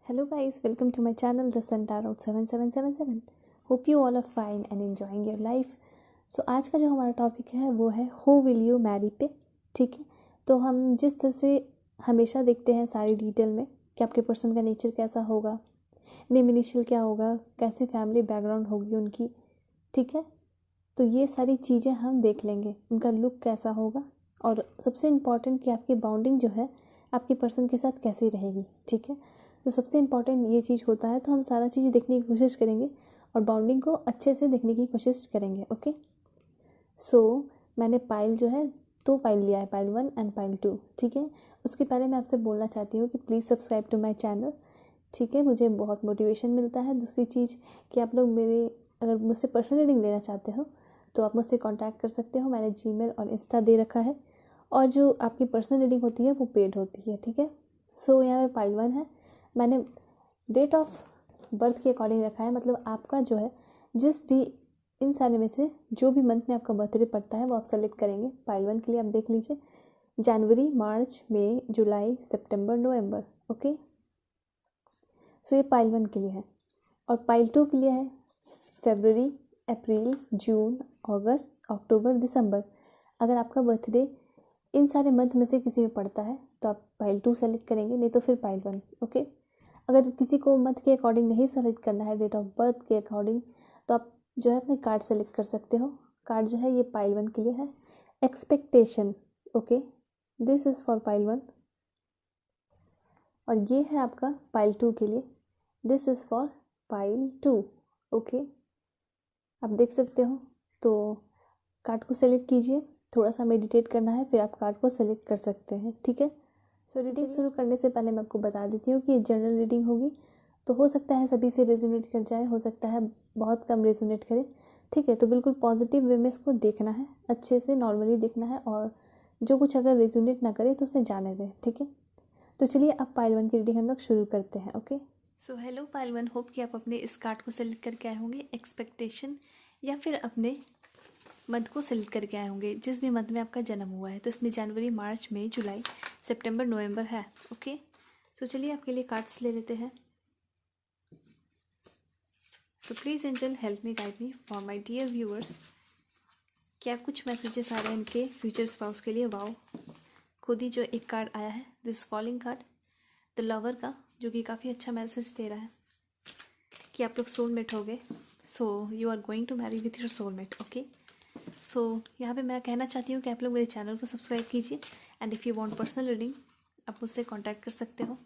Hello guys, welcome to my channel The Sun Tarot 7777. Hope you all are fine and enjoying your life. So आज का जो हमारा topic है वो है Who will you marry पे। ठीक है, तो हम जिस तरह से हमेशा देखते हैं सारी डिटेल में कि आपके पर्सन का नेचर कैसा होगा, नेम इनिशियल क्या होगा, कैसी फैमिली बैकग्राउंड होगी उनकी। ठीक है, तो ये सारी चीज़ें हम देख लेंगे, उनका लुक कैसा होगा और सबसे इम्पॉर्टेंट कि आपकी बाउंडिंग जो है आपके पर्सन के साथ कैसी रहेगी। ठीक है, तो सबसे इम्पॉर्टेंट ये चीज़ होता है, तो हम सारा चीज़ देखने की कोशिश करेंगे और बाउंडिंग को अच्छे से देखने की कोशिश करेंगे। ओके, सो मैंने पाइल जो है 2 पाइल लिया है, पाइल 1 एंड पाइल 2। ठीक है, उसके पहले मैं आपसे बोलना चाहती हूँ कि please subscribe to my channel. ठीक है, मुझे बहुत मोटिवेशन मिलता है। दूसरी चीज़ कि आप लोग अगर मुझसे पर्सनल रीडिंग लेना चाहते हो तो आप मुझसे कांटेक्ट कर सकते हो। मैंने जीमेल और इंस्टा दे रखा है, और जो आपकी पर्सनल रीडिंग होती है वो पेड होती है। ठीक है, सो यहाँ पे पाइल 1 है, मैंने डेट ऑफ बर्थ के अकॉर्डिंग रखा है, मतलब आपका जो है जिस भी इन सारे में से जो भी मंथ में आपका बर्थडे पड़ता है वो आप सेलेक्ट करेंगे। पाइल 1 के लिए आप देख लीजिए जनवरी, मार्च, मई, जुलाई, सितंबर, नवंबर। ओके, सो ये पाइल 1 के लिए है। और पाइल 2 के लिए है फरवरी, अप्रैल, जून, अगस्त, अक्टूबर, दिसंबर। अगर आपका बर्थडे इन सारे मंथ में से किसी में पड़ता है तो आप पाइल 2 सेलेक्ट करेंगे, नहीं तो फिर पाइल 1। ओके, अगर किसी को मंथ के अकॉर्डिंग नहीं सेलेक्ट करना है, डेट ऑफ बर्थ के अकॉर्डिंग, तो आप जो है अपने कार्ड सेलेक्ट कर सकते हो। कार्ड जो है ये पाइल 1 के लिए है, expectation. Okay, this is for pile 1। और ये है आपका पाइल 2 के लिए, this is for pile 2। Okay, आप देख सकते हो। तो कार्ड को सेलेक्ट कीजिए, थोड़ा सा मेडिटेट करना है, फिर आप कार्ड को सेलेक्ट कर सकते हैं। ठीक है, सो रीडिंग शुरू करने से पहले मैं आपको बता देती हूँ कि ये जनरल रीडिंग होगी, तो हो सकता है सभी से रेजोनेट कर जाए, हो सकता है बहुत कम रेजोनेट करे। ठीक है, तो बिल्कुल पॉजिटिव वे में इसको देखना है, अच्छे से नॉर्मली देखना है, और जो कुछ अगर रेजोनेट ना करे तो उसे जाने दें। ठीक है, तो चलिए अब पाइल 1 की रीडिंग हम लोग शुरू करते हैं। Okay, so hello pile 1, hope कि आप अपने इस कार्ड को सेलेक्ट करके आए होंगे, एक्सपेक्टेशन, या फिर अपने मंथ को सेलेक्ट करके आए होंगे, जिस भी मंथ में आपका जन्म हुआ है। तो इसमें जनवरी, मार्च, मई, जुलाई, सितंबर, नवंबर है। ओके, सो चलिए आपके लिए कार्ड्स ले लेते हैं। So please angel help me, guide me for my dear viewers. क्या कुछ मैसेजेस आ रहे हैं इनके फ्यूचर स्पाउस के लिए। वाओ, खुद ही जो एक कार्ड आया है, this falling card, the lover का, जो कि काफ़ी अच्छा मैसेज दे रहा है कि आप लोग सोलमेट हो गए। So you are going to marry with your soulmate. Okay, so यहाँ पे मैं कहना चाहती हूँ कि आप लोग मेरे चैनल को सब्सक्राइब कीजिए, and if you want personal reading आप मुझसे कांटेक्ट कर सकते हो।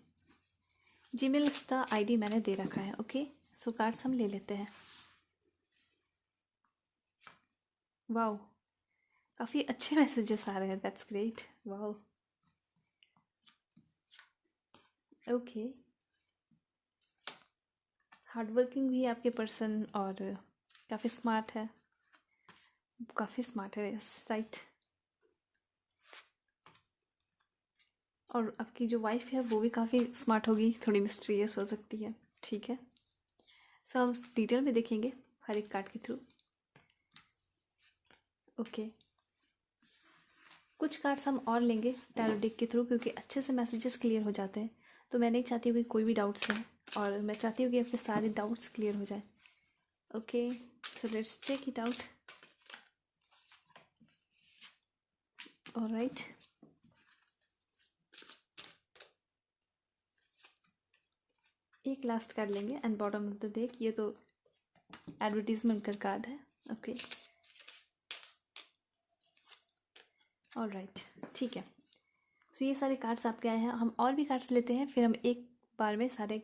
जीमेल इसका आईडी मैंने दे रखा है। ओके, सो कार्ड्स हम ले लेते हैं। वाओ, काफ़ी अच्छे मैसेजेस आ रहे हैं, that's great. Wow, okay, hard working भी है आपके पर्सन, और काफ़ी स्मार्ट है, काफ़ी स्मार्ट है, यस राइट। और आपकी जो वाइफ है वो भी काफ़ी स्मार्ट होगी, थोड़ी मिस्टीरियस हो सकती है। ठीक है, सो हम डिटेल में देखेंगे हर एक कार्ड के थ्रू। ओके, कुछ कार्ड्स हम और लेंगे टैरो डेक के थ्रू, क्योंकि अच्छे से मैसेजेस क्लियर हो जाते हैं। तो मैं नहीं चाहती हूँ कि कोई भी डाउट्स हैं, और मैं चाहती हूँ कि आपके सारे डाउट्स क्लियर हो जाए। Okay, so let's check it out. Alright, एक लास्ट कार्ड लेंगे, and bottom of the deck, ये तो एडवर्टीजमेंट का कार्ड है। ओके, ऑलराइट, ठीक है। सो ये सारे कार्ड्स आपके आए हैं, हम और भी कार्ड्स लेते हैं, फिर हम एक बार में सारे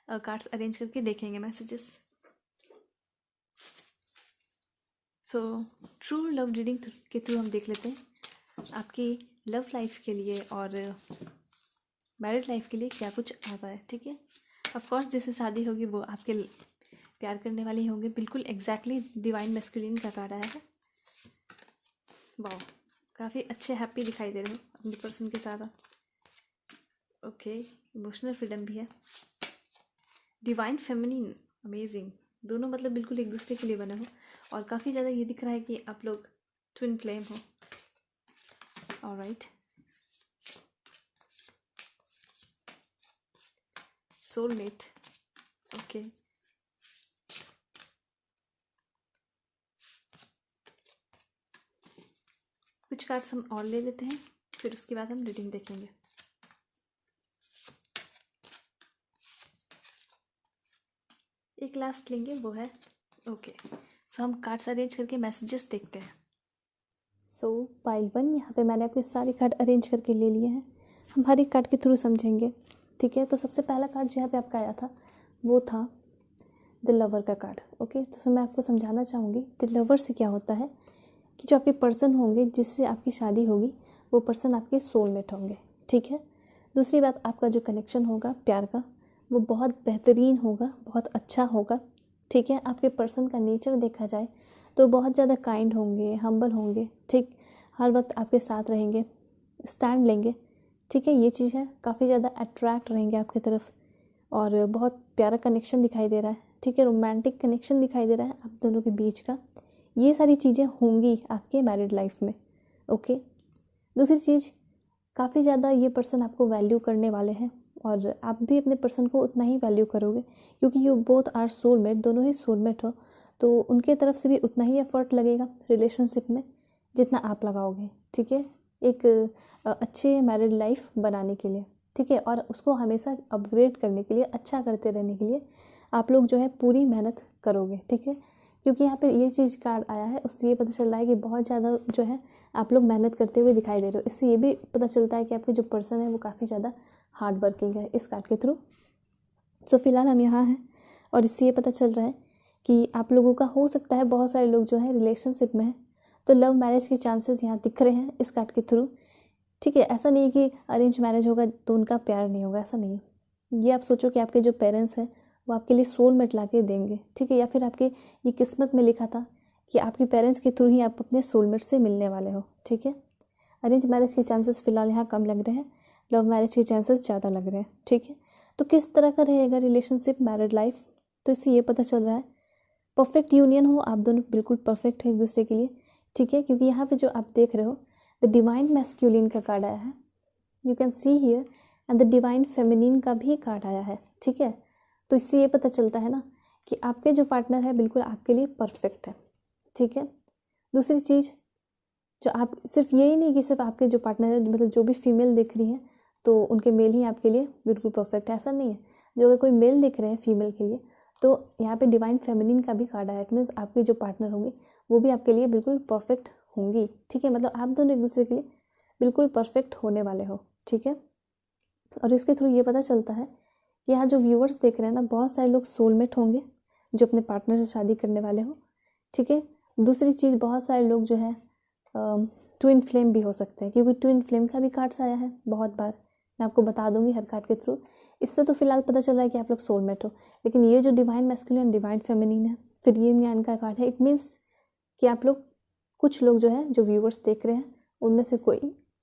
कार्ड्स अरेंज करके देखेंगे messages. So true love reading के थ्रू हम देख लेते हैं आपकी लव लाइफ के लिए और मैरिड लाइफ के लिए क्या कुछ आता है। ठीक है, ऑफ कोर्स जिससे शादी होगी वो आपके प्यार करने वाले होंगे, बिल्कुल एग्जैक्टली डिवाइन मैस्कुलिन का कार्ड आया है। वाह, काफ़ी अच्छे हैप्पी दिखाई दे रहे हो अपने पर्सन के साथ। ओके, इमोशनल फ्रीडम भी है, डिवाइन फेमिनिन, अमेजिंग, दोनों मतलब बिल्कुल एक दूसरे के लिए बने हो, और काफ़ी ज़्यादा ये दिख रहा है कि आप लोग ट्विन फ्लेम हो। Alright, soulmate. ओके, कुछ कार्ड्स हम और ले लेते हैं, फिर उसके बाद हम रीडिंग देखेंगे। एक लास्ट लेंगे, वो है ओके। सो हम कार्ड्स अरेंज करके मैसेजेस देखते हैं। सो पाइल 1, यहाँ पे मैंने अपने सारे कार्ड अरेंज करके ले लिए हैं। हम हर एक कार्ड के थ्रू समझेंगे, ठीक है। तो सबसे पहला कार्ड जो यहाँ पे आपका आया था वो था द लवर का कार्ड। ओके, तो मैं आपको समझाना चाहूँगी द लवर से क्या होता है कि जो आपके पर्सन होंगे जिससे आपकी शादी होगी वो पर्सन आपके सोलमेट होंगे, ठीक है। दूसरी बात, आपका जो कनेक्शन होगा प्यार का वो बहुत बेहतरीन होगा, बहुत अच्छा होगा, ठीक है। आपके पर्सन का नेचर देखा जाए तो बहुत ज़्यादा काइंड होंगे, हम्बल होंगे, ठीक, हर वक्त आपके साथ रहेंगे, स्टैंड लेंगे, ठीक है। ये चीज़ है, काफ़ी ज़्यादा अट्रैक्ट रहेंगे आपकी तरफ और बहुत प्यारा कनेक्शन दिखाई दे रहा है, ठीक है। रोमांटिक कनेक्शन दिखाई दे रहा है आप दोनों के बीच का। ये सारी चीज़ें होंगी आपके मैरिड लाइफ में, ओके। दूसरी चीज़, काफ़ी ज़्यादा ये पर्सन आपको वैल्यू करने वाले हैं और आप भी अपने पर्सन को उतना ही वैल्यू करोगे, क्योंकि यू बोथ आर सोलमेट, दोनों ही सोलमेट हो, तो उनके तरफ से भी उतना ही एफर्ट लगेगा रिलेशनशिप में जितना आप लगाओगे, ठीक है, एक अच्छे मैरिड लाइफ बनाने के लिए, ठीक है। और उसको हमेशा अपग्रेड करने के लिए, अच्छा करते रहने के लिए आप लोग जो है पूरी मेहनत करोगे, ठीक है। क्योंकि यहाँ पे ये चीज़ कार्ड आया है, उससे ये पता चल रहा है कि बहुत ज़्यादा जो है आप लोग मेहनत करते हुए दिखाई दे रहे हो। इससे ये भी पता चलता है कि आपके जो पर्सन है वो काफ़ी ज़्यादा हार्ड वर्किंग है इस कार्ड के थ्रू। सो फिलहाल हम यहाँ हैं और इससे ये पता चल रहा है कि आप लोगों का हो सकता है, बहुत सारे लोग जो है रिलेशनशिप में हैं तो लव मैरिज के चांसेस यहाँ दिख रहे हैं इस कार्ड के थ्रू, ठीक है। ऐसा नहीं है कि अरेंज मैरिज होगा तो उनका प्यार नहीं होगा, ऐसा नहीं है। ये आप सोचो कि आपके जो पेरेंट्स हैं वो आपके लिए सोलमेट ला के देंगे, ठीक है। या फिर आपके ये किस्मत में लिखा था कि आपके पेरेंट्स के थ्रू ही आप अपने सोलमेट से मिलने वाले हो, ठीक है। अरेंज मैरिज के चांसेस फिलहाल यहाँ कम लग रहे हैं, लव मैरिज के चांसेस ज़्यादा लग रहे हैं, ठीक है। तो किस तरह का रहेगा रिलेशनशिप, मैरिड लाइफ, तो इससे ये पता चल रहा है परफेक्ट यूनियन हो, आप दोनों बिल्कुल परफेक्ट हो एक दूसरे के लिए, ठीक है। क्योंकि यहाँ पे जो आप देख रहे हो द डिवाइन मैस्कुलिन का कार्ड आया है, you can see here, and the divine feminine का भी कार्ड आया है, ठीक है। तो इससे ये पता चलता है ना कि आपके जो पार्टनर है बिल्कुल आपके लिए परफेक्ट है, ठीक है। दूसरी चीज़, जो आप सिर्फ यही नहीं कि सिर्फ आपके जो पार्टनर है, मतलब जो भी फीमेल दिख रही हैं तो उनके मेल ही आपके लिए बिल्कुल परफेक्ट है, ऐसा नहीं है। जो अगर कोई मेल दिख रहे हैं फीमेल के लिए तो यहाँ पे डिवाइन फेमिनिन का भी कार्ड है, इट मीन्स आपके जो पार्टनर होंगे वो भी आपके लिए बिल्कुल परफेक्ट होंगी, ठीक है। मतलब आप दोनों एक दूसरे के लिए बिल्कुल परफेक्ट होने वाले हो, ठीक है। और इसके थ्रू ये पता चलता है कि यहाँ जो व्यूअर्स देख रहे हैं ना, बहुत सारे लोग सोलमेट होंगे जो अपने पार्टनर से शादी करने वाले हो, ठीक है। दूसरी चीज़, बहुत सारे लोग जो है ट्विन फ्लेम भी हो सकते हैं, क्योंकि ट्विन फ्लेम का भी कार्ड्स आया है बहुत बार, मैं आपको बता दूंगी हर कार्ड के थ्रू। इससे तो फिलहाल पता चल रहा है कि आप लोग सोलमेट हो, लेकिन ये जो डिवाइन मैस्कुलिन, डिवाइन फेमिनिन है, फिर यिन यान का कार्ड है, इट मीन्स कि आप लोग, कुछ लोग जो है जो व्यूअर्स देख रहे हैं उनमें से कोई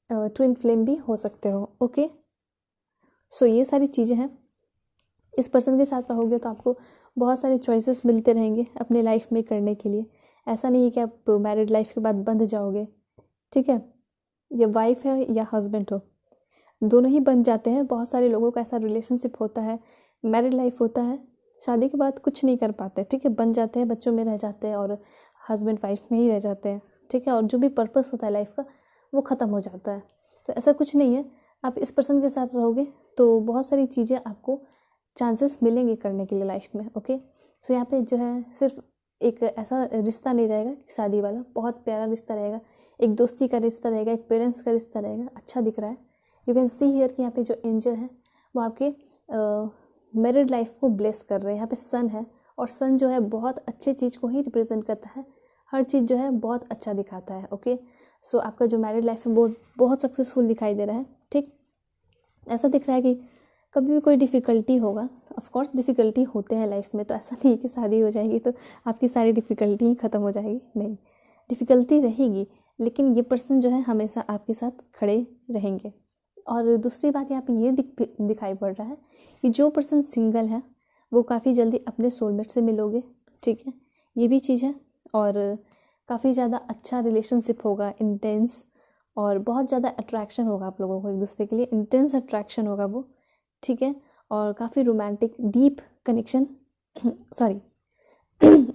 ट्विन फ्लेम भी हो सकते हो, ओके। सो ये सारी चीज़ें हैं। इस पर्सन के साथ रहोगे तो आपको बहुत सारे चॉइसेस मिलते रहेंगे अपने लाइफ में करने के लिए। ऐसा नहीं है कि आप मैरिड लाइफ के बाद बंध जाओगे, ठीक है। या वाइफ है या हस्बैंड हो, दोनों ही बन जाते हैं। बहुत सारे लोगों का ऐसा रिलेशनशिप होता है, मैरिड लाइफ होता है, शादी के बाद कुछ नहीं कर पाते, ठीक है, बन जाते हैं, बच्चों में रह जाते हैं और हस्बैंड वाइफ में ही रह जाते हैं, ठीक है। और जो भी पर्पस होता है लाइफ का वो ख़त्म हो जाता है। तो ऐसा कुछ नहीं है, आप इस पर्सन के साथ रहोगे तो बहुत सारी चीज़ें आपको चांसेस मिलेंगे करने के लिए लाइफ में, ओके। सो यहाँ पे जो है सिर्फ एक ऐसा रिश्ता नहीं रहेगा शादी वाला, बहुत प्यारा रिश्ता रहेगा, एक दोस्ती का रिश्ता रहेगा, एक पेरेंट्स का रिश्ता रहेगा, अच्छा दिख रहा है। यू कैन सी हियर कि यहाँ पे जो एंजल है वो आपके मैरिड लाइफ को ब्लेस कर रहे हैं। यहाँ पे सन है और सन जो है बहुत अच्छे चीज़ को ही रिप्रेजेंट करता है, हर चीज़ जो है बहुत अच्छा दिखाता है, ओके। सो आपका जो मैरिड लाइफ है वो बहुत सक्सेसफुल दिखाई दे रहा है, ठीक। ऐसा दिख रहा है कि कभी भी कोई डिफ़िकल्टी होगा, ऑफ कोर्स डिफ़िकल्टी होते हैं लाइफ में, तो ऐसा नहीं है कि शादी हो जाएगी तो आपकी सारी डिफ़िकल्टी ही ख़त्म हो जाएगी, नहीं, डिफ़िकल्टी रहेगी, लेकिन ये पर्सन जो है हमेशा आपके साथ खड़े रहेंगे। और दूसरी बात यहाँ पे ये दिखाई पड़ रहा है कि जो पर्सन सिंगल है वो काफ़ी जल्दी अपने सोलमेट से मिलोगे, ठीक है, ये भी चीज़ है। और काफ़ी ज़्यादा अच्छा रिलेशनशिप होगा, इंटेंस, और बहुत ज़्यादा अट्रैक्शन होगा आप लोगों को एक दूसरे के लिए, इंटेंस अट्रैक्शन होगा वो, ठीक है। और काफ़ी रोमांटिक डीप कनेक्शन सॉरी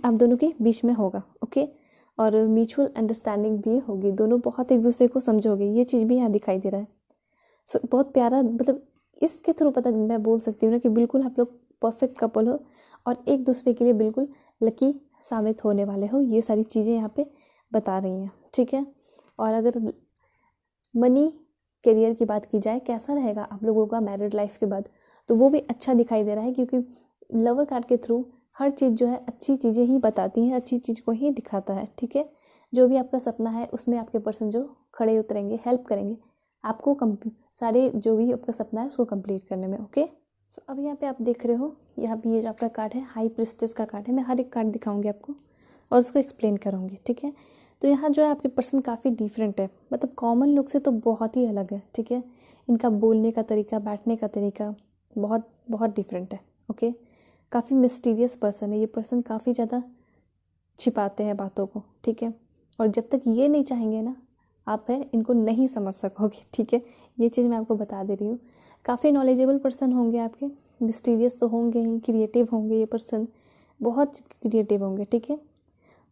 आप दोनों के बीच में होगा। ओके, और म्यूचुअल अंडरस्टैंडिंग भी होगी, दोनों बहुत एक दूसरे को समझोगे, ये चीज़ भी यहाँ दिखाई दे रहा है। सो बहुत प्यारा, मतलब इसके थ्रू पता मैं बोल सकती हूँ ना कि बिल्कुल आप लोग परफेक्ट कपल हो और एक दूसरे के लिए बिल्कुल लकी साबित होने वाले हो। ये सारी चीज़ें यहाँ पे बता रही हैं, ठीक है। और अगर मनी करियर की बात की जाए, कैसा रहेगा आप लोगों का मैरिड लाइफ के बाद, तो वो भी अच्छा दिखाई दे रहा है, क्योंकि लवर कार्ड के थ्रू हर चीज़ जो है अच्छी चीज़ें ही बताती हैं, अच्छी चीज़ को ही दिखाता है, ठीक है। जो भी आपका सपना है उसमें आपके पर्सन जो खड़े उतरेंगे, हेल्प करेंगे आपको सारे जो भी आपका सपना है उसको कंप्लीट करने में। ओके, सो अब यहाँ पे आप देख रहे हो, यहाँ पे ये जो आपका कार्ड है हाई प्रिस्टेस का कार्ड है। मैं हर एक कार्ड दिखाऊंगी आपको और उसको एक्सप्लेन करूँगी, ठीक है। तो यहाँ जो है आपके पर्सन काफ़ी डिफरेंट है, मतलब कॉमन लोग से तो बहुत ही अलग है, ठीक है। इनका बोलने का तरीका, बैठने का तरीका बहुत बहुत डिफरेंट है। ओके, काफ़ी मिस्टीरियस पर्सन है ये पर्सन, काफ़ी ज़्यादा छिपाते हैं बातों को, ठीक है। और जब तक ये नहीं चाहेंगे ना आप है इनको नहीं समझ सकोगे, ठीक है। ये चीज़ मैं आपको बता दे रही हूँ। काफ़ी नॉलेजेबल पर्सन होंगे आपके, मिस्टीरियस तो होंगे ही, क्रिएटिव होंगे ये पर्सन, बहुत क्रिएटिव होंगे, ठीक है।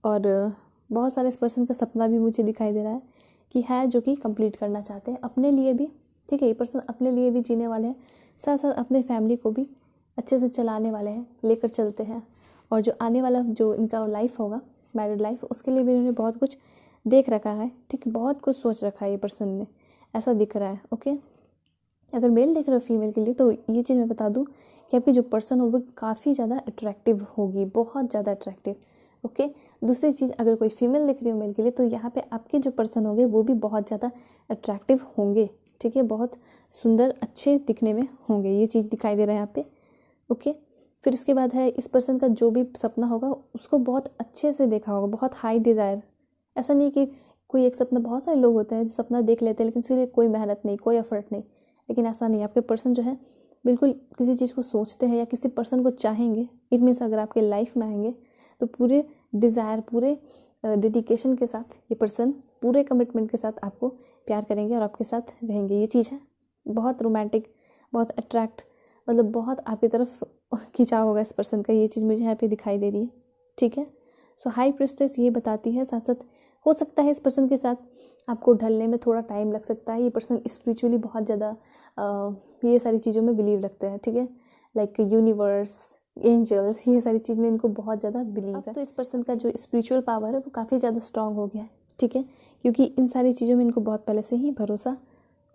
और बहुत सारे इस पर्सन का सपना भी मुझे दिखाई दे रहा है कि है जो कि कंप्लीट करना चाहते हैं अपने लिए भी, ठीक है। ये पर्सन अपने लिए भी जीने वाले हैं, साथ साथ अपने फैमिली को भी अच्छे से चलाने वाले हैं, लेकर चलते हैं। और जो आने वाला जो इनका लाइफ होगा, मैरिड लाइफ, उसके लिए भी इन्होंने बहुत कुछ देख रखा है, ठीक है। बहुत कुछ सोच रखा है ये पर्सन ने, ऐसा दिख रहा है। ओके, अगर मेल देख रहे हो फीमेल के लिए, तो ये चीज़ मैं बता दूँ कि आपकी जो पर्सन हो वो काफ़ी ज़्यादा अट्रैक्टिव होगी, बहुत ज़्यादा अट्रैक्टिव। ओके, दूसरी चीज़ अगर कोई फीमेल दिख रही हो मेल के लिए, तो यहाँ पे आपके जो पर्सन होंगे वो भी बहुत ज़्यादा अट्रैक्टिव होंगे, ठीक है। बहुत सुंदर, अच्छे दिखने में होंगे, ये चीज़ दिखाई दे रहा है यहाँ पे। ओके, फिर उसके बाद है इस पर्सन का जो भी सपना होगा उसको बहुत अच्छे से देखा होगा, बहुत हाई डिज़ायर। ऐसा नहीं कि कोई एक सपना, बहुत सारे लोग होते हैं जो सपना देख लेते हैं लेकिन उसके लिए कोई मेहनत नहीं, कोई एफर्ट नहीं, लेकिन ऐसा नहीं। आपके पर्सन जो है बिल्कुल किसी चीज़ को सोचते हैं या किसी पर्सन को चाहेंगे, इट मीन्स अगर आपके लाइफ में आएंगे तो पूरे डिज़ायर, पूरे डेडिकेशन के साथ ये पर्सन पूरे कमिटमेंट के साथ आपको प्यार करेंगे और आपके साथ रहेंगे। ये चीज़ है बहुत रोमांटिक, बहुत अट्रैक्ट, मतलब बहुत आपकी तरफ खिंचाव होगा इस पर्सन का, ये चीज़ मुझे यहाँ पे दिखाई दे रही है, ठीक है। सो हाई प्रिस्टेस ये बताती है, साथ साथ हो सकता है इस पर्सन के साथ आपको ढलने में थोड़ा टाइम लग सकता है। ये पर्सन स्पिरिचुअली बहुत ज़्यादा ये सारी चीज़ों में बिलीव रखते हैं, ठीक है। लाइक यूनिवर्स, एंजल्स, ये सारी चीज़ में इनको बहुत ज़्यादा बिलीव है। तो इस पर्सन का जो स्पिरिचुअल पावर है वो काफ़ी ज़्यादा स्ट्रांग हो गया है, ठीक है, क्योंकि इन सारी चीज़ों में इनको बहुत पहले से ही भरोसा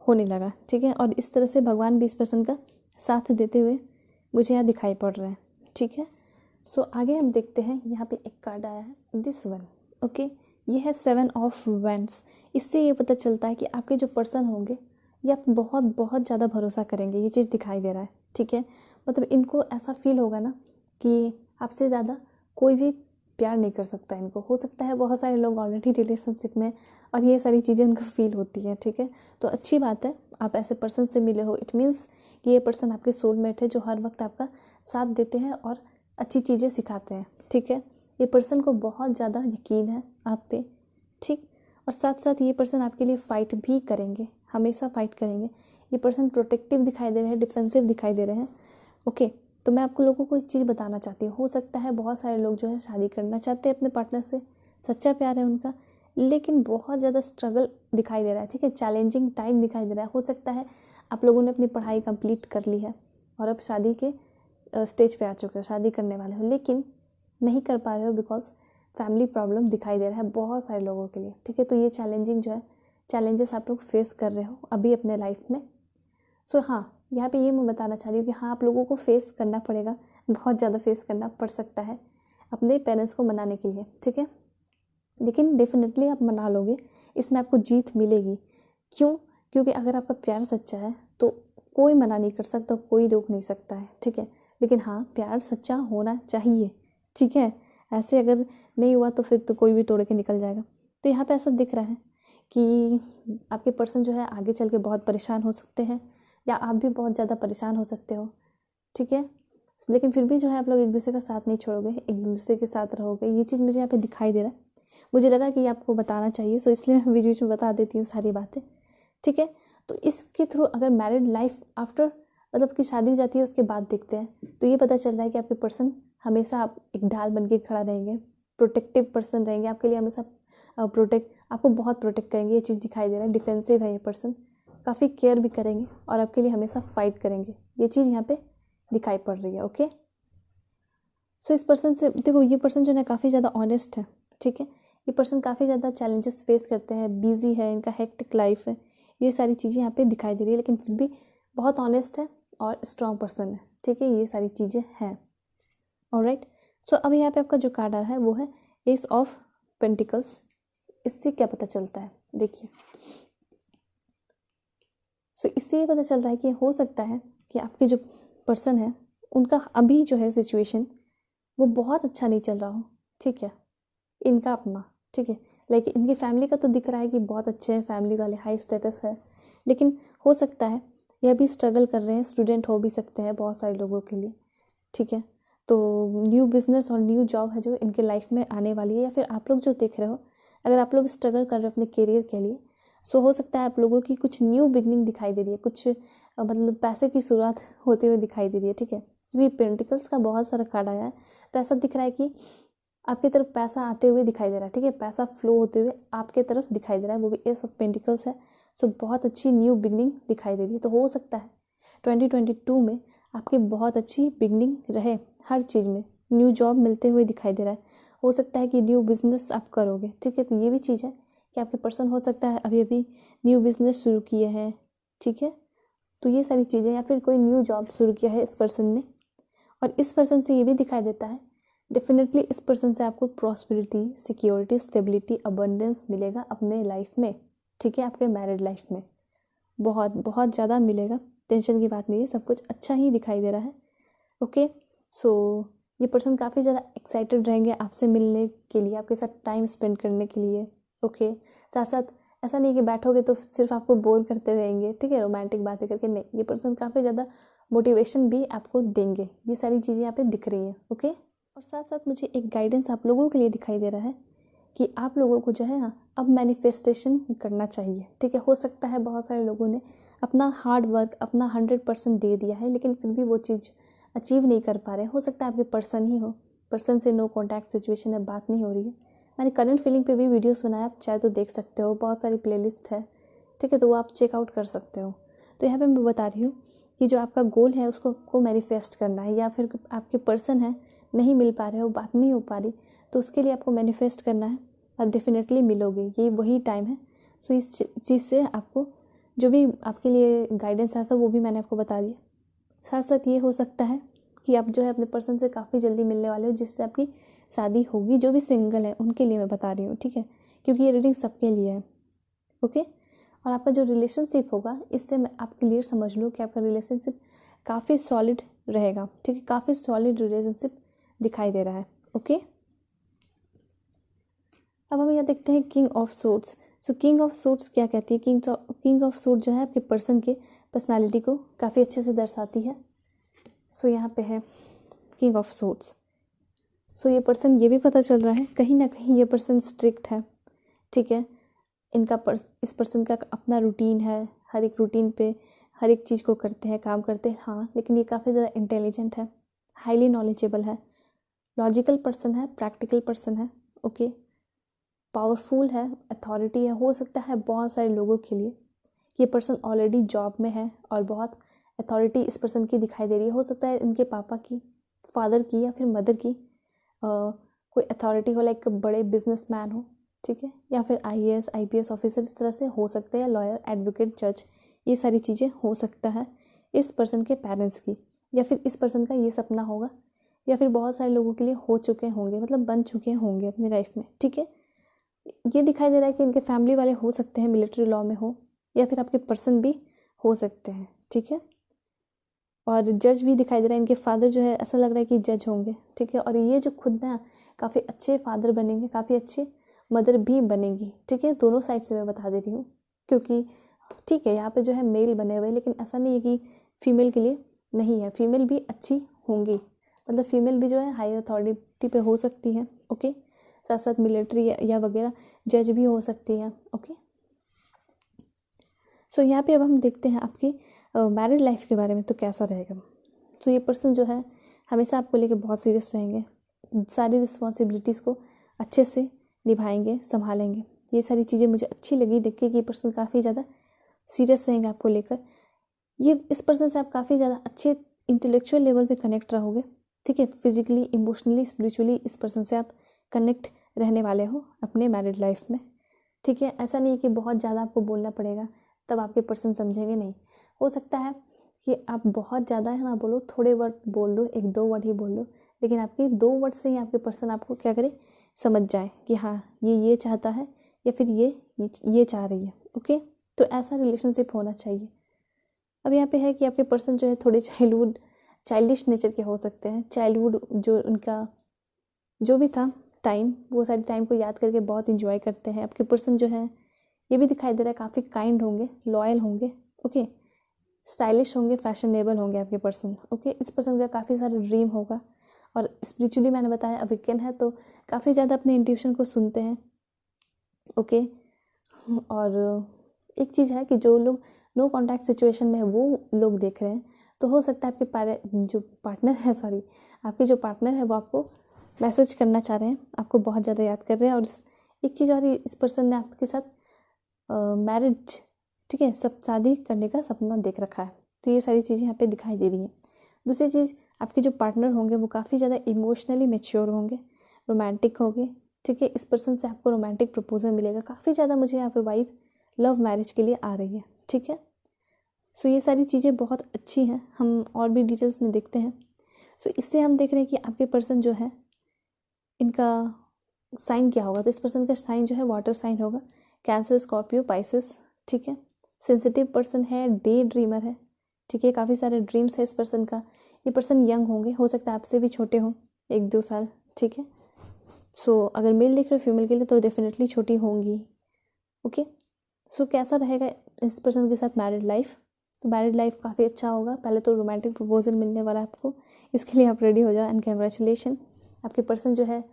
होने लगा, ठीक है। और इस तरह से भगवान भी इस पर्सन का साथ देते हुए मुझे यहाँ दिखाई पड़ रहे हैं, ठीक है। सो आगे हम देखते हैं, यहाँ पे एक कार्ड आया है दिस वन। ओके, ये है 7 ऑफ वैंड्स। इससे ये पता चलता है कि आपके जो पर्सन होंगे ये आप बहुत बहुत ज़्यादा भरोसा करेंगे, ये चीज़ दिखाई दे रहा है, ठीक है। मतलब इनको ऐसा फील होगा ना कि आपसे ज़्यादा कोई भी प्यार नहीं कर सकता इनको। हो सकता है बहुत सारे लोग ऑलरेडी रिलेशनशिप में और ये सारी चीज़ें उनको फील होती हैं, ठीक है। तो अच्छी बात है आप ऐसे पर्सन से मिले हो, इट मीन्स कि ये पर्सन आपके सोलमेट है जो हर वक्त आपका साथ देते हैं और अच्छी चीज़ें सिखाते हैं, ठीक है। ये पर्सन को बहुत ज़्यादा यकीन है आप पे, ठीक। और साथ साथ ये पर्सन आपके लिए फ़ाइट भी करेंगे, हमेशा फ़ाइट करेंगे। ये पर्सन प्रोटेक्टिव दिखाई दे रहे हैं, डिफेंसिव दिखाई दे रहे हैं। ओके, तो मैं आपको लोगों को एक चीज़ बताना चाहती हूँ। हो सकता है बहुत सारे लोग जो है शादी करना चाहते हैं अपने पार्टनर से, सच्चा प्यार है उनका, लेकिन बहुत ज़्यादा स्ट्रगल दिखाई दे रहा है, ठीक है। चैलेंजिंग टाइम दिखाई दे रहा है। हो सकता है आप लोगों ने अपनी पढ़ाई कंप्लीट कर ली है और अब शादी के स्टेज पे आ चुके हो, शादी करने वाले हो, लेकिन नहीं कर पा रहे हो बिकॉज फैमिली प्रॉब्लम दिखाई दे रहा है बहुत सारे लोगों के लिए, ठीक है। तो ये चैलेंजिंग जो है, चैलेंजेस आप लोग फेस कर रहे हो अभी अपने लाइफ में। सो हाँ, यहाँ पे ये मैं बताना चाह रही हूँ कि हाँ आप लोगों को फेस करना पड़ेगा, बहुत ज़्यादा फेस करना पड़ सकता है अपने पेरेंट्स को मनाने के लिए, ठीक है। लेकिन डेफिनेटली आप मना लोगे, इसमें आपको जीत मिलेगी। क्यों? क्योंकि अगर आपका प्यार सच्चा है तो कोई मना नहीं कर सकता, कोई रोक नहीं सकता है, ठीक है। लेकिन हाँ, प्यार सच्चा होना चाहिए, ठीक है। ऐसे अगर नहीं हुआ तो फिर तो कोई भी तोड़ के निकल जाएगा। तो यहाँ पे ऐसा दिख रहा है कि आपके पर्सन जो है आगे चल के बहुत परेशान हो सकते हैं या आप भी बहुत ज़्यादा परेशान हो सकते हो, ठीक है। लेकिन फिर भी जो है आप लोग एक दूसरे का साथ नहीं छोड़ोगे, एक दूसरे के साथ रहोगे, ये चीज़ मुझे यहाँ पे दिखाई दे रहा है। मुझे लगा कि आपको बताना चाहिए, सो इसलिए मैं बीच बीच में बता देती हूँ सारी बातें, ठीक है। तो इसके थ्रू अगर मैरिड लाइफ आफ्टर मतलब कि शादी हो जाती है उसके बाद देखते हैं। तो ये पता चल रहा है कि आपके पर्सन हमेशा आप एक ढाल बन के खड़ा रहेंगे, प्रोटेक्टिव पर्सन रहेंगे, आपके लिए हमेशा आपको बहुत प्रोटेक्ट करेंगे, ये चीज़ दिखाई दे रहा है। डिफेंसिव है ये पर्सन, काफ़ी केयर भी करेंगे और आपके लिए हमेशा फाइट करेंगे, ये चीज़ यहाँ पे दिखाई पड़ रही है। ओके, सो इस पर्सन से देखो, ये पर्सन जो है काफ़ी ज़्यादा ऑनेस्ट है, ठीक है। ये पर्सन काफ़ी ज़्यादा चैलेंजेस फेस करते हैं, बिजी है, इनका हेक्टिक लाइफ है, ये सारी चीज़ें यहाँ पे दिखाई दे रही है, लेकिन फिर भी बहुत ऑनेस्ट है और स्ट्रॉन्ग पर्सन है, ठीक है। ये सारी चीज़ें हैं। ऑलराइट, सो अब यहाँ पे आपका जो कार्ड आ रहा है वो है एस ऑफ पेंटिकल्स। इससे क्या पता चलता है, देखिए। सो इससे ये पता चल रहा है कि हो सकता है कि आपके जो पर्सन है उनका अभी जो है सिचुएशन वो बहुत अच्छा नहीं चल रहा हो, ठीक है, इनका अपना, ठीक है। लाइक इनकी फैमिली का तो दिख रहा है कि बहुत अच्छे हैं, फैमिली वाले हाई स्टेटस है, लेकिन हो सकता है यह भी स्ट्रगल कर रहे हैं, स्टूडेंट हो भी सकते हैं बहुत सारे लोगों के लिए, ठीक है। तो न्यू बिजनेस और न्यू जॉब है जो इनके लाइफ में आने वाली है, या फिर आप लोग जो देख रहे हो, अगर आप लोग स्ट्रगल कर रहे हो अपने करियर के लिए, सो हो सकता है आप लोगों की कुछ न्यू बिगनिंग दिखाई दे रही है, कुछ मतलब पैसे की शुरुआत होते हुए दिखाई दे रही है, ठीक है। क्योंकि पेंटिकल्स का बहुत सारा कार्ड आया है, तो ऐसा दिख रहा है कि आपकी तरफ पैसा आते हुए दिखाई दे रहा है, ठीक है, पैसा फ्लो होते हुए आपके तरफ दिखाई दे रहा है, वो भी एस ऑफ पेंटिकल्स है। सो बहुत अच्छी न्यू बिगनिंग दिखाई दे रही है। तो हो सकता है 2022 में आपकी बहुत अच्छी बिगनिंग रहे, हर चीज़ में न्यू जॉब मिलते हुए दिखाई दे रहा है। हो सकता है कि न्यू बिजनेस आप करोगे, ठीक है। तो ये भी चीज़ है कि आपके पर्सन हो सकता है अभी अभी न्यू बिजनेस शुरू किए हैं, ठीक है। तो ये सारी चीज़ें, या फिर कोई न्यू जॉब शुरू किया है इस पर्सन ने। और इस पर्सन से ये भी दिखाई देता है, डेफिनेटली इस पर्सन से आपको प्रॉस्पेरिटी, सिक्योरिटी, स्टेबिलिटी, अबंडेंस मिलेगा अपने लाइफ में, ठीक है। आपके मैरिड लाइफ में बहुत बहुत ज़्यादा मिलेगा, टेंशन की बात नहीं है, सब कुछ अच्छा ही दिखाई दे रहा है। ओके, सो ये पर्सन काफ़ी ज़्यादा एक्साइटेड रहेंगे आपसे मिलने के लिए, आपके साथ टाइम स्पेंड करने के लिए। ओके, साथ साथ ऐसा नहीं कि बैठोगे तो सिर्फ आपको बोर करते रहेंगे, ठीक है, रोमांटिक बातें करके, नहीं, ये पर्सन काफ़ी ज़्यादा मोटिवेशन भी आपको देंगे। ये सारी चीज़ें यहाँ पे दिख रही हैं। ओके, और साथ साथ मुझे एक गाइडेंस आप लोगों के लिए दिखाई दे रहा है कि आप लोगों को जो है ना अब मैनिफेस्टेशन करना चाहिए, ठीक है। हो सकता है बहुत सारे लोगों ने अपना हार्ड वर्क, अपना 100% दे दिया है, लेकिन फिर भी वो चीज़ अचीव नहीं कर पा रहे। हो सकता है आपके पर्सन ही हो, पर्सन से नो कॉन्टैक्ट सिचुएशन है, बात नहीं हो रही है। मैंने करंट फीलिंग पे भी वीडियोस बनाया, आप चाहे तो देख सकते हो, बहुत सारी प्लेलिस्ट है, ठीक है, तो वो आप चेकआउट कर सकते हो। तो यहाँ पे मैं बता रही हूँ कि जो आपका गोल है उसको मैनिफेस्ट करना है, या फिर आपके पर्सन है नहीं मिल पा रहे हो, बात नहीं हो पा रही, तो उसके लिए आपको मैनिफेस्ट करना है, आप डेफिनेटली मिलोगे, ये वही टाइम है। सो इस चीज़ से आपको जो भी आपके लिए गाइडेंस आया था वो भी मैंने आपको बता दिया। साथ साथ ये हो सकता है कि आप जो है अपने पर्सन से काफ़ी जल्दी मिलने वाले हो, जिससे आपकी शादी होगी। जो भी सिंगल है उनके लिए मैं बता रही हूँ, ठीक है, क्योंकि ये रीडिंग सबके लिए है। ओके, और आपका जो रिलेशनशिप होगा, इससे मैं आप क्लियर समझ लो कि आपका रिलेशनशिप काफ़ी सॉलिड रहेगा, ठीक है, काफ़ी सॉलिड रिलेशनशिप दिखाई दे रहा है। ओके, अब हम यहाँ देखते हैं king of swords. So king of swords क्या कहती है? किंग ऑफ सोर्ड जो है आपके पर्सन के पर्सनालिटी को काफ़ी अच्छे से दर्शाती है। सो यहाँ पे है किंग ऑफ सोर्ड्स। सो ये पर्सन, ये भी पता चल रहा है कहीं ना कहीं ये पर्सन स्ट्रिक्ट है, ठीक है। इस पर्सन का अपना रूटीन है, हर एक रूटीन पे हर एक चीज़ को करते हैं, काम करते हैं, हाँ, लेकिन ये काफ़ी ज़्यादा इंटेलिजेंट है, हाईली नॉलेजेबल है, लॉजिकल पर्सन है, प्रैक्टिकल पर्सन है। ओके, पावरफुल है, अथॉरिटी है। हो सकता है बहुत सारे लोगों के लिए ये पर्सन ऑलरेडी जॉब में है और बहुत अथॉरिटी इस पर्सन की दिखाई दे रही है। हो सकता है इनके पापा की, फादर की, या फिर मदर की कोई अथॉरिटी हो, लाइक बड़े बिजनेसमैन हो, ठीक है, या फिर IAS IPS ऑफिसर, इस तरह से हो सकते हैं, लॉयर, एडवोकेट, जज, ये सारी चीज़ें हो सकता है इस पर्सन के पेरेंट्स की, या फिर इस पर्सन का ये सपना होगा, या फिर बहुत सारे लोगों के लिए हो चुके होंगे, मतलब बन चुके होंगे अपनी लाइफ में, ठीक है। ये दिखाई दे रहा है कि इनके फैमिली वाले हो सकते हैं मिलिट्री लॉ में हो, या फिर आपके पर्सन भी हो सकते हैं, ठीक है। और जज भी दिखाई दे रहा है, इनके फादर जो है ऐसा लग रहा है कि जज होंगे, ठीक है। और ये जो खुद ना काफ़ी अच्छे फादर बनेंगे, काफ़ी अच्छे मदर भी बनेंगी, ठीक है। दोनों साइड से मैं बता दे रही हूँ, क्योंकि ठीक है यहाँ पे जो है मेल बने हुए, लेकिन ऐसा नहीं है कि फीमेल के लिए नहीं है, फीमेल भी अच्छी होंगी, मतलब फीमेल भी जो है हायर अथॉरिटी पे हो सकती है। ओके, साथ साथ मिलिट्री या वगैरह जज भी हो सकती है। ओके, सो यहाँ पे अब हम देखते हैं आपकी मैरिड लाइफ के बारे में, तो कैसा रहेगा। सो ये पर्सन जो है हमेशा आपको लेके बहुत सीरियस रहेंगे, सारी रिस्पॉन्सिबिलिटीज़ को अच्छे से निभाएंगे, संभालेंगे। ये सारी चीज़ें मुझे अच्छी लगी देख के कि ये पर्सन काफ़ी ज़्यादा सीरियस रहेंगे आपको लेकर। ये इस पर्सन से आप काफ़ी ज़्यादा अच्छे इंटेलेक्चुअल लेवल पे कनेक्ट रहोगे, ठीक है। फिजिकली, इमोशनली, स्पिरिचुअली इस पर्सन से आप कनेक्ट रहने वाले हो अपने मैरिड लाइफ में, ठीक है। ऐसा नहीं है कि बहुत ज़्यादा आपको बोलना पड़ेगा तब आपके पर्सन समझेंगे, नहीं। हो सकता है कि आप बहुत ज़्यादा है ना बोलो, थोड़े वर्ड बोल दो, 1-2 वर्ड ही बोल दो, लेकिन आपके 2 वर्ड से ही आपके पर्सन आपको क्या करे, समझ जाए कि हाँ ये चाहता है या फिर ये चाह रही है, ओके। तो ऐसा रिलेशनशिप होना चाहिए। अब यहाँ पे है कि आपके पर्सन जो है थोड़े चाइल्डिश नेचर के हो सकते हैं। चाइल्डहुड जो उनका जो भी था टाइम, वो सारी टाइम को याद करके बहुत इंजॉय करते हैं। आपके पर्सन जो है ये भी दिखाई दे रहा है काफ़ी काइंड होंगे, लॉयल होंगे, ओके। स्टाइलिश होंगे, फैशनेबल होंगे आपके पर्सन, ओके। इस पर्सन का काफ़ी सारा ड्रीम होगा और स्पिरिचुअली मैंने बताया अवेकन है, तो काफ़ी ज़्यादा अपने इंट्यूशन को सुनते हैं, ओके। और एक चीज़ है कि जो लोग नो कॉन्टैक्ट सिचुएशन में है वो लोग देख रहे हैं, तो हो सकता है आपके जो पार्टनर है वो आपको मैसेज करना चाह रहे हैं, आपको बहुत ज़्यादा याद कर रहे हैं। और एक चीज़ और, इस पर्सन ने आपके साथ मैरिज, ठीक है, सब शादी करने का सपना देख रखा है। तो ये सारी चीज़ें यहाँ पे दिखाई दे रही हैं। दूसरी चीज़, आपके जो पार्टनर होंगे वो काफ़ी ज़्यादा इमोशनली मैच्योर होंगे, रोमांटिक होंगे, ठीक है। इस पर्सन से आपको रोमांटिक प्रपोजल मिलेगा। काफ़ी ज़्यादा मुझे यहाँ पे वाइब लव मैरिज के लिए आ रही है, ठीक है। सो ये सारी चीज़ें बहुत अच्छी हैं। हम और भी डिटेल्स में देखते हैं। सो इससे हम देख रहे हैं कि आपके पर्सन जो है इनका साइन क्या होगा। तो इस पर्सन का साइन जो है वाटर साइन होगा, कैंसर, स्कॉर्पियो, पाइसेस, ठीक है। सेंसिटिव पर्सन है, डे ड्रीमर है, ठीक है। काफ़ी सारे ड्रीम्स है इस पर्सन का। ये पर्सन यंग होंगे, हो सकता है आपसे भी छोटे हों, 1-2 साल, ठीक है। सो अगर मेल देख रहे हो फीमेल के लिए तो डेफिनेटली छोटी होंगी, ओके। सो कैसा रहेगा इस पर्सन के साथ मैरिड लाइफ। तो मैरिड लाइफ काफ़ी अच्छा होगा। पहले तो रोमांटिक प्रपोजल मिलने वाला है आपको, इसके लिए आप रेडी हो जाओ एंड कंग्रेचुलेशन। आपके पर्सन जो है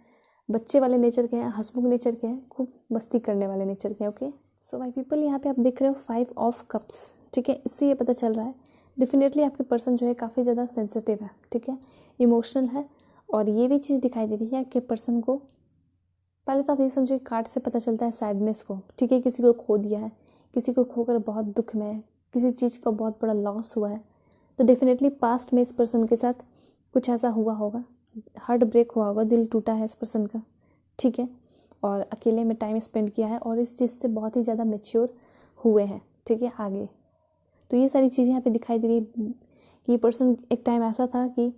बच्चे वाले नेचर के हैं, हंसमुख नेचर के हैं, खूब मस्ती करने वाले नेचर के हैं, ओके। सो माय पीपल, यहाँ पे आप देख रहे हो 5 ऑफ कप्स, ठीक है। इससे ये पता चल रहा है डेफिनेटली आपके पर्सन जो है काफ़ी ज़्यादा सेंसिटिव है, ठीक है, इमोशनल है। और ये भी चीज़ दिखाई दे रही है आपके पर्सन को, पहले तो आप ये समझो कार्ड से पता चलता है सैडनेस को, ठीक है। किसी को खो दिया है, किसी को खोकर बहुत दुख में है, किसी चीज़ का बहुत बड़ा लॉस हुआ है। तो डेफिनेटली पास्ट में इस पर्सन के साथ कुछ ऐसा हुआ होगा, हार्ट ब्रेक हुआ होगा, दिल टूटा है इस पर्सन का, ठीक है। और अकेले में टाइम स्पेंड किया है और इस चीज़ से बहुत ही ज़्यादा मैच्योर हुए हैं, ठीक है, आगे। तो ये सारी चीज़ें यहाँ पे दिखाई दे रही है कि ये पर्सन एक टाइम ऐसा था कि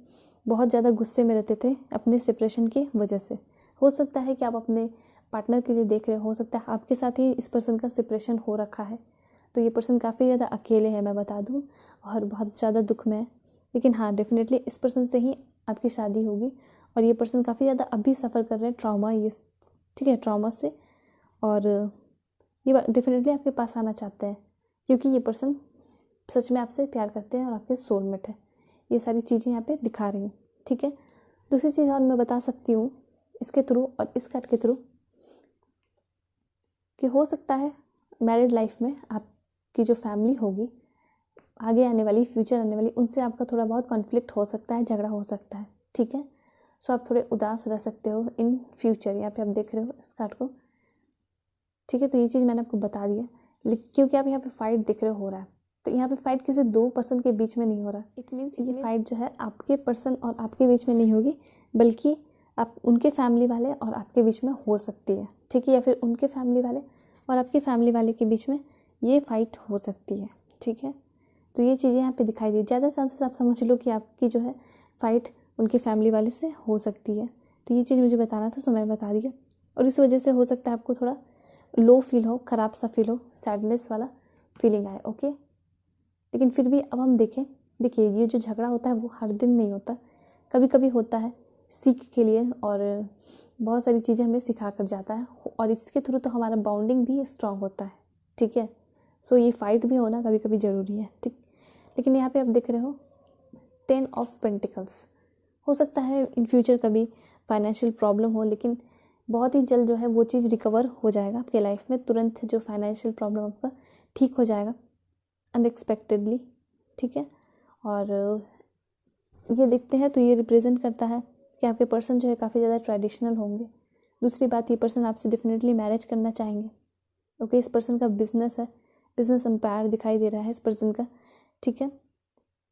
बहुत ज़्यादा गुस्से में रहते थे अपने सेपरेशन की वजह से। हो सकता है कि आप अपने पार्टनर के लिए देख रहे हो सकता है आपके साथ ही इस पर्सन का सेपरेशन हो रखा है। तो ये पर्सन काफ़ी ज़्यादा अकेले है, मैं बता दूँ, और बहुत ज़्यादा दुख में है। लेकिन हाँ, डेफिनेटली इस पर्सन से ही आपकी शादी होगी। और ये पर्सन काफ़ी ज़्यादा अभी सफ़र कर रहे हैं ट्रॉमा, ये ठीक है, ट्रॉमा से। और ये डेफिनेटली आपके पास आना चाहते हैं क्योंकि ये पर्सन सच में आपसे प्यार करते हैं और आपके सोलमेट है। ये सारी चीज़ें यहाँ पे दिखा रही हैं, ठीक है। दूसरी चीज़ और मैं बता सकती हूँ इसके थ्रू और इस कार्ड के थ्रू कि हो सकता है मैरिड लाइफ में आपकी जो फैमिली होगी, आगे आने वाली, फ्यूचर आने वाली, उनसे आपका थोड़ा बहुत कॉन्फ्लिक्ट हो सकता है, झगड़ा हो सकता है, ठीक है। सो आप थोड़े उदास रह सकते हो इन फ्यूचर। यहाँ पे आप देख रहे हो इस कार्ड को, ठीक है। तो ये चीज़ मैंने आपको बता दी है, क्योंकि आप यहाँ पे फाइट दिख रहे हो रहा है। तो यहाँ पे फाइट किसी 2 पर्सन के बीच में नहीं हो रहा। इट मीन्स ये फाइट जो है आपके पर्सन और आपके बीच में नहीं होगी, बल्कि आप उनके फैमिली वाले और आपके बीच में हो सकती है, ठीक है। या फिर उनके फैमिली वाले और आपके फैमिली वाले के बीच में ये फाइट हो सकती है, ठीक है। तो ये चीज़ें यहाँ पे दिखाई दी। ज़्यादा चांसेस आप समझ लो कि आपकी जो है फाइट उनके फैमिली वाले से हो सकती है। तो ये चीज़ मुझे बताना था, सो मैंने बता दिया। और इस वजह से हो सकता है आपको थोड़ा लो फील हो, ख़राब सा फील हो, सैडनेस वाला फीलिंग आए, ओके। लेकिन फिर भी अब हम देखिए ये जो झगड़ा होता है वो हर दिन नहीं होता, कभी कभी होता है सीख के लिए, और बहुत सारी चीज़ें हमें सिखा कर जाता है। और इसके थ्रू तो हमारा बॉन्डिंग भी स्ट्रांग होता है, ठीक है। सो ये फाइट भी होना कभी कभी ज़रूरी है, ठीक। लेकिन यहाँ पे आप देख रहे हो 10 ऑफ पेंटिकल्स। हो सकता है इन फ्यूचर कभी फाइनेंशियल प्रॉब्लम हो, लेकिन बहुत ही जल्द जो है वो चीज़ रिकवर हो जाएगा आपके लाइफ में। तुरंत जो फाइनेंशियल प्रॉब्लम आपका ठीक हो जाएगा, अनएक्सपेक्टेडली, ठीक है। और ये देखते हैं तो ये रिप्रेजेंट करता है कि आपके पर्सन जो है काफ़ी ज़्यादा ट्रेडिशनल होंगे। दूसरी बात, ये पर्सन आपसे डेफिनेटली मैरिज करना चाहेंगे। ओके, इस पर्सन का बिजनेस है, बिजनेस एम्पायर दिखाई दे रहा है इस पर्सन का, ठीक है।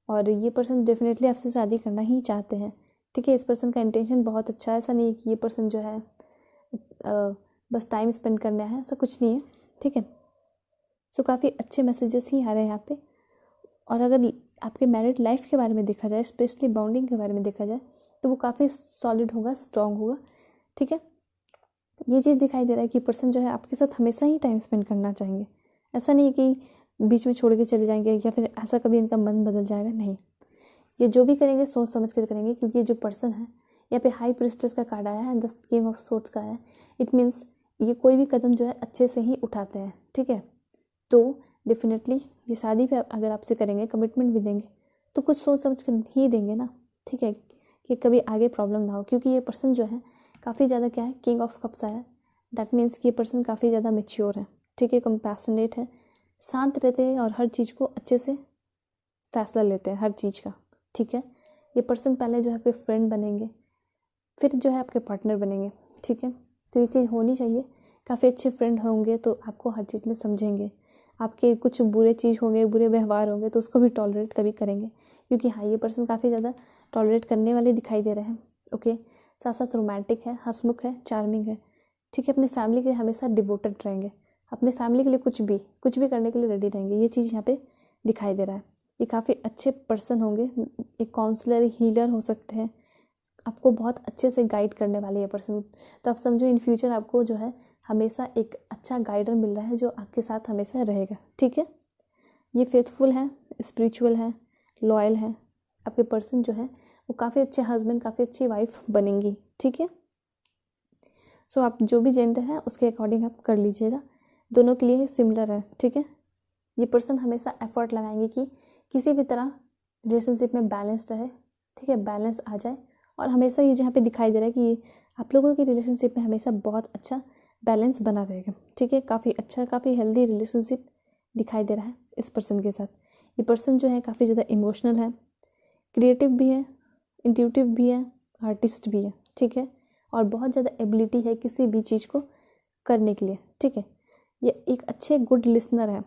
और ये पर्सन डेफिनेटली आपसे शादी करना ही चाहते हैं, ठीक है। इस पर्सन का इंटेंशन बहुत अच्छा है, ऐसा नहीं है कि ये पर्सन जो है बस टाइम स्पेंड करना है, ऐसा कुछ नहीं है, ठीक है। सो काफ़ी अच्छे मैसेजेस ही आ रहे हैं यहाँ पे। और अगर आपके मैरिड लाइफ के बारे में देखा जाए, स्पेशली बॉन्डिंग के बारे में देखा जाए, तो वो काफ़ी सॉलिड होगा, स्ट्रॉन्ग होगा, ठीक है। ये चीज़ दिखाई दे रहा है कि पर्सन जो है आपके साथ हमेशा ही टाइम स्पेंड करना चाहेंगे। ऐसा नहीं है कि बीच में छोड़ के चले जाएंगे या फिर ऐसा कभी इनका मन बदल जाएगा, नहीं। ये जो भी करेंगे सोच समझ कर करेंगे, क्योंकि ये जो पर्सन है, यहाँ पे हाई प्रिस्टेस का कार्ड आया है, 10 किंग ऑफ सोर्ड्स का है। इट मीन्स ये कोई भी कदम जो है अच्छे से ही उठाते हैं, ठीक है। तो डेफिनेटली ये शादी पे अगर आपसे करेंगे, कमिटमेंट भी देंगे, तो कुछ सोच समझ कर ही देंगे ना, ठीक है, कि कभी आगे प्रॉब्लम ना हो। क्योंकि ये पर्सन जो है काफ़ी ज़्यादा क्या है, किंग ऑफ कप्स आया है। दैट मीन्स कि ये पर्सन काफ़ी ज़्यादा मैच्योर है, ठीक है, कंपैशनेट है, शांत रहते हैं और हर चीज़ को अच्छे से फैसला लेते हैं हर चीज़ का, ठीक है। ये पर्सन पहले जो है आपके फ्रेंड बनेंगे, फिर जो है आपके पार्टनर बनेंगे, ठीक है। तो ये चीज़ होनी चाहिए। काफ़ी अच्छे फ्रेंड होंगे तो आपको हर चीज़ में समझेंगे, आपके कुछ बुरे चीज़ होंगे, बुरे व्यवहार होंगे तो उसको भी टॉलरेट कभी करेंगे, क्योंकि हाँ, ये पर्सन काफ़ी ज़्यादा टॉलरेट करने वाले दिखाई दे रहे हैं। ओके, साथ साथ रोमांटिक है, हंसमुख है, चार्मिंग है, ठीक है। अपनी फैमिली के लिए हमेशा डिवोटेड रहेंगे, अपने फैमिली के लिए कुछ भी करने के लिए रेडी रहेंगे। ये चीज़ यहाँ पे दिखाई दे रहा है। ये काफ़ी अच्छे पर्सन होंगे, एक काउंसलर, हीलर हो सकते हैं, आपको बहुत अच्छे से गाइड करने वाले ये पर्सन। तो आप समझो इन फ्यूचर आपको जो है हमेशा एक अच्छा गाइडर मिल रहा है जो आपके साथ हमेशा रहेगा, ठीक है। ये फेथफुल है, स्पिरिचुअल है, लॉयल है। आपके पर्सन जो है वो काफ़ी अच्छे हस्बैंड, काफ़ी अच्छी वाइफ बनेंगी, ठीक है। सो आप जो भी जेंडर है उसके अकॉर्डिंग आप कर लीजिएगा, दोनों के लिए सिमिलर है, ठीक है। ये पर्सन हमेशा एफर्ट लगाएंगे कि किसी भी तरह रिलेशनशिप में बैलेंस रहे, ठीक है, बैलेंस आ जाए। और हमेशा ये जहाँ पे दिखाई दे रहा है कि आप लोगों की रिलेशनशिप में हमेशा बहुत अच्छा बैलेंस बना रहेगा, ठीक है। काफ़ी अच्छा, काफ़ी हेल्दी रिलेशनशिप दिखाई दे रहा है इस पर्सन के साथ। ये पर्सन जो है काफ़ी ज़्यादा इमोशनल है, क्रिएटिव भी है, इंट्यूटिव भी है, आर्टिस्ट भी है, ठीक है। और बहुत ज़्यादा एबिलिटी है किसी भी चीज़ को करने के लिए, ठीक है। ये एक अच्छे गुड लिसनर है,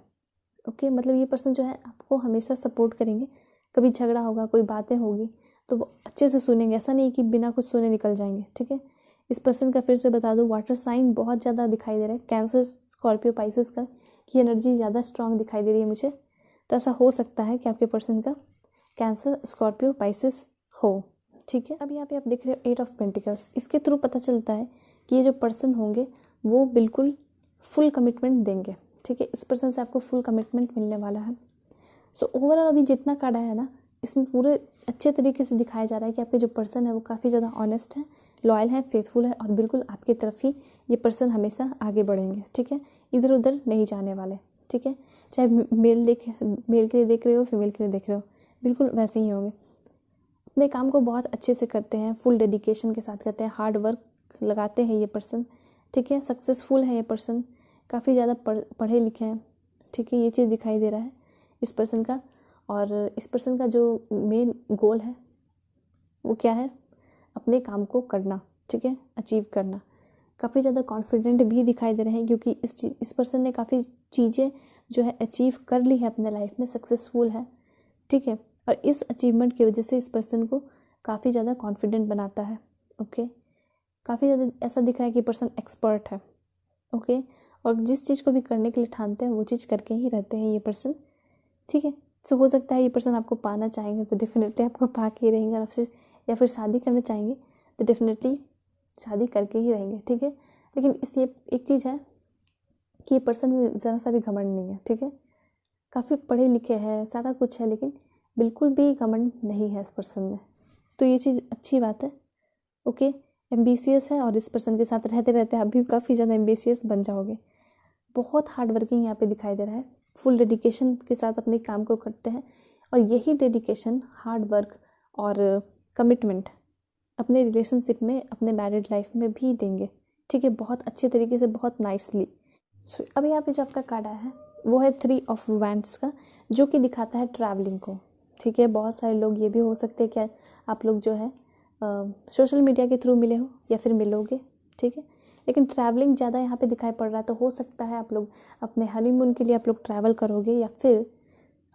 ओके। मतलब ये पर्सन जो है आपको हमेशा सपोर्ट करेंगे, कभी झगड़ा होगा, कोई बातें होगी तो वो अच्छे से सुनेंगे, ऐसा नहीं कि बिना कुछ सुने निकल जाएंगे, ठीक है। इस पर्सन का फिर से बता दूं, वाटर साइन बहुत ज़्यादा दिखाई दे रहा है, कैंसर, स्कॉर्पियो, पाइसेस का की एनर्जी ज़्यादा स्ट्रांग दिखाई दे रही है मुझे। तो ऐसा हो सकता है कि आपके पर्सन का कैंसर, स्कॉर्पियो, पाइसेस हो, ठीक है। अब यहाँ पे आप देख रहे हो 8 ऑफ पेंटिकल्स। इसके थ्रू पता चलता है कि ये जो पर्सन होंगे वो बिल्कुल फुल कमिटमेंट देंगे, ठीक है। इस पर्सन से आपको फुल कमिटमेंट मिलने वाला है। सो ओवरऑल अभी जितना कार्ड है ना, इसमें पूरे अच्छे तरीके से दिखाया जा रहा है कि आपके जो पर्सन है वो काफ़ी ज़्यादा ऑनेस्ट है, लॉयल है, फेथफुल है, और बिल्कुल आपकी तरफ ही ये पर्सन हमेशा आगे बढ़ेंगे, ठीक है। इधर उधर नहीं जाने वाले, ठीक है। चाहे मेल के लिए देख रहे हो, फीमेल के लिए देख रहे हो, बिल्कुल वैसे ही होंगे। अपने काम को बहुत अच्छे से करते हैं, फुल डेडिकेशन के साथ करते हैं, हार्ड वर्क लगाते हैं ये पर्सन, ठीक है। सक्सेसफुल है ये पर्सन, काफ़ी ज़्यादा पढ़े लिखे हैं, ठीक है। ये चीज़ दिखाई दे रहा है इस पर्सन का। और इस पर्सन का जो मेन गोल है वो क्या है, अपने काम को करना, ठीक है, अचीव करना। काफ़ी ज़्यादा कॉन्फिडेंट भी दिखाई दे रहे हैं, क्योंकि इस पर्सन ने काफ़ी चीज़ें जो है अचीव कर ली है अपने लाइफ में, सक्सेसफुल है, ठीक है। और इस अचीवमेंट की वजह से इस पर्सन को काफ़ी ज़्यादा कॉन्फिडेंट बनाता है, ओके। काफ़ी ज़्यादा ऐसा दिख रहा है कि पर्सन एक्सपर्ट है, ओके। और जिस चीज़ को भी करने के लिए ठानते हैं वो चीज़ करके ही रहते हैं ये पर्सन, ठीक है। सो हो सकता है ये पर्सन आपको पाना चाहेंगे तो डेफिनेटली आपको पा के ही रहेंगे, और आपसे या फिर शादी करना चाहेंगे तो डेफिनेटली शादी करके ही रहेंगे, ठीक है। लेकिन इस ये एक चीज़ है कि ये पर्सन में ज़रा सा भी घमंड नहीं है, ठीक है। काफ़ी पढ़े लिखे हैं, सारा कुछ है, लेकिन बिल्कुल भी घमंड नहीं है इस पर्सन में। तो ये चीज़ अच्छी बात है, ओके। एम्बिशियस है, और इस पर्सन के साथ रहते रहते आप भी काफ़ी ज़्यादा एम्बिशियस बन जाओगे। बहुत हार्ड वर्किंग यहाँ पे दिखाई दे रहा है, फुल डेडिकेशन के साथ अपने काम को करते हैं, और यही डेडिकेशन, हार्ड वर्क और कमिटमेंट अपने रिलेशनशिप में, अपने मैरिड लाइफ में भी देंगे, ठीक है, बहुत अच्छे तरीके से, बहुत नाइसली। सो अब यहाँ पे जो आपका कार्ड आया है वो है 3 ऑफ वैंड्स का, जो कि दिखाता है ट्रैवलिंग को। ठीक है, बहुत सारे लोग ये भी हो सकते हैं कि आप लोग जो है सोशल मीडिया के थ्रू मिले हो या फिर मिलोगे। ठीक है, लेकिन ट्रैवलिंग ज़्यादा यहाँ पे दिखाई पड़ रहा है, तो हो सकता है आप लोग अपने हनीमून के लिए आप लोग ट्रैवल करोगे, या फिर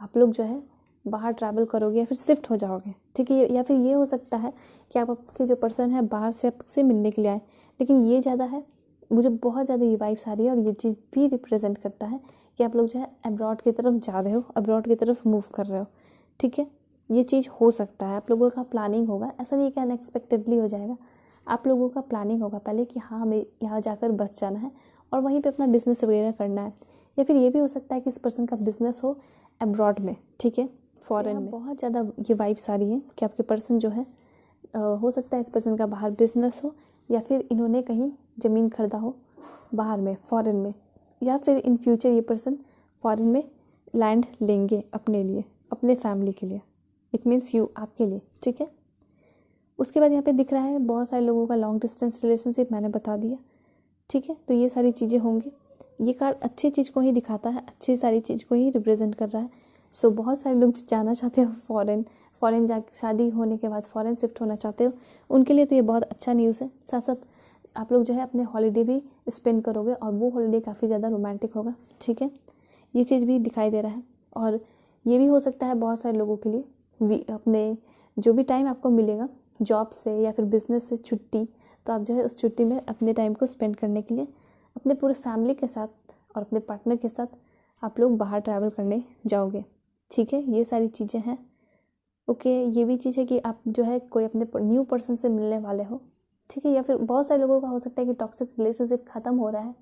आप लोग जो है बाहर ट्रैवल करोगे या फिर शिफ्ट हो जाओगे। ठीक है, या फिर ये हो सकता है कि आप आपके जो पर्सन है बाहर से आपसे मिलने के लिए आए, लेकिन ये ज़्यादा है, मुझे बहुत ज़्यादा ये वाइब्स आ रही है और ये चीज़ भी रिप्रेजेंट करता है कि आप लोग जो है अब्रॉड की तरफ जा रहे हो, अब्रॉड की तरफ मूव कर रहे हो। ठीक है, ये चीज़ हो सकता है, आप लोगों का प्लानिंग होगा, ऐसा नहीं कि अनएक्सपेक्टेडली हो जाएगा। आप लोगों का प्लानिंग होगा पहले कि हाँ हमें यहाँ जाकर बस जाना है और वहीं पे अपना बिजनेस वगैरह करना है। या फिर ये भी हो सकता है कि इस पर्सन का बिजनेस हो अब्रॉड में। ठीक है, फॉरेन में। बहुत ज़्यादा ये वाइब्स आ रही है कि आपके पर्सन जो है हो सकता है इस पर्सन का बाहर बिजनेस हो, या फिर इन्होंने कहीं ज़मीन खरीदा हो बाहर में, फॉरेन में, या फिर इन फ्यूचर ये पर्सन फॉरेन में लैंड लेंगे अपने लिए, अपने फैमिली के लिए। इट मीन्स यू, आपके लिए। ठीक है, उसके बाद यहाँ पे दिख रहा है बहुत सारे लोगों का लॉन्ग डिस्टेंस रिलेशनशिप, मैंने बता दिया। ठीक है, तो ये सारी चीज़ें होंगी। ये कार्ड अच्छी चीज़ को ही दिखाता है, अच्छी सारी चीज़ को ही रिप्रेजेंट कर रहा है। सो बहुत सारे लोग जो जाना चाहते हो फॉरेन जा शादी होने के बाद फॉरेन शिफ्ट होना चाहते हो, उनके लिए तो ये बहुत अच्छा न्यूज़ है। साथ साथ आप लोग जो है अपने हॉलीडे भी स्पेंड करोगे और वो हॉलीडे काफ़ी ज़्यादा रोमांटिक होगा। ठीक है, ये चीज़ भी दिखाई दे रहा है। और ये भी हो सकता है बहुत सारे लोगों के लिए अपने जो भी टाइम आपको मिलेगा जॉब से या फिर बिजनेस से छुट्टी, तो आप जो है उस छुट्टी में अपने टाइम को स्पेंड करने के लिए अपने पूरे फैमिली के साथ और अपने पार्टनर के साथ आप लोग बाहर ट्रैवल करने जाओगे। ठीक है, ये सारी चीज़ें हैं। ओके, ये भी चीज़ है कि आप जो है कोई अपने न्यू पर्सन से मिलने वाले हो। ठीक है, या फिर बहुत सारे लोगों का हो सकता है कि टॉक्सिक रिलेशनशिप ख़त्म हो रहा है,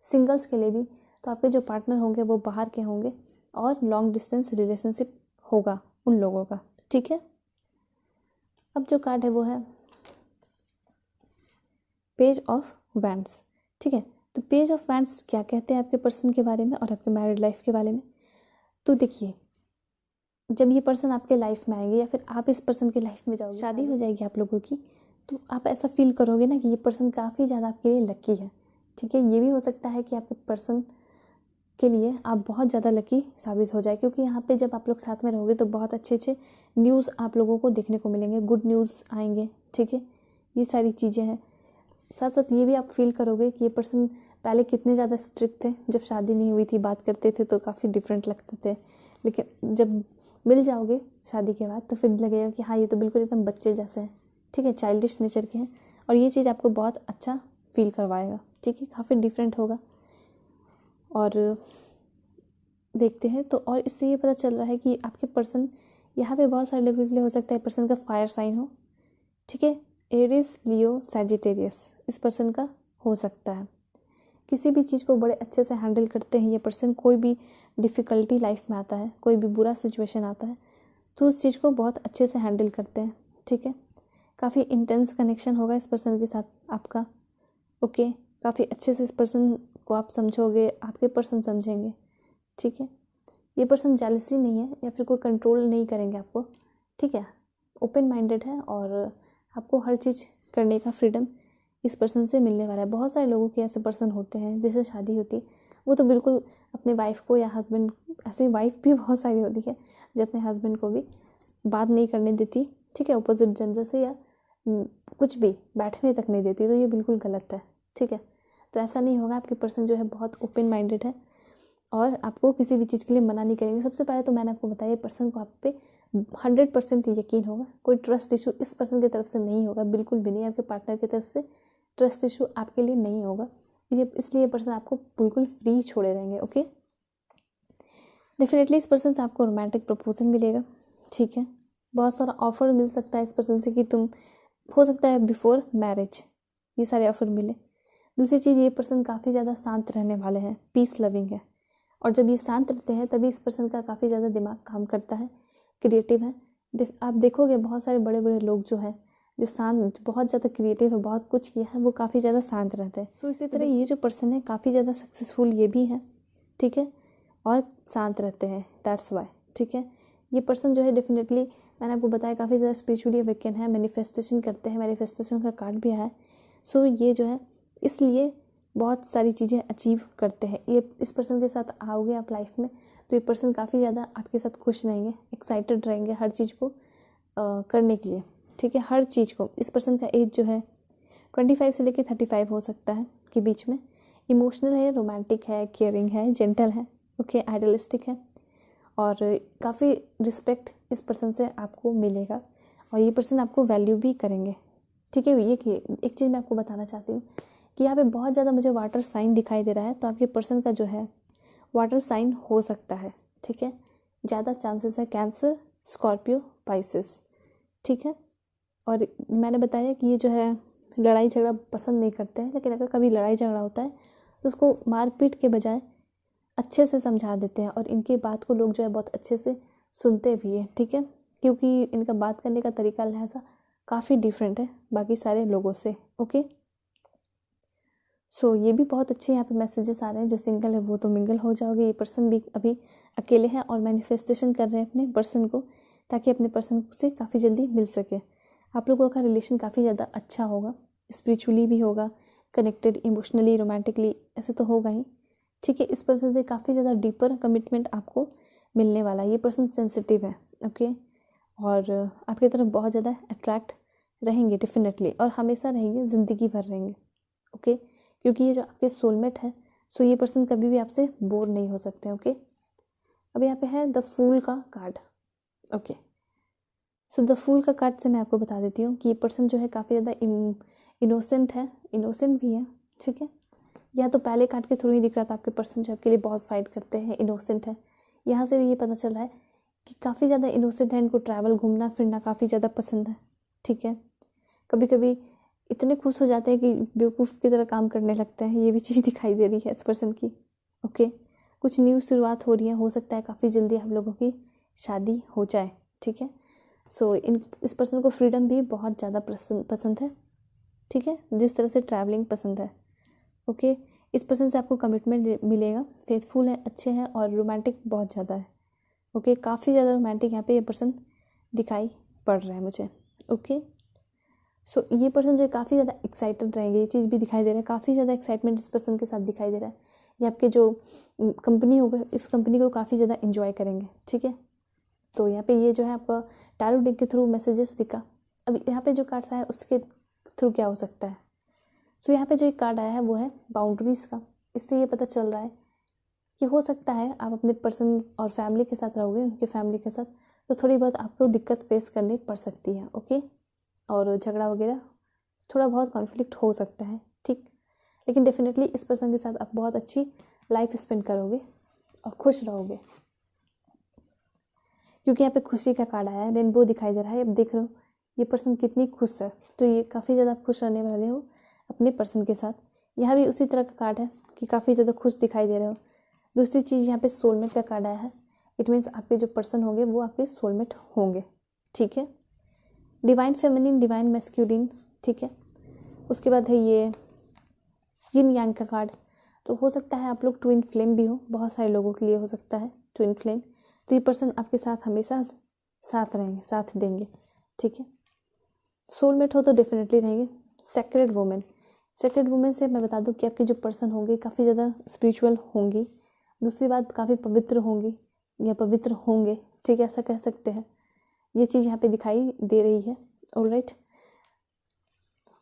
सिंगल्स के लिए भी, तो आपके जो पार्टनर होंगे वो बाहर के होंगे और लॉन्ग डिस्टेंस रिलेशनशिप होगा उन लोगों का। ठीक है, अब जो कार्ड है वो है पेज ऑफ वैंड्स। ठीक है, तो पेज ऑफ वैंड्स क्या कहते हैं आपके पर्सन के बारे में और आपके मैरिड लाइफ के बारे में। तो देखिए, जब ये पर्सन आपके लाइफ में आएंगे या फिर आप इस पर्सन के लाइफ में जाओगे, शादी हो जाएगी आप लोगों की, तो आप ऐसा फील करोगे ना कि ये पर्सन काफ़ी ज़्यादा आपके लिए लकी है। ठीक है, ये भी हो सकता है कि आपके पर्सन के लिए आप बहुत ज़्यादा लकी साबित हो जाए, क्योंकि यहाँ पे जब आप लोग साथ में रहोगे तो बहुत अच्छे अच्छे न्यूज़ आप लोगों को देखने को मिलेंगे, गुड न्यूज़ आएंगे। ठीक है, ये सारी चीज़ें हैं। साथ साथ ये भी आप फील करोगे कि ये पर्सन पहले कितने ज़्यादा स्ट्रिक्ट थे, जब शादी नहीं हुई थी बात करते थे तो काफ़ी डिफरेंट लगते थे, लेकिन जब मिल जाओगे शादी के बाद तो फिर लगेगा कि हाँ ये तो बिल्कुल एकदम बच्चे जैसे हैं। ठीक है, चाइल्डिश नेचर के हैं, और ये चीज़ आपको बहुत अच्छा फील करवाएगा। ठीक है, काफ़ी डिफरेंट होगा। और देखते हैं तो, और इससे ये पता चल रहा है कि आपके पर्सन, यहाँ पे बहुत सारे लोगों के लिए हो सकता है पर्सन का फायर साइन हो। ठीक है, एरिस, लियो, सैजिटेरियस इस पर्सन का हो सकता है। किसी भी चीज़ को बड़े अच्छे से हैंडल करते हैं ये पर्सन। कोई भी डिफ़िकल्टी लाइफ में आता है, कोई भी बुरा सिचुएशन आता है, तो उस चीज़ को बहुत अच्छे से हैंडल करते हैं। ठीक है, काफ़ी इंटेंस कनेक्शन होगा इस पर्सन के साथ आपका। ओके, काफ़ी अच्छे से इस पर्सन को आप समझोगे, आपके पर्सन समझेंगे। ठीक है, ये पर्सन जेलसी नहीं है या फिर कोई कंट्रोल नहीं करेंगे आपको। ठीक है, ओपन माइंडेड है और आपको हर चीज़ करने का फ्रीडम इस पर्सन से मिलने वाला है। बहुत सारे लोगों के ऐसे पर्सन होते हैं जिससे शादी होती है, वो तो बिल्कुल अपने वाइफ को या हस्बैंड, ऐसी वाइफ भी बहुत सारी होती है जो अपने हस्बैंड को भी बात नहीं करने देती। ठीक है, अपोजिट जेंडर से, या कुछ भी बैठने तक नहीं देती, तो ये बिल्कुल गलत है। ठीक है, तो ऐसा नहीं होगा। आपके पर्सन जो है बहुत ओपन माइंडेड है और आपको किसी भी चीज़ के लिए मना नहीं करेंगे। सबसे पहले तो मैंने आपको बताया पर्सन को आप पे 100% यकीन होगा। कोई ट्रस्ट इशू इस पर्सन की तरफ से नहीं होगा, बिल्कुल भी नहीं। आपके पार्टनर की तरफ से ट्रस्ट इशू आपके लिए नहीं होगा, ये इसलिए पर्सन आपको बिल्कुल फ्री छोड़े रहेंगे। ओके, डेफिनेटली इस पर्सन से आपको रोमांटिक प्रपोजल मिलेगा। ठीक है, बहुत सारा ऑफर मिल सकता है इस पर्सन से कि तुम, हो सकता है बिफोर मैरिज ये सारे ऑफर मिले। दूसरी चीज़, ये पर्सन काफ़ी ज़्यादा शांत रहने वाले हैं, पीस लविंग है, और जब ये शांत रहते हैं तभी इस पर्सन का काफ़ी ज़्यादा दिमाग काम करता है, क्रिएटिव है। आप देखोगे बहुत सारे बड़े बड़े लोग जो हैं, जो शांत, बहुत ज़्यादा क्रिएटिव है, बहुत कुछ किया है, वो काफ़ी ज़्यादा शांत रहते हैं। सो इसी तरह ये जो पर्सन है काफ़ी ज़्यादा सक्सेसफुल ये भी है। ठीक है, और शांत रहते हैं, दैट्स वाई। ठीक है, ये पर्सन जो है डेफिनेटली, मैंने आपको बताया, काफ़ी ज़्यादा स्पिरिचुअली अवेकन है, मैनिफेस्टेशन करते हैं, मैनिफेस्टेशन का कार्ड भी है। सो ये जो है, इसलिए बहुत सारी चीज़ें अचीव करते हैं। ये इस पर्सन के साथ आओगे आप लाइफ में तो ये पर्सन काफ़ी ज़्यादा आपके साथ खुश रहेंगे, एक्साइटेड रहेंगे हर चीज़ को करने के लिए, ठीक है, हर चीज़ को। इस पर्सन का एज जो है 25 से लेकर 35 हो सकता है के बीच में। इमोशनल है, रोमांटिक है, केयरिंग है, जेंटल है, ओके, आइडियलिस्टिक है और काफ़ी रिस्पेक्ट इस पर्सन से आपको मिलेगा और ये पर्सन आपको वैल्यू भी करेंगे, ठीक है। ये एक चीज़ मैं आपको बताना चाहती हूँ कि यहाँ पे बहुत ज़्यादा मुझे वाटर साइन दिखाई दे रहा है, तो आपके पर्सन का जो है वाटर साइन हो सकता है, ठीक है। ज़्यादा चांसेस है कैंसर, स्कॉर्पियो, पाइसेस, ठीक है। और मैंने बताया कि ये जो है लड़ाई झगड़ा पसंद नहीं करते हैं, लेकिन अगर कभी लड़ाई झगड़ा होता है तो उसको मारपीट के बजाय अच्छे से समझा देते हैं और इनकी बात को लोग जो है बहुत अच्छे से सुनते भी हैं, ठीक है, क्योंकि इनका बात करने का तरीका लिहाजा काफ़ी डिफरेंट है बाकी सारे लोगों से, ओके। सो ये भी बहुत अच्छे यहाँ पे मैसेजेस आ रहे हैं। जो सिंगल है वो तो मिंगल हो जाओगे, ये पर्सन भी अभी अकेले हैं और मैनिफेस्टेशन कर रहे हैं अपने पर्सन को, ताकि अपने पर्सन से काफ़ी जल्दी मिल सके। आप लोगों का रिलेशन काफ़ी ज़्यादा अच्छा होगा, स्पिरिचुअली भी होगा, कनेक्टेड, इमोशनली, रोमांटिकली, ऐसे तो होगा ही, ठीक है। इस पर्सन से काफ़ी ज़्यादा डीपर कमिटमेंट आपको मिलने वाला है। ये पर्सन सेंसिटिव है, ओके, और आपकी तरफ बहुत ज़्यादा अट्रैक्ट रहेंगे डेफिनेटली, और हमेशा रहेंगे, ज़िंदगी भर रहेंगे, ओके, क्योंकि ये जो आपके सोलमेट है, सो ये पर्सन कभी भी आपसे बोर नहीं हो सकते, ओके। अब यहाँ पे है द फूल का card, okay. So the fool का कार्ड से मैं आपको बता देती हूँ कि ये पर्सन जो है काफ़ी ज़्यादा इनोसेंट है, इनोसेंट भी है, ठीक है। या तो पहले कार्ड के थ्रू ही दिख रहा था आपके पर्सन जो आपके लिए बहुत फाइट करते हैं, इनोसेंट है। यहाँ से भी ये पता चल रहा है कि काफ़ी ज़्यादा इनोसेंट है, इनको ट्रैवल, घूमना फिरना काफ़ी ज़्यादा पसंद है, ठीक है। कभी कभी इतने खुश हो जाते हैं कि बेवकूफ़ की तरह काम करने लगते हैं, ये भी चीज़ दिखाई दे रही है इस पर्सन की, ओके। कुछ न्यू शुरुआत हो रही है, हो सकता है काफ़ी जल्दी आप लोगों की शादी हो जाए, ठीक है। सो इस पर्सन को फ्रीडम भी बहुत ज़्यादा पसंद है, ठीक है, जिस तरह से ट्रैवलिंग पसंद है, ओके। इस पर्सन से आपको कमिटमेंट मिलेगा, फेथफुल है, अच्छे हैं और रोमांटिक बहुत ज़्यादा है, ओके। काफ़ी ज़्यादा रोमांटिक यहाँ पे ये पर्सन दिखाई पड़ रहा है मुझे, ओके। सो ये पर्सन जो है काफ़ी ज़्यादा एक्साइटेड रहेंगे, ये चीज़ भी दिखाई दे रहा है, काफ़ी ज़्यादा एक्साइटमेंट इस पर्सन के साथ दिखाई दे रहा है। ये आपके जो कंपनी होगा, इस कंपनी को काफ़ी ज़्यादा इन्जॉय करेंगे, ठीक है। तो यहाँ पे ये जो है आपका टैरो डेक के थ्रू मैसेजेस दिखा। अब यहाँ पे जो कार्ड्स आया है उसके थ्रू क्या हो सकता है। सो यहाँ पे जो एक कार्ड आया है वो है बाउंड्रीज़ का। इससे ये पता चल रहा है कि हो सकता है आप अपने पर्सन और फैमिली के साथ रहोगे, उनके फैमिली के साथ, तो थोड़ी बहुत आपको दिक्कत फेस करनी पड़ सकती है, ओके, और झगड़ा वगैरह, थोड़ा बहुत कॉन्फ्लिक्ट हो सकता है, ठीक। लेकिन डेफिनेटली इस पर्सन के साथ आप बहुत अच्छी लाइफ स्पेंड करोगे और खुश रहोगे, क्योंकि यहाँ पे खुशी का कार्ड आया है, रेनबो दिखाई दे रहा है। अब देख रहे हो ये पर्सन कितनी खुश है, तो ये काफ़ी ज़्यादा खुश रहने वाले हो अपने पर्सन के साथ। यहाँ भी उसी तरह का कार्ड है कि काफ़ी ज़्यादा खुश दिखाई दे रहे हो। दूसरी चीज़ यहाँ पे सोलमेट का कार्ड आया है। इट मीन्स आपके जो पर्सन होंगे वो आपके सोलमेट होंगे, ठीक है। डिवाइन फेमिनिन, डिवाइन मैस्कुलिन, ठीक है। उसके बाद है ये यिन यांग का कार्ड। तो हो सकता है आप लोग ट्विन फ्लेम भी हो, बहुत सारे लोगों के लिए हो सकता है ट्विन फ्लेम। तो ये पर्सन आपके साथ हमेशा साथ रहेंगे, साथ देंगे, ठीक है। सोलमेट हो तो डेफिनेटली रहेंगे। सेक्रेड वुमेन, सेक्रेड वुमेन से मैं बता दूं कि आपके जो पर्सन होंगे काफ़ी ज़्यादा स्पिरिचुअल होंगी। दूसरी बात, काफ़ी पवित्र होंगी या पवित्र होंगे, ठीक है, ऐसा कह सकते हैं। ये चीज़ यहाँ पे दिखाई दे रही है, ऑलराइट।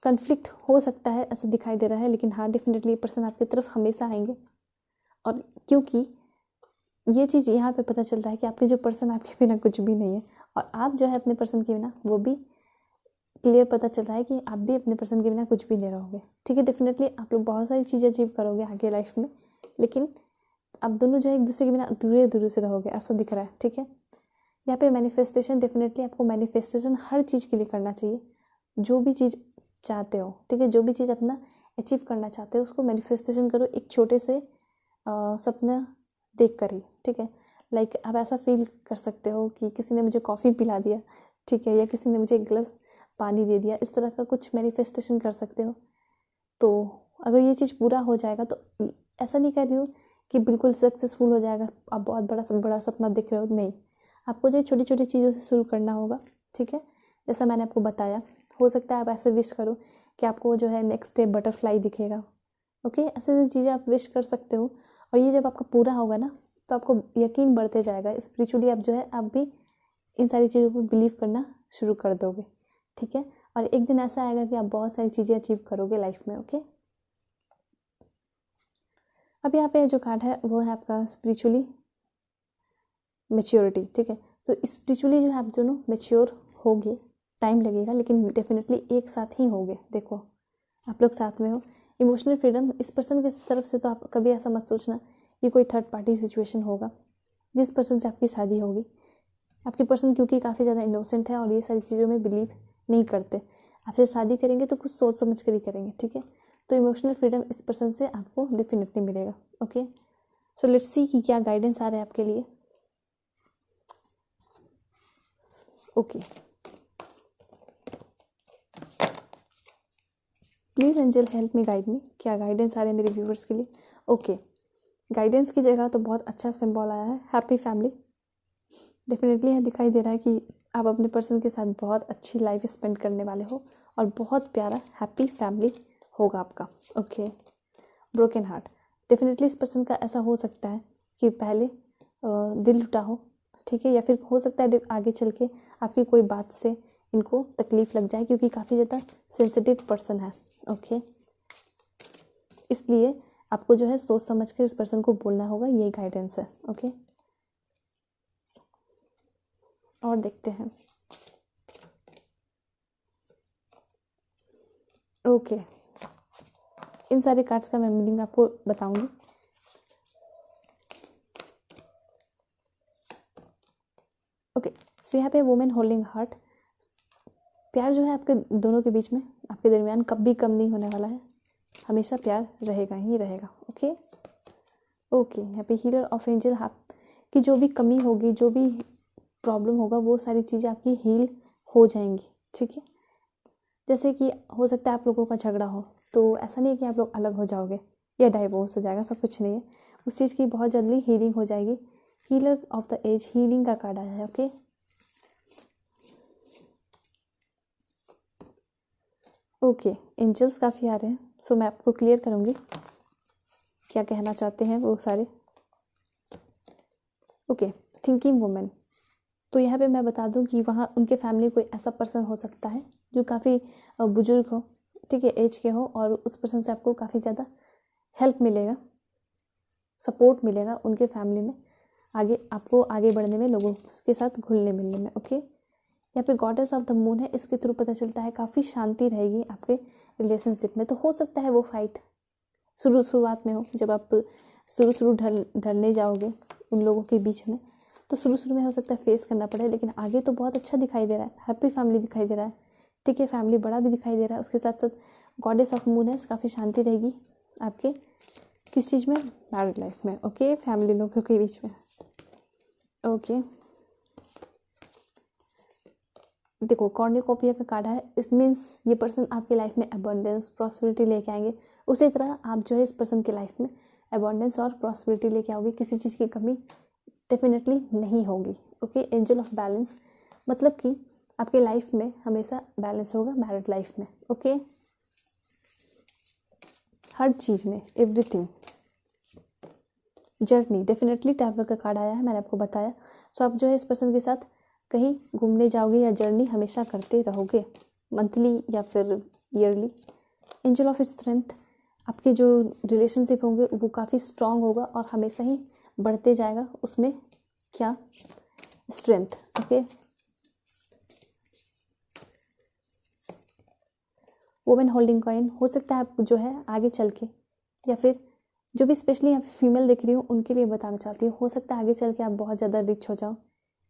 कन्फ्लिक्ट हो सकता है ऐसा दिखाई दे रहा है, लेकिन हाँ डेफिनेटली ये पर्सन आपकी तरफ हमेशा आएंगे। और क्योंकि ये चीज़ यहाँ पे पता चल रहा है कि आपके जो पर्सन आपके बिना कुछ भी नहीं है, और आप जो है अपने पर्सन के बिना, वो भी क्लियर पता चल रहा है कि आप भी अपने पर्सन के बिना कुछ भी नहीं रहोगे, ठीक है। डेफिनेटली आप लोग बहुत सारी चीज़ें अचीव करोगे आगे लाइफ में, लेकिन आप दोनों जो है एक दूसरे के बिना दूर दूर से रहोगे, ऐसा दिख रहा है, ठीक है। यहाँ पे मैनिफेस्टेशन, डेफिनेटली आपको मैनिफेस्टेशन हर चीज़ के लिए करना चाहिए। जो भी चीज़ चाहते हो, ठीक है, जो भी चीज़ अपना अचीव करना चाहते हो उसको मैनिफेस्टेशन करो, एक छोटे से सपना देख कर ही, ठीक है। लाइक आप ऐसा फील कर सकते हो कि किसी ने मुझे कॉफ़ी पिला दिया, ठीक है, या किसी ने मुझे एक गिलास पानी दे दिया, इस तरह का कुछ मैनिफेस्टेशन कर सकते हो। तो अगर ये चीज़ पूरा हो जाएगा, तो ऐसा नहीं कर रही हूँ कि बिल्कुल सक्सेसफुल हो जाएगा, आप बहुत बड़ा सपना देख रहे हो, नहीं। आपको जो छोटी छोटी चीज़ों से शुरू करना होगा, ठीक है। जैसा मैंने आपको बताया, हो सकता है आप ऐसे विश करो कि आपको जो है नेक्स्ट डे बटरफ्लाई दिखेगा, ओके, ऐसे ऐसी चीज़ें आप विश कर सकते हो, और ये जब आपका पूरा होगा ना तो आपको यकीन बढ़ते जाएगा, स्पिरिचुअली आप जो है आप भी इन सारी चीज़ों पर बिलीव करना शुरू कर दोगे, ठीक है। और एक दिन ऐसा आएगा कि आप बहुत सारी चीज़ें अचीव करोगे लाइफ में। ओके, अब यहाँ पे जो कार्ड है वो है आपका स्पिरिचुअली मेच्योरिटी, ठीक है। तो स्पिरिचुअली जो है आप दोनों मेच्योर होगे, टाइम लगेगा लेकिन डेफिनेटली एक साथ ही होगे। देखो आप लोग साथ में हो। इमोशनल फ्रीडम, इस पर्सन की तरफ से तो आप कभी ऐसा मत सोचना कि कोई थर्ड पार्टी सिचुएशन होगा। जिस पर्सन से आपकी शादी होगी, आपके पर्सन क्योंकि काफ़ी ज़्यादा इनोसेंट है और ये सारी चीज़ों में बिलीव नहीं करते, आपसे शादी करेंगे तो कुछ सोच समझ कर ही करेंगे, ठीक है। तो इमोशनल फ्रीडम इस पर्सन से आपको डेफिनेटली मिलेगा। ओके, सो लेट्स सी कि क्या गाइडेंस आ रहा है आपके लिए। Okay, please angel help me, guide मी, क्या गाइडेंस आ रहे हैं मेरे व्यूवर्स के लिए। ओके, गाइडेंस की जगह तो बहुत अच्छा सिंबल आया है, हैप्पी फैमिली। डेफिनेटली यहाँ दिखाई दे रहा है कि आप अपने पर्सन के साथ बहुत अच्छी लाइफ स्पेंड करने वाले हो और बहुत प्यारा हैप्पी फैमिली होगा आपका। ओके, ब्रोकन हार्ट, डेफिनेटली इस पर्सन का ऐसा हो सकता है कि पहले दिल टूटा हो, ठीक है, या फिर हो सकता है आगे चल के आपकी कोई बात से इनको तकलीफ लग जाए क्योंकि काफ़ी ज़्यादा सेंसिटिव पर्सन है। ओके, इसलिए आपको जो है सोच समझ कर इस पर्सन को बोलना होगा, ये गाइडेंस है। ओके, और देखते हैं। ओके, इन सारे कार्ड्स का मैं मीनिंग आपको बताऊंगी। ओके, सो यहाँ पे वुमेन होल्डिंग हार्ट, प्यार जो है आपके दोनों के बीच में, आपके दरमियान कभी कम नहीं होने वाला है, हमेशा प्यार रहेगा ही रहेगा। ओके ओके, यहाँ पे हीलर ऑफ एंजल, आपकी जो भी कमी होगी, जो भी प्रॉब्लम होगा, वो सारी चीज़ें आपकी हील हो जाएंगी, ठीक है। जैसे कि हो सकता है आप लोगों का झगड़ा हो, तो ऐसा नहीं है कि आप लोग अलग हो जाओगे या डाइवोर्स हो जाएगा, सब कुछ नहीं है, उस चीज़ की बहुत जल्दी हीलिंग हो जाएगी। Healer of the age, healing का कार्ड आया है। ओके, ओके, एंजल्स काफ़ी आ रहे हैं, सो मैं आपको क्लियर करूँगी क्या कहना चाहते हैं वो सारे। ओके, थिंकिंग वुमेन, तो यहाँ पे मैं बता दूँ कि वहाँ उनके फैमिली कोई ऐसा पर्सन हो सकता है जो काफ़ी बुजुर्ग हो, ठीक है, एज के हो, और उस पर्सन से आपको काफ़ी ज़्यादा हेल्प मिलेगा, सपोर्ट मिलेगा उनके फैमिली में, आगे आपको आगे बढ़ने में, लोगों के साथ घुलने मिलने में। ओके, यहाँ पे गॉडेस ऑफ द मून है, इसके थ्रू पता चलता है काफ़ी शांति रहेगी आपके रिलेशनशिप में। तो हो सकता है वो फाइट शुरुआत में हो, जब आप शुरू ढलने जाओगे उन लोगों के बीच में, तो शुरू में हो सकता है फेस करना पड़े, लेकिन आगे तो बहुत अच्छा दिखाई दे रहा है, हैप्पी फैमिली दिखाई दे रहा है, ठीक है, फैमिली बड़ा भी दिखाई दे रहा है। उसके साथ साथ गॉडेस ऑफ मून है, काफ़ी शांति रहेगी आपके किस चीज़ में, मैरिड लाइफ में। ओके, फैमिली लोगों के बीच में। ओके, देखो कॉर्निकोपिया का कार्ड है, इस मीन्स ये पर्सन आपकी लाइफ में अबंडेंस प्रॉस्पेरिटी लेके आएंगे। उसी तरह आप जो है इस पर्सन की लाइफ में अबंडेंस और प्रॉस्पेरिटी लेके आओगे, किसी चीज़ की कमी डेफिनेटली नहीं होगी। ओके, एंजल ऑफ बैलेंस, मतलब कि आपके लाइफ में हमेशा बैलेंस होगा मैरिड लाइफ में। ओके, हर चीज़ में, एवरीथिंग, जर्नी, डेफिनेटली टैवलर का कार्ड आया है, मैंने आपको बताया। सो आप जो है इस पर्सन के साथ कहीं घूमने जाओगे या जर्नी हमेशा करते रहोगे, मंथली या फिर ईयरली। एंजल ऑफ स्ट्रेंथ, आपके जो रिलेशनशिप होंगे वो काफ़ी स्ट्रांग होगा और हमेशा ही बढ़ते जाएगा, उसमें क्या, strength. Okay, women holding coin, हो सकता है आप जो है आगे चल के, या फिर जो भी स्पेशली यहाँ पे फीमेल दिख रही हूँ उनके लिए बताना चाहती हूँ, हो सकता है आगे चल के आप बहुत ज़्यादा रिच हो जाओ,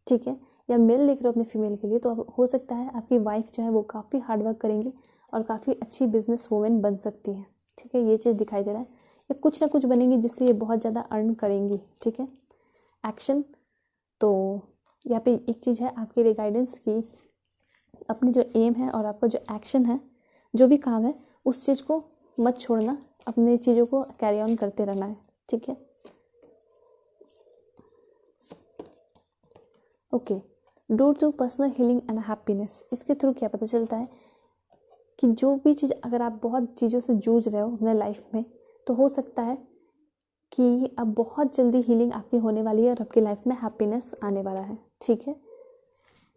ठीक है, या मेल देख रहे हो अपने फीमेल के लिए, तो हो सकता है आपकी वाइफ जो है वो काफ़ी हार्डवर्क करेंगी और काफ़ी अच्छी बिजनेस वूमेन बन सकती है, ठीक है, ये चीज़ दिखाई दे रहा है, या कुछ ना कुछ बनेंगी जिससे ये बहुत ज़्यादा अर्न करेंगी, ठीक है। एक्शन, तो यहाँ पे एक चीज़ है आपके लिए गाइडेंस की, अपनी जो एम है और आपका जो एक्शन है, जो भी काम है उस चीज़ को मत छोड़ना, अपने चीज़ों को कैरी ऑन करते रहना है, ठीक है। Okay, due to personal healing and happiness, इसके थ्रू क्या पता चलता है कि जो भी चीज़, अगर आप बहुत चीज़ों से जूझ रहे हो अपने लाइफ में, तो हो सकता है कि अब बहुत जल्दी हीलिंग आपकी होने वाली है और आपकी लाइफ में हैप्पीनेस आने वाला है, ठीक है।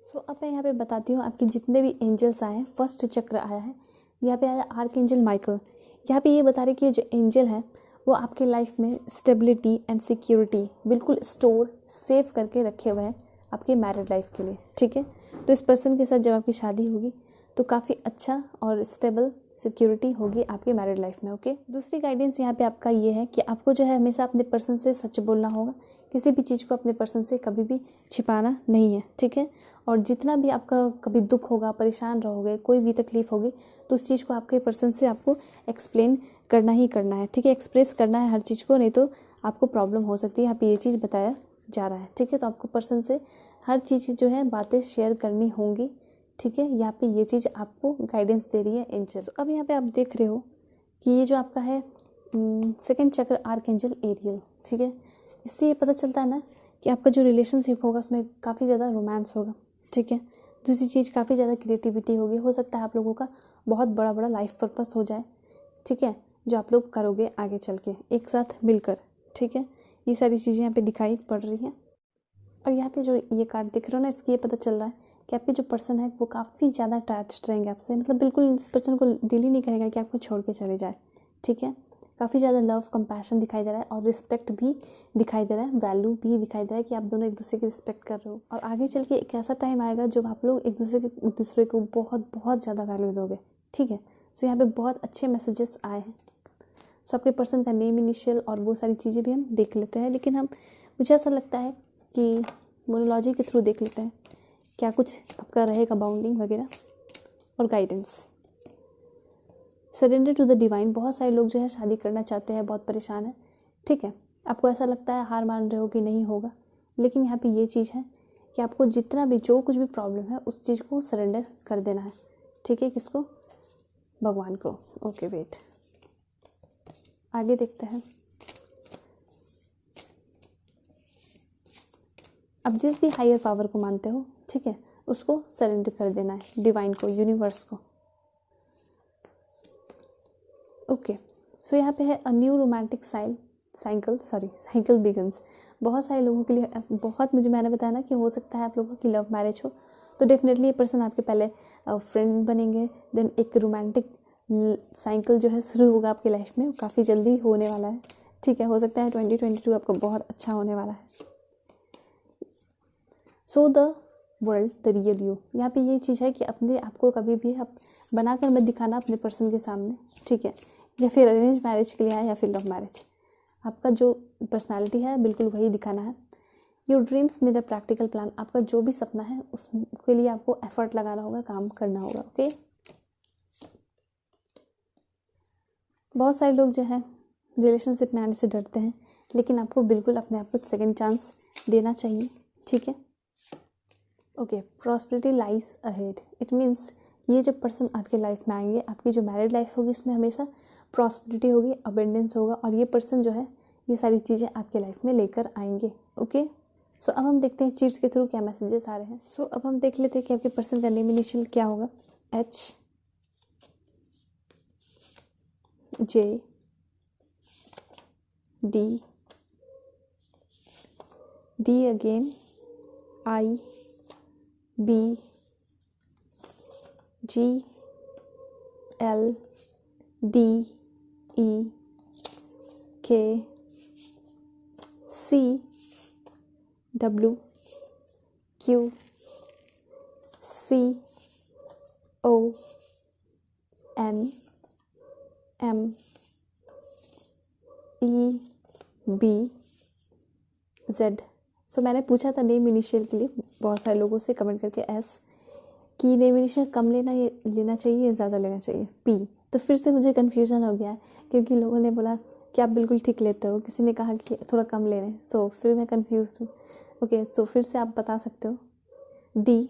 सो अब मैं यहाँ पे बताती हूँ आपके जितने भी एंजल्स आए हैं। फर्स्ट चक्र आया है, यहाँ पे आया आर्क एंजल माइकल। यहाँ पे ये बता रहे कि ये जो एंजल है वो आपके लाइफ में स्टेबिलिटी एंड सिक्योरिटी बिल्कुल स्टोर सेव करके रखे हुए हैं आपकी मैरिड लाइफ के लिए, ठीक है। तो इस पर्सन के साथ जब आपकी शादी होगी तो काफ़ी अच्छा और स्टेबल सिक्योरिटी होगी आपकी मैरिड लाइफ में, ओके। दूसरी गाइडेंस यहाँ पे आपका ये है कि आपको जो है हमेशा अपने पर्सन से सच बोलना होगा। किसी भी चीज़ को अपने पर्सन से कभी भी छिपाना नहीं है, ठीक है। और जितना भी आपका कभी दुख होगा, परेशान रहोगे, कोई भी तकलीफ होगी, तो उस चीज़ को आपके पर्सन से आपको एक्सप्लेन करना ही करना है, ठीक है। एक्सप्रेस करना है हर चीज़ को, नहीं तो आपको प्रॉब्लम हो सकती है। यहाँ पे ये चीज़ बताया जा रहा है, ठीक है। तो आपको पर्सन से हर चीज़ जो है बातें शेयर करनी होंगी, ठीक है। यहाँ पे ये चीज़ आपको गाइडेंस दे रही है एंजल। तो अब यहाँ पे आप देख रहे हो कि ये जो आपका है सेकंड चक्र आर्क एंजल एरियल, ठीक है। इससे ये पता चलता है ना कि आपका जो रिलेशनशिप होगा उसमें काफ़ी ज़्यादा रोमांस होगा, ठीक है। दूसरी चीज़ काफ़ी ज़्यादा क्रिएटिविटी होगी। हो सकता है आप लोगों का बहुत बड़ा बड़ा लाइफ पर्पस हो जाए, ठीक है, जो आप लोग करोगे आगे चल के एक साथ मिलकर, ठीक है। ये सारी चीज़ें यहाँ पे दिखाई पड़ रही हैं। और यहाँ पे जो ये कार्ड दिख रहा है ना, इसकी ये पता चल रहा है कि आपके जो पर्सन है वो काफ़ी ज़्यादा अटैच्ड रहेंगे आपसे, मतलब बिल्कुल इस पर्सन को दिल ही नहीं करेगा कि आपको छोड़ के चले जाए, ठीक है। काफ़ी ज़्यादा लव कंपैशन दिखाई दे रहा है और रिस्पेक्ट भी दिखाई दे रहा है, वैल्यू भी दिखाई दे रहा है कि आप दोनों एक दूसरे की रिस्पेक्ट कर रहे हो। और आगे चल के एक ऐसा टाइम आएगा जब आप लोग एक दूसरे को बहुत बहुत ज़्यादा वैल्यू दोगे, ठीक है। सो यहाँ पे बहुत अच्छे मैसेजेस आए हैं। सो आपके पर्सन का नेम, इनिशियल और वो सारी चीज़ें भी हम देख लेते हैं, लेकिन मुझे ऐसा लगता है कि मोनोलॉजी के थ्रू देख लेते हैं क्या कुछ आपका रहेगा बाउंडिंग वगैरह और guidance. Surrender to the divine. बहुत सारे लोग जो है शादी करना चाहते हैं, बहुत परेशान है, ठीक है। आपको ऐसा लगता है हार मान रहे हो कि नहीं होगा, लेकिन यहाँ पे ये चीज़ है कि आपको जितना भी जो कुछ भी प्रॉब्लम है उस चीज़ को सरेंडर कर देना है, ठीक है। किसको? भगवान को। ओके वेट, आगे देखते हैं। अब जिस भी हायर पावर को मानते हो, ठीक है, उसको सरेंडर कर देना है, डिवाइन को, यूनिवर्स को, ओके। सो यहाँ पे है a new romantic cycle begins. बहुत सारे लोगों के लिए बहुत, मैंने बताया ना कि हो सकता है आप लोगों की लव मैरिज हो, तो डेफिनेटली ये पर्सन आपके पहले फ्रेंड बनेंगे, देन एक रोमांटिक साइकिल जो है शुरू होगा आपकी लाइफ में, वो काफ़ी जल्दी होने वाला है, ठीक है। हो सकता है 2022 आपका बहुत अच्छा होने वाला है। So the world the real you. यहाँ पे ये चीज़ है कि अपने आपको कभी भी आप बनाकर मत दिखाना अपने पर्सन के सामने, ठीक है। या फिर अरेंज मैरिज के लिए है या फिर लव मैरिज, आपका जो पर्सनालिटी है बिल्कुल वही दिखाना है। Your dreams need a practical plan. आपका जो भी सपना है उसके लिए आपको एफर्ट लगाना होगा, काम करना होगा, ओके। बहुत सारे लोग जो है रिलेशनशिप में आने से डरते हैं, लेकिन आपको बिल्कुल अपने आप को सेकेंड चांस देना चाहिए, ठीक है। Okay, prosperity lies ahead. It means ये जब पर्सन आपके लाइफ में आएंगे, आपकी जो मैरिड लाइफ होगी उसमें हमेशा प्रॉस्पेरिटी होगी, अबेंडेंस होगा, और ये पर्सन जो है ये सारी चीज़ें आपके लाइफ में लेकर आएंगे, ओके। सो अब हम देखते हैं चीट्स के थ्रू क्या मैसेजेस आ रहे हैं। सो अब हम देख लेते हैं कि आपके पर्सन का नेम इनिशियल क्या होगा। H J D D again I B G L D E K C W Q C O N M E B Z। सो मैंने पूछा था नेम इनिशियल के लिए बहुत सारे लोगों से कमेंट करके एस कि नेम इनिशियल कम लेना चाहिए या ज़्यादा लेना चाहिए, पी। तो फिर से मुझे कन्फ्यूज़न हो गया क्योंकि लोगों ने बोला कि आप बिल्कुल ठीक लेते हो, किसी ने कहा कि थोड़ा कम ले रहे हैं, सो फिर मैं कन्फ्यूज हूँ। ओके, सो फिर से आप बता सकते हो। D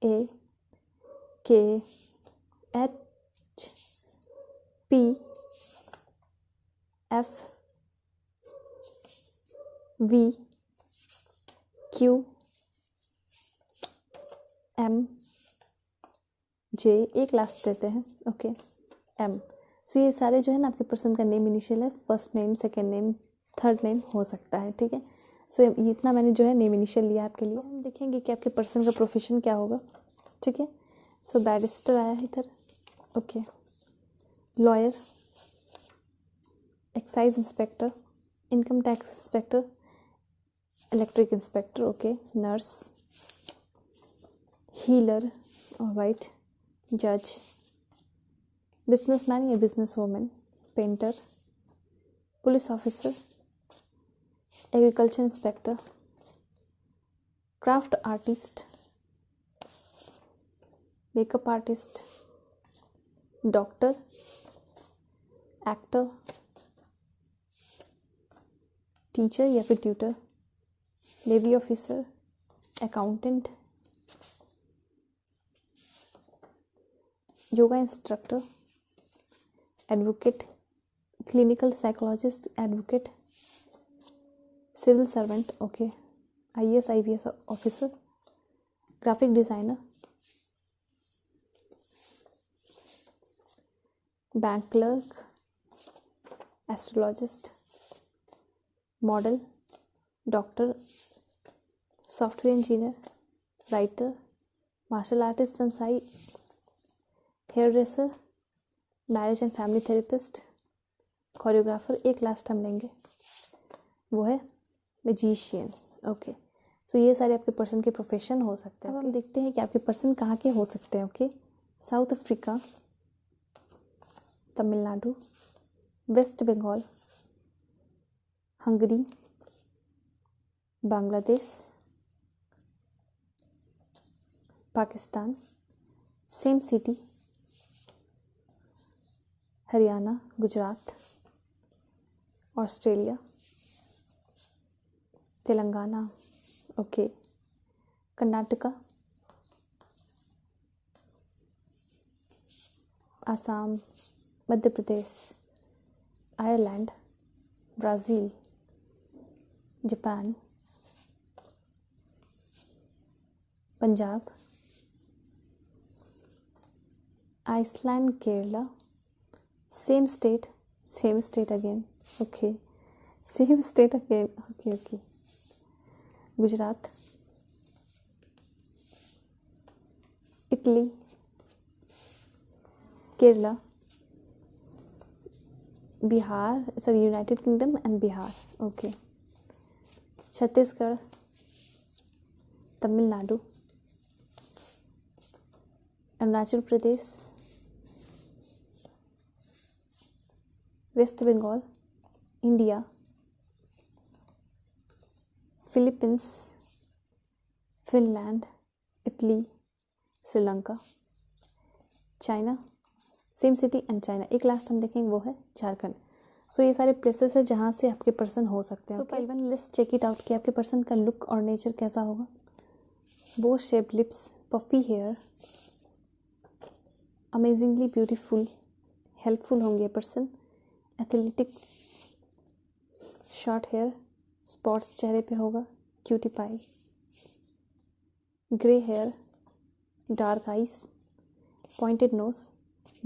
A K H P F V Q M J, एक लास्ट देते हैं, ओके, M। सो ये सारे जो है ना आपके पर्सन का नेम इनिशियल है, first name, second name, third name हो सकता है, ठीक है। सो ये इतना मैंने जो है नेम इनिशियल लिया आपके लिए। हम देखेंगे कि आपके पर्सन का प्रोफेशन क्या होगा, ठीक है। सो बैरिस्टर आया है इधर, okay, lawyer, excise inspector, income tax inspector, electric inspector, okay, nurse, healer, alright, जज, बिजनेसमैन या business woman, painter, police officer, agriculture inspector, craft artist, makeup artist, doctor, actor, teacher या फिर tutor, navy officer, accountant, yoga instructor, advocate, clinical psychologist, advocate, civil servant, okay, IAS IPS officer, graphic designer, bank clerk, astrologist, model, doctor, software engineer, writer, martial artist sensei, hair dresser, marriage and family therapist, choreographer. एक लास्ट हम लेंगे, वो है magician, okay. सो ये सारे आपके person के प्रोफेशन हो सकते हैं। अब हम देखते हैं कि आपके पर्सन कहाँ के हो सकते हैं, okay. South Africa, Tamil Nadu, waste Bengal, Hungary, Bangladesh, Pakistan, same city, Haryana, Gujarat, Australia, Telangana, okay, Karnataka, Assam, Madhya Pradesh, Ireland, Brazil, Japan, Punjab, Iceland, Kerala, same state again, okay, same state again, okay okay, Gujarat, Italy, Kerala, Bihar, sorry United Kingdom and Bihar, okay, Chhattisgarh, Tamil Nadu, Arunachal Pradesh, West Bengal, India, Philippines, Finland, Italy, Sri Lanka, China, same city and China. एक लास्ट हम देखेंगे, वो है झारखंड। सो ये सारे places है जहाँ से आपके पर्सन हो सकते हैं। सो पहले लेट्स चेक इट आउट कि आपके पर्सन का लुक और नेचर कैसा होगा। Bow shaped lips, puffy hair, amazingly beautiful, helpful होंगे person, athletic, short hair, spots चेहरे पे होगा, cutie pie, grey hair, dark eyes, pointed nose,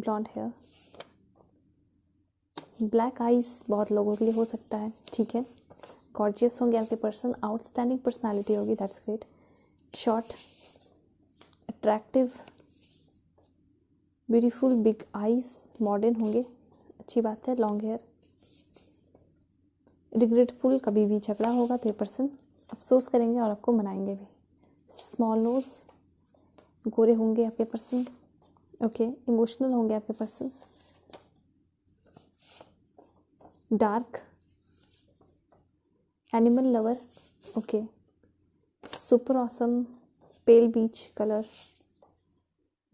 blonde hair, black eyes बहुत लोगों के लिए हो सकता है, ठीक है। गॉर्जियस होंगे आपके पर्सन, आउटस्टैंडिंग पर्सनालिटी होगी, that's great. Short, attractive, beautiful, big eyes, modern होंगे, अच्छी बात है। लॉन्ग हेयर, रिग्रेटफुल, कभी भी झगड़ा होगा तो ये पर्सन अफसोस करेंगे और आपको मनाएंगे भी। स्मॉल नोज, गोरे होंगे आपके पर्सन, ओके। इमोशनल होंगे आपके person, dark, animal lover, okay. Super awesome, pale beach colour,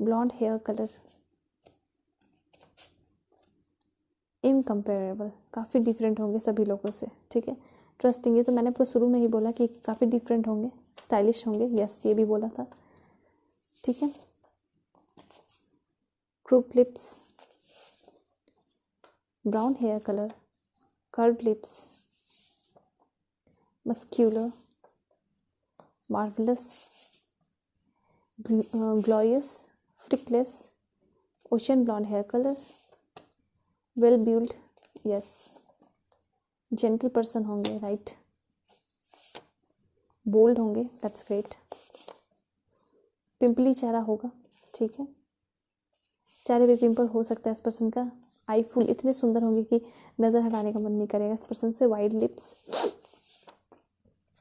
blonde hair colour, incomparable, काफ़ी डिफरेंट होंगे सभी लोगों से, ठीक है। ट्रस्टिंग, ये तो मैंने आपको शुरू में ही बोला कि काफ़ी डिफरेंट होंगे, स्टाइलिश होंगे, यस ये भी बोला था, ठीक है। Croup lips, brown hair colour, curved lips, muscular, marvellous, glorious, freckles, ocean blonde hair colour, well build, yes, gentle person होंगे, राइट, बोल्ड होंगे, दैट्स ग्रेट, पिंपली चेहरा होगा, ठीक है, चेहरे पे पिंपल हो सकता है इस पर्सन का, आई फुल इतने सुंदर होंगे कि नज़र हटाने का मन नहीं करेगा इस पर्सन से, wide lips,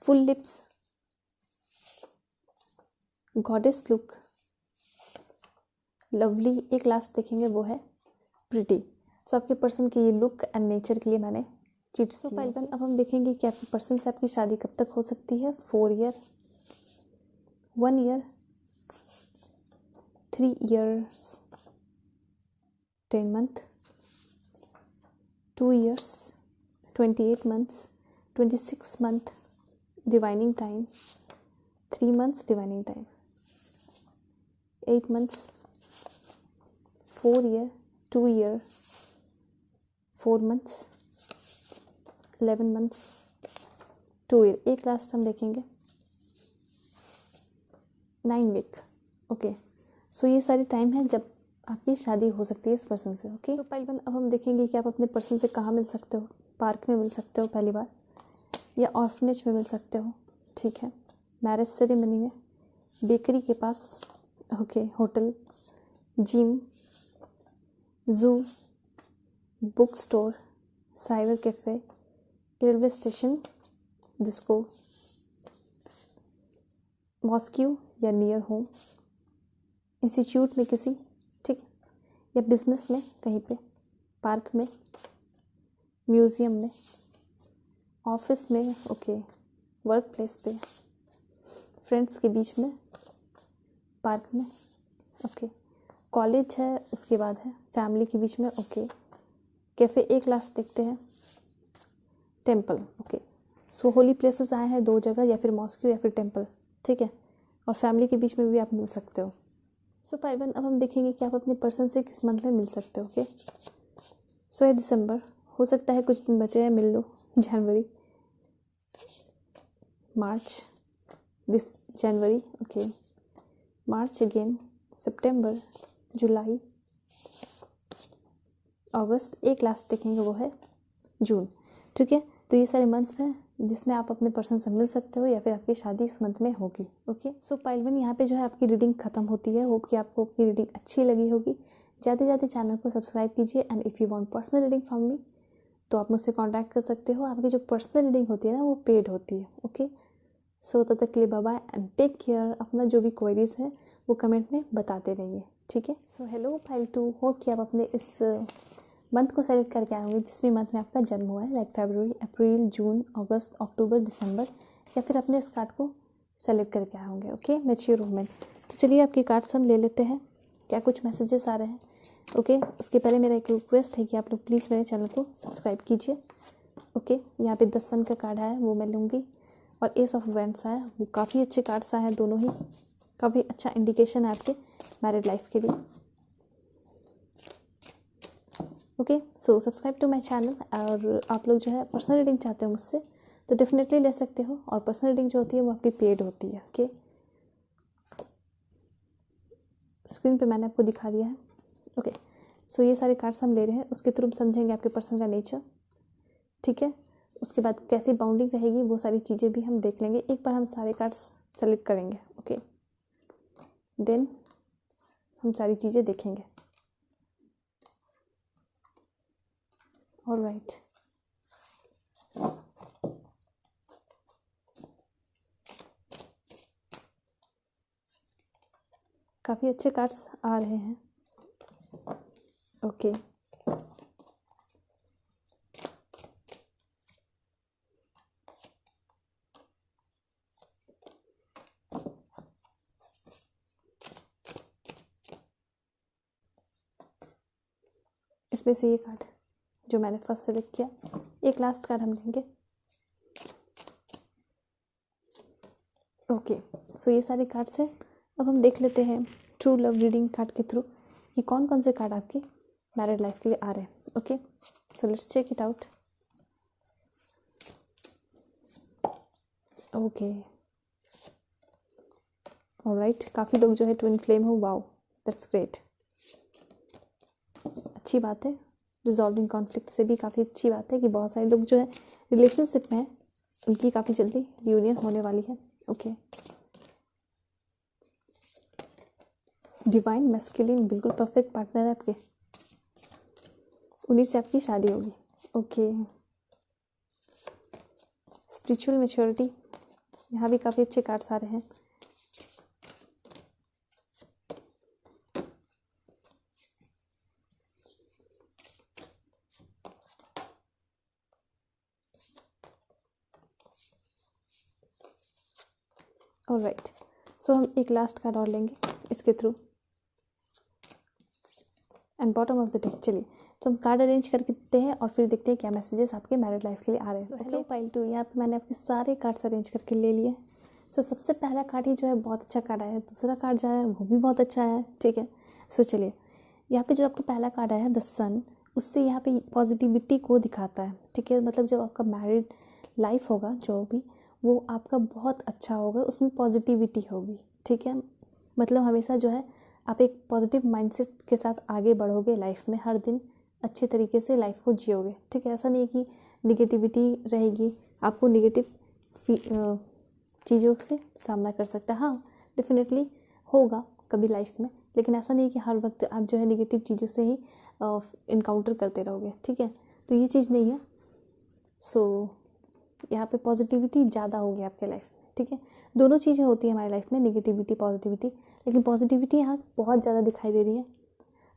full lips, goddess look, lovely, एक लास्ट देखेंगे वो है प्रिटी। सो आपके पर्सन के ये लुक एंड नेचर के लिए मैंने चिट्स तो पाइल। अब हम देखेंगे कि आपके पर्सन से आपकी शादी कब तक हो सकती है। 4 year, 1 year, 3 years, 10 month, 2 years, 28 months, 26 month, divining time, 3 months divining time, 8 months, 4 year, 2 year, 4 months, 11 months, 2 year। एक लास्ट हम देखेंगे 9 week। ओके, सो ये सारी टाइम है जब आपकी शादी हो सकती है इस पर्सन से। ओके, तो पहले अब हम देखेंगे कि आप अपने पर्सन से कहाँ मिल सकते हो। पार्क में मिल सकते हो पहली बार, या ऑर्फनेज में मिल सकते हो, ठीक है, मैरिज सेरेमनी में, बेकरी के पास, ओके, होटल, जिम, जू, book store, cyber cafe, railway station, disco, mosque या नियर होम, इंस्टीट्यूट में किसी, ठीक, या बिजनेस में कहीं पे, पार्क में, म्यूज़ियम में, ऑफिस में, ओके, वर्क प्लेस पे, फ्रेंड्स के बीच में, पार्क में, ओके, कॉलेज है, उसके बाद है फैमिली के बीच में, ओके, कैफ़े। एक लास्ट देखते हैं, टेम्पल, ओके, सो होली प्लेसेस आए हैं 2 जगह, या फिर मॉस्क्यू या फिर टेम्पल, ठीक है, और फैमिली के बीच में भी आप मिल सकते हो। सो पाइवन, अब हम देखेंगे कि आप अपने पर्सन से किस मंथ में मिल सकते हो। ओके, सो ये दिसंबर, हो सकता है कुछ दिन बचे हैं, मिल लो, जनवरी, March, this January, okay, March again, सितंबर, जुलाई, अगस्त, एक लास्ट देखेंगे वो है जून, ठीक है। तो ये सारे मंथ्स हैं जिसमें आप अपने पर्सन से मिल सकते हो, या फिर आपकी शादी इस मंथ में होगी। ओके, सो पाइलवन, यहाँ पे जो है आपकी रीडिंग खत्म होती है। होप कि आपको आपकी रीडिंग अच्छी लगी होगी। जाते जाते चैनल को सब्सक्राइब कीजिए, and if you want personal reading from me तो आप मुझसे कांटेक्ट कर सकते हो। आपकी जो पर्सनल रीडिंग होती है ना, वो पेड होती है। ओके, सो तब तक के लिए bye bye and take care. अपना जो भी क्वेरीज है वो कमेंट में बताते रहिए, ठीक है। सो हेलो फाइल 2, होप कि आप अपने इस मंथ को सेलेक्ट करके आए होंगे जिस भी मंथ में आपका जन्म हुआ है, लाइक फरवरी, अप्रैल, जून, अगस्त, अक्टूबर, दिसंबर, या फिर अपने इस कार्ड को सेलेक्ट करके आए होंगे। Okay, mature women. तो चलिए आपके कार्ड्स हम ले लेते हैं। क्या कुछ मैसेजेस आ रहे हैं? ओके, उसके पहले मेरा एक रिक्वेस्ट है कि आप लोग प्लीज़ मेरे चैनल को सब्सक्राइब कीजिए। ओके, यहाँ पे 10 सन का कार्ड आया है, वो मैं लूँगी, और एस ऑफ वैंड्स आया, वो काफ़ी अच्छे कार्ड्स आए हैं दोनों ही, काफ़ी अच्छा इंडिकेशन है आपके मैरिड लाइफ के लिए। Okay, so subscribe to my channel. और आप लोग जो है पर्सनल रीडिंग चाहते हो मुझसे तो डेफिनेटली ले सकते हो, और पर्सनल रीडिंग जो होती है वो आपकी पेड होती है। ओके, स्क्रीन पे मैंने आपको दिखा दिया है। ओके, सो ये सारे कार्ड्स हम ले रहे हैं, उसके थ्रू समझेंगे आपके पर्सन का नेचर, ठीक है। उसके बाद कैसी बाउंडिंग रहेगी वो सारी चीज़ें भी हम देख लेंगे। एक बार हम सारे कार्ड्स सेलेक्ट करेंगे, ओके, देन हम सारी चीज़ें देखेंगे। ऑलराइट, काफ़ी अच्छे कार्ड्स आ रहे हैं। ओके, इसमें से ये कार्ड जो मैंने फर्स्ट सेलेक्ट किया, एक लास्ट कार्ड हम लेंगे। ओके, सो ये सारे कार्ड्स हैं। अब हम देख लेते हैं ट्रू लव रीडिंग कार्ड के थ्रू कि कौन कौन से कार्ड आपके मैरिड लाइफ के लिए आ रहे हैं। Okay, so let's check it out. Okay, alright, काफ़ी लोग जो है ट्विन फ्लेम हो, वाओ, दैट्स ग्रेट, अच्छी बात है। रिजॉल्विंग कॉन्फ्लिक्ट से भी काफ़ी अच्छी बात है कि बहुत सारे लोग जो है रिलेशनशिप में हैं, उनकी काफ़ी जल्दी रियूनियन होने वाली है। ओके, डिवाइन मैस्कुलिन बिल्कुल परफेक्ट पार्टनर है आपके, उन्हीं से आपकी शादी होगी। ओके, स्पिरिचुअल मैच्योरिटी, यहाँ भी काफ़ी अच्छे कार्ड्स आ रहे हैं। ऑलराइट, सो हम एक लास्ट कार्ड और लेंगे इसके through and bottom of the deck. चलिए, तो हम कार्ड अरेंज करके देखते हैं और फिर देखते हैं क्या मैसेजेस आपके मैरिड लाइफ के लिए आ रहे हैं। हेलो पाइल 2, यहाँ पे मैंने आपके सारे कार्ड्स अरेंज करके ले लिए। सो सबसे पहला कार्ड ही जो है बहुत अच्छा कार्ड आया है, दूसरा कार्ड जो है वो भी बहुत अच्छा है, ठीक है। सो चलिए, यहाँ पे जो आपका पहला कार्ड आया है द सन, उससे यहाँ पे पॉजिटिविटी को दिखाता है, ठीक है। मतलब जब आपका मैरिड लाइफ होगा जो भी, वो आपका बहुत अच्छा होगा, उसमें पॉजिटिविटी होगी, ठीक है। मतलब हमेशा जो है आप एक पॉजिटिव माइंडसेट के साथ आगे बढ़ोगे लाइफ में, हर दिन अच्छे तरीके से लाइफ को जियोगे, ठीक है। ऐसा नहीं है कि निगेटिविटी रहेगी, आपको निगेटिव चीज़ों से सामना कर सकता है। हाँ, डेफिनेटली होगा कभी लाइफ में, लेकिन ऐसा नहीं है कि हर वक्त आप जो है निगेटिव चीज़ों से ही इनकाउंटर करते रहोगे, ठीक है। तो ये चीज़ नहीं है। सो यहाँ पे पॉजिटिविटी ज़्यादा होगी आपके लाइफ में, ठीक है। दोनों चीज़ें होती हैं हमारी लाइफ में, निगेटिविटी पॉजिटिविटी, लेकिन पॉजिटिविटी यहाँ बहुत ज़्यादा दिखाई दे रही है।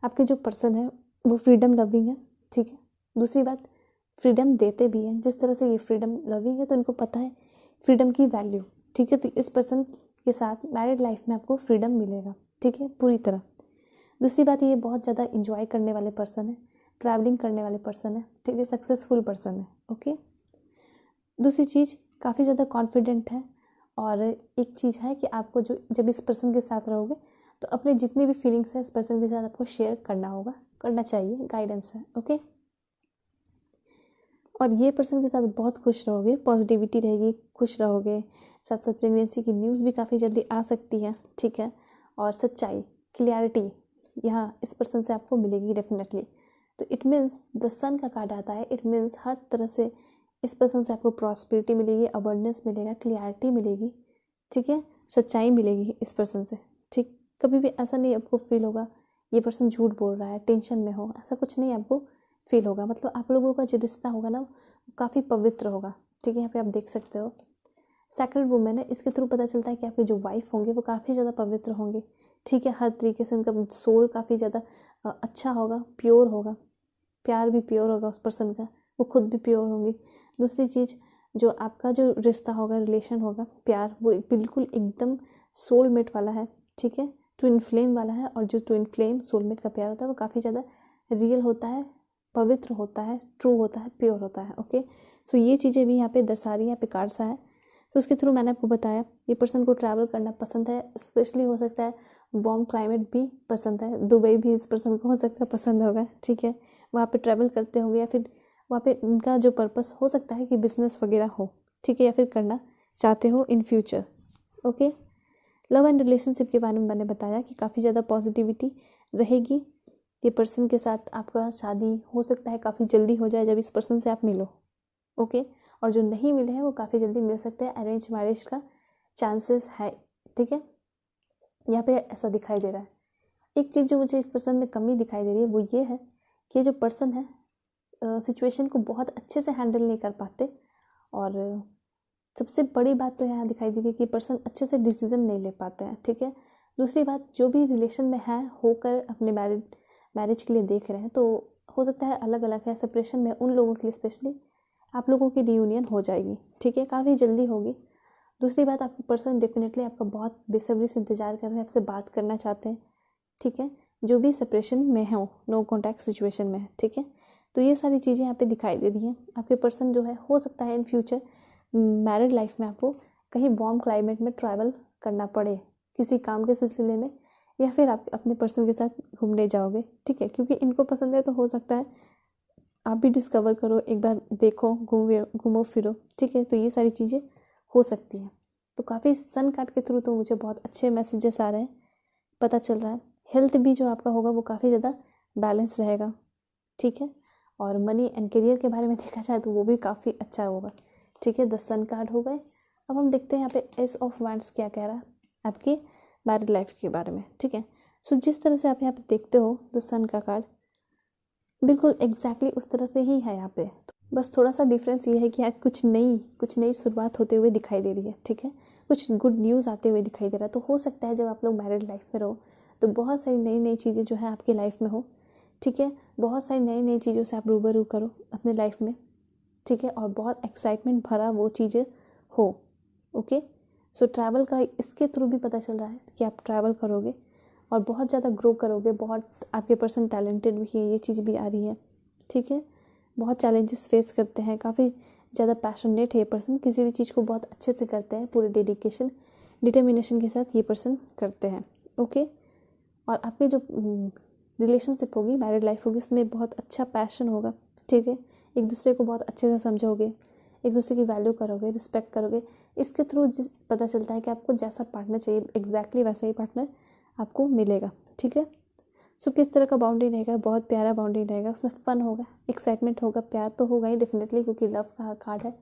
आपके जो पर्सन है वो फ्रीडम लविंग है, ठीक है। दूसरी बात, फ्रीडम देते भी हैं, जिस तरह से ये फ्रीडम लविंग है तो इनको पता है फ्रीडम की वैल्यू, ठीक है। तो इस पर्सन के साथ मैरिड लाइफ में आपको फ्रीडम मिलेगा, ठीक है, पूरी तरह। दूसरी बात, ये बहुत ज़्यादा इंजॉय करने वाले पर्सन है, ट्रैवलिंग करने वाले पर्सन है, ठीक है, सक्सेसफुल पर्सन है। ओके, दूसरी चीज़, काफ़ी ज़्यादा कॉन्फिडेंट है। और एक चीज़ है कि आपको जो जब इस पर्सन के साथ रहोगे तो अपने जितने भी फीलिंग्स हैं इस पर्सन के साथ आपको शेयर करना होगा, करना चाहिए, गाइडेंस है। ओके, और ये पर्सन के साथ बहुत खुश रहोगे, पॉजिटिविटी रहेगी, खुश रहोगे। साथ साथ प्रेगनेंसी की न्यूज़ भी काफ़ी जल्दी आ सकती है, ठीक है। और सच्चाई, क्लियरिटी यहाँ इस पर्सन से आपको मिलेगी डेफिनेटली। तो इट मीन्स द सन का कार्ड आता है, इट मीन्स हर तरह से इस पर्सन से आपको प्रॉस्पेरिटी मिलेगी, अबंडेंस मिलेगा, क्लियरिटी मिलेगी, ठीक है, सच्चाई मिलेगी इस पर्सन से, ठीक। कभी भी ऐसा नहीं आपको फील होगा ये पर्सन झूठ बोल रहा है, टेंशन में हो, ऐसा कुछ नहीं आपको फील होगा। मतलब आप लोगों का जो रिश्ता होगा ना वो काफ़ी पवित्र होगा, ठीक है। यहाँ पे आप देख सकते हो सेक्रेड वुमेन है, इसके थ्रू पता चलता है कि आपके जो वाइफ होंगे वो काफ़ी ज़्यादा पवित्र होंगे, ठीक है। हर तरीके से उनका सोल काफ़ी ज़्यादा अच्छा होगा, प्योर होगा, प्यार भी प्योर होगा उस पर्सन का, वो खुद भी प्योर होंगी। दूसरी चीज़, जो आपका जो रिश्ता होगा, रिलेशन होगा, प्यार, वो बिल्कुल एकदम सोलमेट वाला है, ठीक है, ट्विन फ्लेम वाला है। और जो ट्विन फ्लेम सोलमेट का प्यार होता है वो काफ़ी ज़्यादा रियल होता है, पवित्र होता है, ट्रू होता है, प्योर होता है। ओके, सो ये चीज़ें भी यहाँ पे दर्शा रही हैं, यहाँ पे कार्ड्स है। सो उसके थ्रू मैंने आपको बताया ये पर्सन को ट्रैवल करना पसंद है, स्पेशली हो सकता है वार्म क्लाइमेट भी पसंद है, दुबई भी इस पर्सन को हो सकता है पसंद होगा, ठीक है। वहाँ पे ट्रैवल करते होंगे या फिर वहाँ पे उनका जो पर्पस हो सकता है कि बिजनेस वगैरह हो, ठीक है, या फिर करना चाहते हो in future. Okay, love and relationship के बारे में मैंने बताया कि काफ़ी ज़्यादा पॉजिटिविटी रहेगी। ये पर्सन के साथ आपका शादी हो सकता है काफ़ी जल्दी हो जाए जब इस पर्सन से आप मिलो, ओके। और जो नहीं मिले हैं वो काफ़ी जल्दी मिल सकते हैं, अरेंज मैरिज का चांसेस है, ठीक है। यहाँ पे ऐसा दिखाई दे रहा है। एक चीज़ जो मुझे इस पर्सन में कमी दिखाई दे रही है वो ये है कि जो पर्सन है सिचुएशन को बहुत अच्छे से हैंडल नहीं कर पाते। और सबसे बड़ी बात तो यहाँ दिखाई दे रही है कि पर्सन अच्छे से डिसीजन नहीं ले पाते हैं, ठीक है। दूसरी बात, जो भी रिलेशन में है होकर अपने मैरिज के लिए देख रहे हैं तो हो सकता है अलग अलग है, सेपरेशन में उन लोगों के लिए स्पेशली आप लोगों की रियूनियन हो जाएगी, ठीक है, काफ़ी जल्दी होगी। दूसरी बात, आपके पर्सन डेफिनेटली आपका बहुत बेसब्री से इंतजार कर रहे हैं, आपसे बात करना चाहते हैं, ठीक है, जो भी सेपरेशन में हो, नो कॉन्टैक्ट सिचुएशन में है, ठीक है। तो ये सारी चीज़ें यहाँ पे दिखाई दे रही हैं। आपके पर्सन जो है हो सकता है इन फ्यूचर मैरिड लाइफ में आपको कहीं वार्म क्लाइमेट में ट्रैवल करना पड़े किसी काम के सिलसिले में, या फिर आप अपने पर्सन के साथ घूमने जाओगे, ठीक है, क्योंकि इनको पसंद है तो हो सकता है आप भी डिस्कवर करो, एक बार देखो, घूमो फिरो, ठीक है। तो ये सारी चीज़ें हो सकती हैं। तो काफ़ी सन कार्ड के थ्रू तो मुझे बहुत अच्छे मैसेजेस आ रहे हैं, पता चल रहा है। हेल्थ भी जो आपका होगा वो काफ़ी ज़्यादा बैलेंस रहेगा, ठीक है। और मनी एंड करियर के बारे में देखा जाए तो वो भी काफ़ी अच्छा होगा, ठीक है। द सन कार्ड हो गए। अब हम देखते हैं यहाँ पे एस ऑफ वांड्स क्या कह रहा है आपकी मैरिड लाइफ के बारे में, ठीक है। सो जिस तरह से आप यहाँ पे देखते हो द सन का कार्ड बिल्कुल एग्जैक्टली उस तरह से ही है यहाँ पे, बस थोड़ा सा डिफरेंस ये है कि यहाँ कुछ नई शुरुआत होते हुए दिखाई दे रही है, ठीक है। कुछ गुड न्यूज़ आते हुए दिखाई दे रहा है। तो हो सकता है जब आप लोग मैरिड लाइफ में रहो तो बहुत सारी नई चीज़ें जो है आपकी लाइफ में हो, ठीक है। बहुत सारी नई चीज़ों से आप रूबरू करो अपने लाइफ में, ठीक है। और बहुत एक्साइटमेंट भरा वो चीज़ें हो, ओके। सो ट्रैवल का इसके थ्रू भी पता चल रहा है कि आप ट्रैवल करोगे और बहुत ज़्यादा ग्रो करोगे। बहुत आपके पर्सन टैलेंटेड भी है, ये चीज़ भी आ रही है, ठीक है। बहुत चैलेंजेस फेस करते हैं, काफ़ी ज़्यादा पैशनेट है ये पर्सन, किसी भी चीज़ को बहुत अच्छे से करते हैं, पूरे डेडिकेशन डिटर्मिनेशन के साथ ये पर्सन करते हैं, ओके। और आपकी जो रिलेशनशिप होगी, मैरिड लाइफ होगी, उसमें बहुत अच्छा पैशन होगा, ठीक है। एक दूसरे को बहुत अच्छे से समझोगे, एक दूसरे की वैल्यू करोगे, रिस्पेक्ट करोगे। इसके थ्रू जिस पता चलता है कि आपको जैसा पार्टनर चाहिए एग्जैक्टली वैसा ही पार्टनर आपको मिलेगा, ठीक है। सो किस तरह का बाउंड्री रहेगा, बहुत प्यारा बाउंड्री रहेगा, उसमें फ़न होगा, एक्साइटमेंट होगा, प्यार तो होगा ही डेफिनेटली क्योंकि लव का कार्ड है।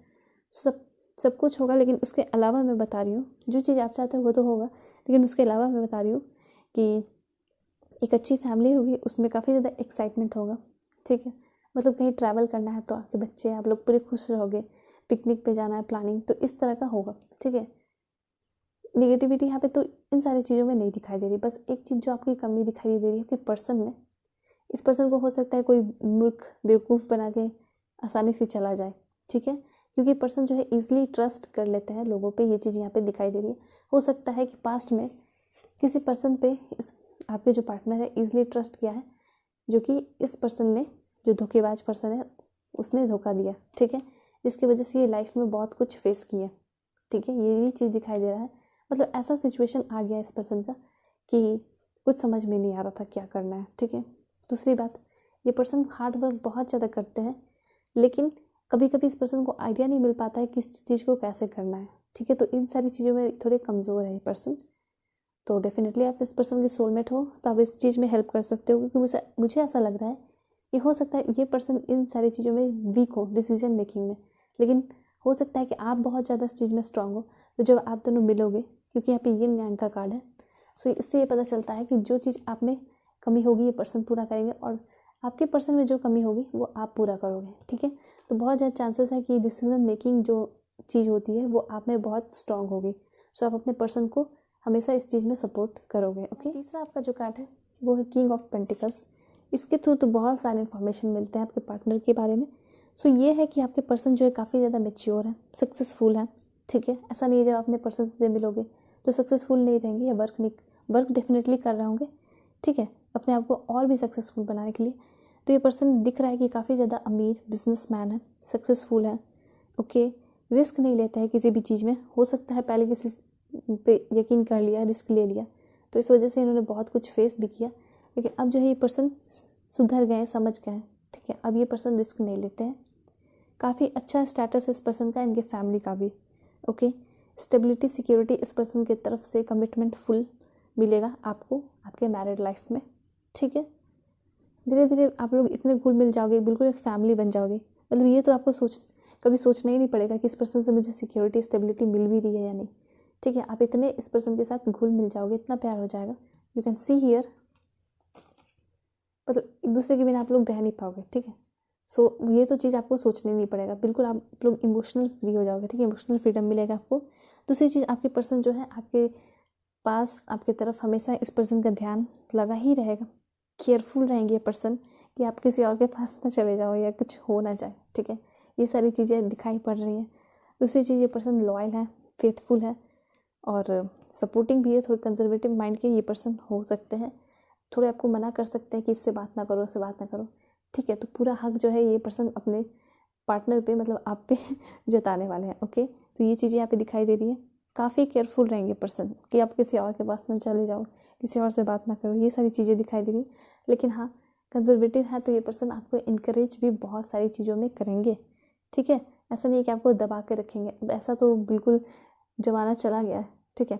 सब कुछ होगा, लेकिन उसके अलावा मैं बता रही हूँ जो चीज़ आप चाहते हो वो तो होगा, लेकिन उसके अलावा मैं बता रही हूँ कि एक अच्छी फैमिली होगी, उसमें काफ़ी ज़्यादा एक्साइटमेंट होगा, ठीक है। मतलब कहीं ट्रैवल करना है तो आपके बच्चे आप लोग पूरे खुश रहोगे, पिकनिक पे जाना है प्लानिंग, तो इस तरह का होगा, ठीक है। निगेटिविटी यहाँ पे तो इन सारी चीज़ों में नहीं दिखाई दे रही। बस एक चीज़ जो आपकी कमी दिखाई दे रही है आपके पर्सन में, इस पर्सन को हो सकता है कोई मूर्ख बेवकूफ़ बना के आसानी से चला जाए, ठीक है। क्योंकि पर्सन जो है ईजिली ट्रस्ट कर लेते हैं लोगों पे, ये चीज़ यहाँ पे दिखाई दे रही है। हो सकता है कि पास्ट में किसी पर्सन पे आपके जो पार्टनर है ईजिली ट्रस्ट किया है, जो कि इस पर्सन ने, जो धोखेबाज पर्सन है, उसने धोखा दिया, ठीक है। जिसकी वजह से ये लाइफ में बहुत कुछ फेस किया, ठीक है। ये चीज़ दिखाई दे रहा है। मतलब ऐसा सिचुएशन आ गया इस पर्सन का कि कुछ समझ में नहीं आ रहा था क्या करना है, ठीक है। दूसरी बात, ये पर्सन हार्ड वर्क बहुत ज़्यादा करते हैं, लेकिन कभी कभी इस पर्सन को आइडिया नहीं मिल पाता है किस चीज़ को कैसे करना है, ठीक है। तो इन सारी चीज़ों में थोड़े कमज़ोर है ये पर्सन। तो डेफिनेटली आप इस पर्सन के सोलमेट हो तो आप इस चीज़ में हेल्प कर सकते हो, क्योंकि मुझे ऐसा लग रहा है कि हो सकता है ये पर्सन इन सारी चीज़ों में वीक हो डिसीजन मेकिंग में, लेकिन हो सकता है कि आप बहुत ज़्यादा इस चीज़ में स्ट्रांग हो। तो जब आप दोनों मिलोगे, क्योंकि यहाँ पे यिन यांग का कार्ड है, सो इससे ये पता चलता है कि जो चीज़ आप में कमी होगी ये पर्सन पूरा करेंगे, और आपके पर्सन में जो कमी होगी वो आप पूरा करोगे, ठीक है। तो बहुत ज़्यादा चांसेस है कि डिसीजन मेकिंग जो चीज़ होती है वो आप में बहुत स्ट्रांग होगी। सो आप अपने पर्सन को हमेशा इस चीज़ में सपोर्ट करोगे, ओके। तीसरा आपका जो कार्ड है वो है किंग ऑफ पेंटिकल्स। इसके थ्रू तो बहुत सारे इन्फॉर्मेशन मिलते हैं आपके पार्टनर के बारे में। सो ये है कि आपके पर्सन जो है काफ़ी ज़्यादा मेच्योर है, सक्सेसफुल है, ठीक है। ऐसा नहीं है जब अपने पर्सन से मिलोगे तो सक्सेसफुल नहीं रहेंगे या वर्क डेफिनेटली कर रहे होंगे, ठीक है, अपने आप को और भी सक्सेसफुल बनाने के लिए। तो ये पर्सन दिख रहा है कि काफ़ी ज़्यादा अमीर बिजनेसमैन है, सक्सेसफुल है, ओके। रिस्क नहीं लेता है किसी भी चीज़ में। हो सकता है पहले किसी पे यकीन कर लिया, रिस्क ले लिया, तो इस वजह से इन्होंने बहुत कुछ फेस भी किया, लेकिन अब जो है ये पर्सन सुधर गए, समझ गए, ठीक है। अब ये पर्सन रिस्क नहीं लेते हैं। काफ़ी अच्छा स्टेटस है इस पर्सन का, इनके फैमिली का भी, ओके। स्टेबिलिटी सिक्योरिटी इस पर्सन की तरफ से कमिटमेंट फुल मिलेगा आपको आपके मैरिड लाइफ में, ठीक है। धीरे धीरे आप लोग इतने घुल मिल जाओगे, बिल्कुल एक फैमिली बन जाओगे। मतलब ये तो आपको कभी सोचना ही नहीं पड़ेगा कि इस पर्सन से मुझे सिक्योरिटी स्टेबिलिटी मिल भी रही है या नहीं, ठीक है। आप इतने इस पर्सन के साथ घुल मिल जाओगे, इतना प्यार हो जाएगा, यू कैन सी हियर। मतलब एक दूसरे के बिना आप लोग रह नहीं पाओगे, ठीक है। सो ये तो चीज़ आपको सोचनी नहीं पड़ेगा, बिल्कुल आप लोग इमोशनल फ्री हो जाओगे, ठीक है। इमोशनल फ्रीडम मिलेगा आपको। दूसरी चीज़, आपके पर्सन जो है आपके पास, आपकी तरफ हमेशा इस पर्सन का ध्यान लगा ही रहेगा। केयरफुल रहेंगे ये पर्सन कि आप किसी और के पास ना चले जाओ या कुछ हो ना जाए, ठीक है। ये सारी चीज़ें दिखाई पड़ रही हैं। दूसरी चीज़, ये पर्सन लॉयल है, फेथफुल है और सपोर्टिंग भी है। थोड़े कंजर्वेटिव माइंड के ये पर्सन हो सकते हैं, थोड़े आपको मना कर सकते हैं कि इससे बात ना करो, इससे बात ना करो, ठीक है। तो पूरा हक जो है ये पर्सन अपने पार्टनर पे, मतलब आप पे जताने वाले हैं, ओके। तो ये चीज़ें यहाँ पे दिखाई दे रही है। काफ़ी केयरफुल रहेंगे पर्सन कि आप किसी और के पास ना चले जाओ, किसी और से बात ना करो, ये सारी चीज़ें दिखाई दे रही। लेकिन हाँ, कंजर्वेटिव है तो ये पर्सन आपको इनकरेज भी बहुत सारी चीज़ों में करेंगे, ठीक है। ऐसा नहीं है कि आपको दबा के रखेंगे, अब ऐसा तो बिल्कुल ज़माना चला गया है, ठीक है।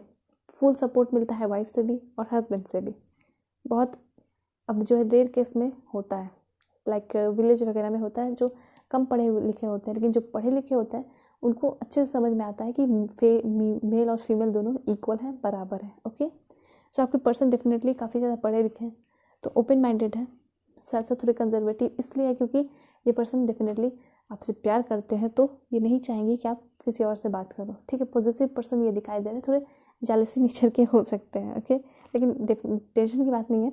फुल सपोर्ट मिलता है वाइफ से भी और हस्बैंड से भी, बहुत अब जो है रेयर केस में होता है। लाइक विलेज वगैरह में होता है, जो कम पढ़े लिखे होते हैं, लेकिन जो पढ़े लिखे होते हैं उनको अच्छे से समझ में आता है कि मेल और फीमेल दोनों इक्वल हैं, बराबर है। ओके, सो आपके पर्सन डेफिनेटली काफ़ी ज़्यादा पढ़े लिखे हैं, तो ओपन माइंडेड है, साथ साथ थोड़े कंजर्वेटिव इसलिए है क्योंकि ये पर्सन डेफिनेटली आपसे प्यार करते हैं, तो ये नहीं चाहेंगे कि आप किसी और से बात करो। ठीक है, पॉजिटिव पर्सन ये दिखाई दे रहे हैं, थोड़े जेलसी नेचर के हो सकते हैं। ओके, लेकिन टेंशन की बात नहीं है,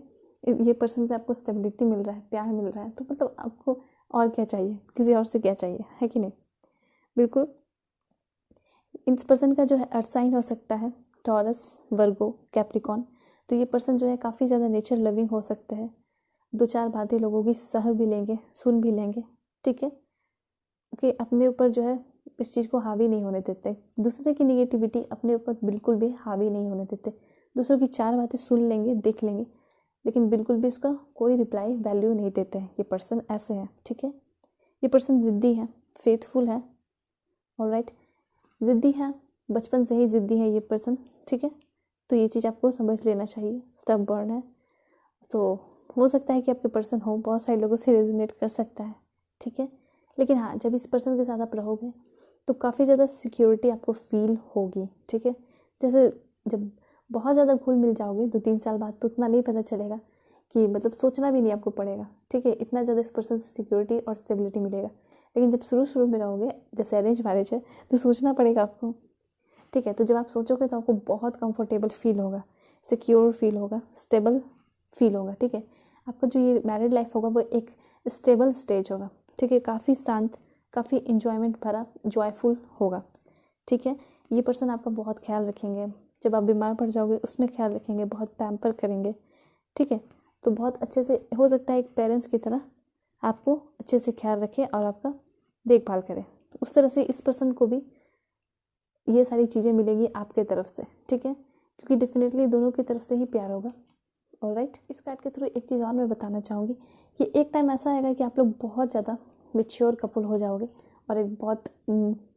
ये पर्सन से आपको स्टेबिलिटी मिल रहा है, प्यार मिल रहा है, तो मतलब आपको और क्या चाहिए, किसी और से क्या चाहिए, है कि नहीं। बिल्कुल, इस पर्सन का जो है अर्थ साइन हो सकता है टॉरस, वर्गो, कैप्रिकॉन। तो ये पर्सन जो है काफ़ी ज़्यादा नेचर लविंग हो सकते हैं, 2-4 बातें लोगों की सह भी लेंगे, सुन भी लेंगे। ठीक है, कि अपने ऊपर जो है इस चीज़ को हावी नहीं होने देते, दूसरे की निगेटिविटी अपने ऊपर बिल्कुल भी हावी नहीं होने देते। दूसरों की 4 बातें सुन लेंगे, देख लेंगे, लेकिन बिल्कुल भी उसका कोई रिप्लाई, वैल्यू नहीं देते हैं। ये पर्सन ऐसे हैं। ठीक है, ये पर्सन ज़िद्दी है, फेथफुल है, ऑलराइट, ज़िद्दी है, बचपन से ही ज़िद्दी है ये पर्सन। ठीक है, तो ये चीज़ आपको समझ लेना चाहिए। स्टबबर्न है, तो हो सकता है कि आपके पर्सन हो, बहुत सारे लोगों से रेजोनेट कर सकता है। ठीक है, लेकिन हाँ, जब इस पर्सन के साथ आप रहोगे तो काफ़ी ज़्यादा सिक्योरिटी आपको फील होगी। ठीक है, जैसे जब बहुत ज़्यादा घुल मिल जाओगे 2-3 साल बाद, तो उतना नहीं पता चलेगा कि मतलब सोचना भी नहीं आपको पड़ेगा। ठीक है, इतना ज़्यादा इस पर्सन से सिक्योरिटी और स्टेबिलिटी मिलेगा। लेकिन जब शुरू में रहोगे, जैसे अरेंज मैरिज है, तो सोचना पड़ेगा आपको। ठीक है, तो जब आप सोचोगे तो आपको बहुत कंफर्टेबल फील होगा, सिक्योर फील होगा, स्टेबल फील होगा। ठीक है, आपका जो ये मैरिड लाइफ होगा वो एक स्टेबल स्टेज होगा। ठीक है, काफ़ी शांत, काफ़ी इन्जॉयमेंट भरा, जॉयफुल होगा। ठीक है, ये पर्सन आपका बहुत ख्याल रखेंगे, जब आप बीमार पड़ जाओगे उसमें ख्याल रखेंगे, बहुत पैम्पर करेंगे। ठीक है, तो बहुत अच्छे से हो सकता है एक पेरेंट्स की तरह आपको अच्छे से ख्याल रखे और आपका देखभाल करे। उस तरह से इस पर्सन को भी ये सारी चीज़ें मिलेंगी आपके तरफ से। ठीक है, क्योंकि डेफिनेटली दोनों की तरफ से ही प्यार होगा। ऑलराइट, इस कार्ड के थ्रू एक चीज़ और मैं बताना चाहूँगी कि एक टाइम ऐसा आएगा कि आप लोग बहुत ज़्यादा मेच्योर कपल हो जाओगे, और एक बहुत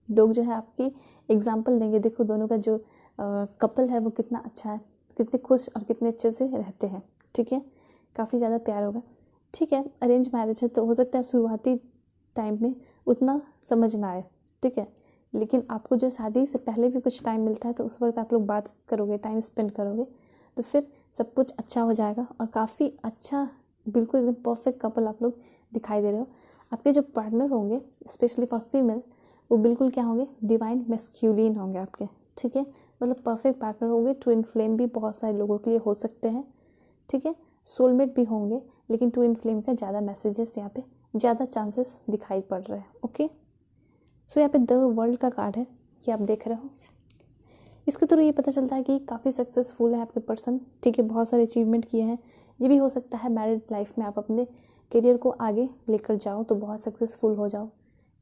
लोग जो है आपकी एग्जाम्पल देंगे, देखो दोनों का जो कपल है वो कितना अच्छा है, कितने खुश और कितने अच्छे से रहते हैं। ठीक है, काफ़ी ज़्यादा प्यार होगा। ठीक है, अरेंज मैरिज है तो हो सकता है शुरुआती टाइम में उतना समझ ना आए। ठीक है, लेकिन आपको जो शादी से पहले भी कुछ टाइम मिलता है, तो उस वक्त आप लोग बात करोगे, टाइम स्पेंड करोगे, तो फिर सब कुछ अच्छा हो जाएगा और काफ़ी अच्छा, बिल्कुल एकदम परफेक्ट कपल आप लोग दिखाई दे रहे हो। आपके जो पार्टनर होंगे, स्पेशली फॉर फीमेल, वो बिल्कुल क्या होंगे, डिवाइन मैस्कुलिन होंगे आपके। ठीक है, मतलब परफेक्ट पार्टनर होंगे। ट्विन फ्लेम भी बहुत सारे लोगों के लिए हो सकते हैं। ठीक है, सोलमेट भी होंगे, लेकिन ट्विन फ्लेम का ज़्यादा मैसेजेस यहाँ पे, ज़्यादा चांसेस दिखाई पड़ रहे हैं। ओके, सो यहाँ पे द वर्ल्ड का कार्ड है, ये आप देख रहे हो। इसके थ्रू ये पता चलता है कि काफ़ी सक्सेसफुल है आपके पर्सन। ठीक है, बहुत सारे अचीवमेंट किए हैं। ये भी हो सकता है मैरिड लाइफ में आप अपने करियर को आगे लेकर जाओ तो बहुत सक्सेसफुल हो जाओ।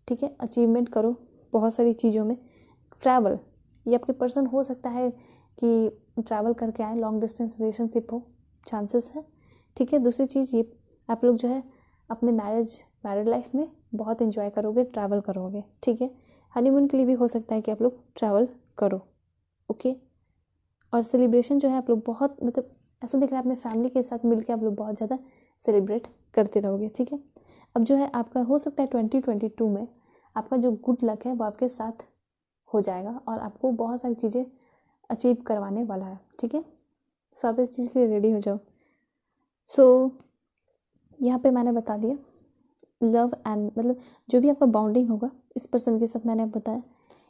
ठीक है, अचीवमेंट करो बहुत सारी चीज़ों में। ट्रैवल, ये आपके पर्सन हो सकता है कि ट्रैवल करके आए, लॉन्ग डिस्टेंस रिलेशनशिप हो, चांसेस है। ठीक है, दूसरी चीज़ ये आप लोग जो है अपने मैरिड लाइफ में बहुत इन्जॉय करोगे, ट्रैवल करोगे। ठीक है, हनीमून के लिए भी हो सकता है कि आप लोग ट्रैवल करो। ओके, और सेलिब्रेशन जो है आप लोग बहुत, मतलब ऐसा दिख रहा है अपने फैमिली के साथ मिलकर आप लोग बहुत ज़्यादा सेलिब्रेट करते रहोगे। ठीक है, अब जो है आपका हो सकता है 2022 में आपका जो गुड लक है वो आपके साथ हो जाएगा और आपको बहुत सारी चीज़ें अचीव करवाने वाला है। ठीक है, सो आप इस चीज़ के लिए रेडी हो जाओ। सो यहाँ पे मैंने बता दिया लव एंड, मतलब जो भी आपका बाउंडिंग होगा इस पर्सन के साथ, मैंने बताया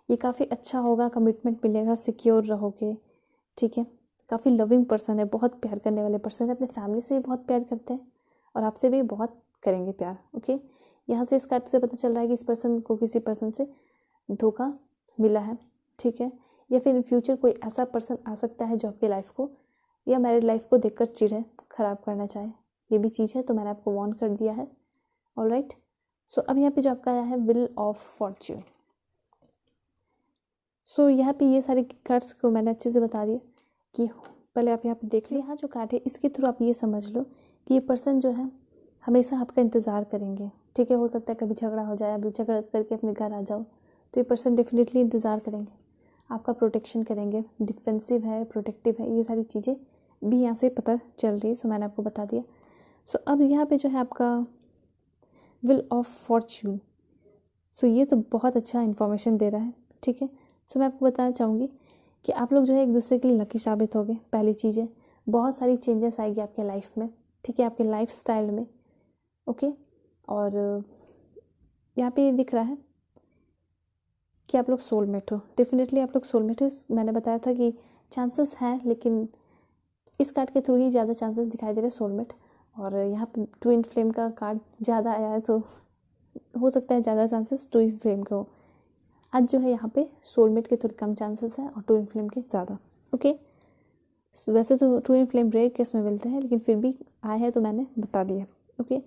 ये काफ़ी अच्छा होगा, कमिटमेंट मिलेगा, सिक्योर रहोगे। ठीक है, काफ़ी लविंग पर्सन है, बहुत प्यार करने वाले पर्सन है, अपने फैमिली से भी बहुत प्यार करते हैं और आपसे भी बहुत करेंगे प्यार। ओके, यहाँ से इस कार्ड से पता चल रहा है कि इस पर्सन को किसी पर्सन से धोखा मिला है। ठीक है, या फिर इन फ्यूचर कोई ऐसा पर्सन आ सकता है जो आपकी लाइफ को या मैरिड लाइफ को देखकर चिढ़े, ख़राब करना चाहे, ये भी चीज़ है, तो मैंने आपको वार्न कर दिया है। ऑलराइट, सो अब यहाँ पे जो आपका आया है व्हील ऑफ फॉर्च्यून। सो यहाँ पे ये सारे कार्ड्स को मैंने अच्छे से बता दिया कि पहले आप यहाँ पे देख लो। यहाँ जो कार्ड है इसके थ्रू आप ये समझ लो कि ये पर्सन जो है हमेशा आपका इंतज़ार करेंगे। ठीक है, हो सकता है कभी झगड़ा हो जाए, अभी झगड़ा करके अपने घर आ जाओ, तो ये पर्सन डेफिनेटली इंतज़ार करेंगे, आपका प्रोटेक्शन करेंगे, डिफेंसिव है, प्रोटेक्टिव है, ये सारी चीज़ें भी यहाँ से पता चल रही है। सो मैंने आपको बता दिया। सो अब यहाँ पे जो है आपका व्हील ऑफ फॉर्च्यून। सो ये तो बहुत अच्छा इन्फॉर्मेशन दे रहा है, ठीक है। सो मैं आपको बताना चाहूँगी कि आप लोग जो है एक दूसरे के लिए लकी साबित होगे। पहली चीज़ है, बहुत सारी चेंजेस आएगी आपके लाइफ में, ठीक है, आपके लाइफ स्टाइल में, ओके। और यहाँ पे ये दिख रहा है कि आप लोग सोलमेट हो। डेफिनेटली आप लोग सोलमेट हो। मैंने बताया था कि चांसेस हैं, लेकिन इस कार्ड के थ्रू ही ज़्यादा चांसेस दिखाई दे रहे हैं सोलमेट। और यहाँ पे ट्विन फ्लेम का कार्ड ज़्यादा आया है, तो हो सकता है ज़्यादा चांसेस ट्विन फ्लेम के हो। आज जो है यहाँ पे सोलमेट के थोड़े कम चांसेस है और ट्विन फ्लेम के ज़्यादा, ओके। वैसे तो ट्विन फ्लेम रेयर केस में मिलते हैं, लेकिन फिर भी आए हैं तो मैंने बता दिया, okay.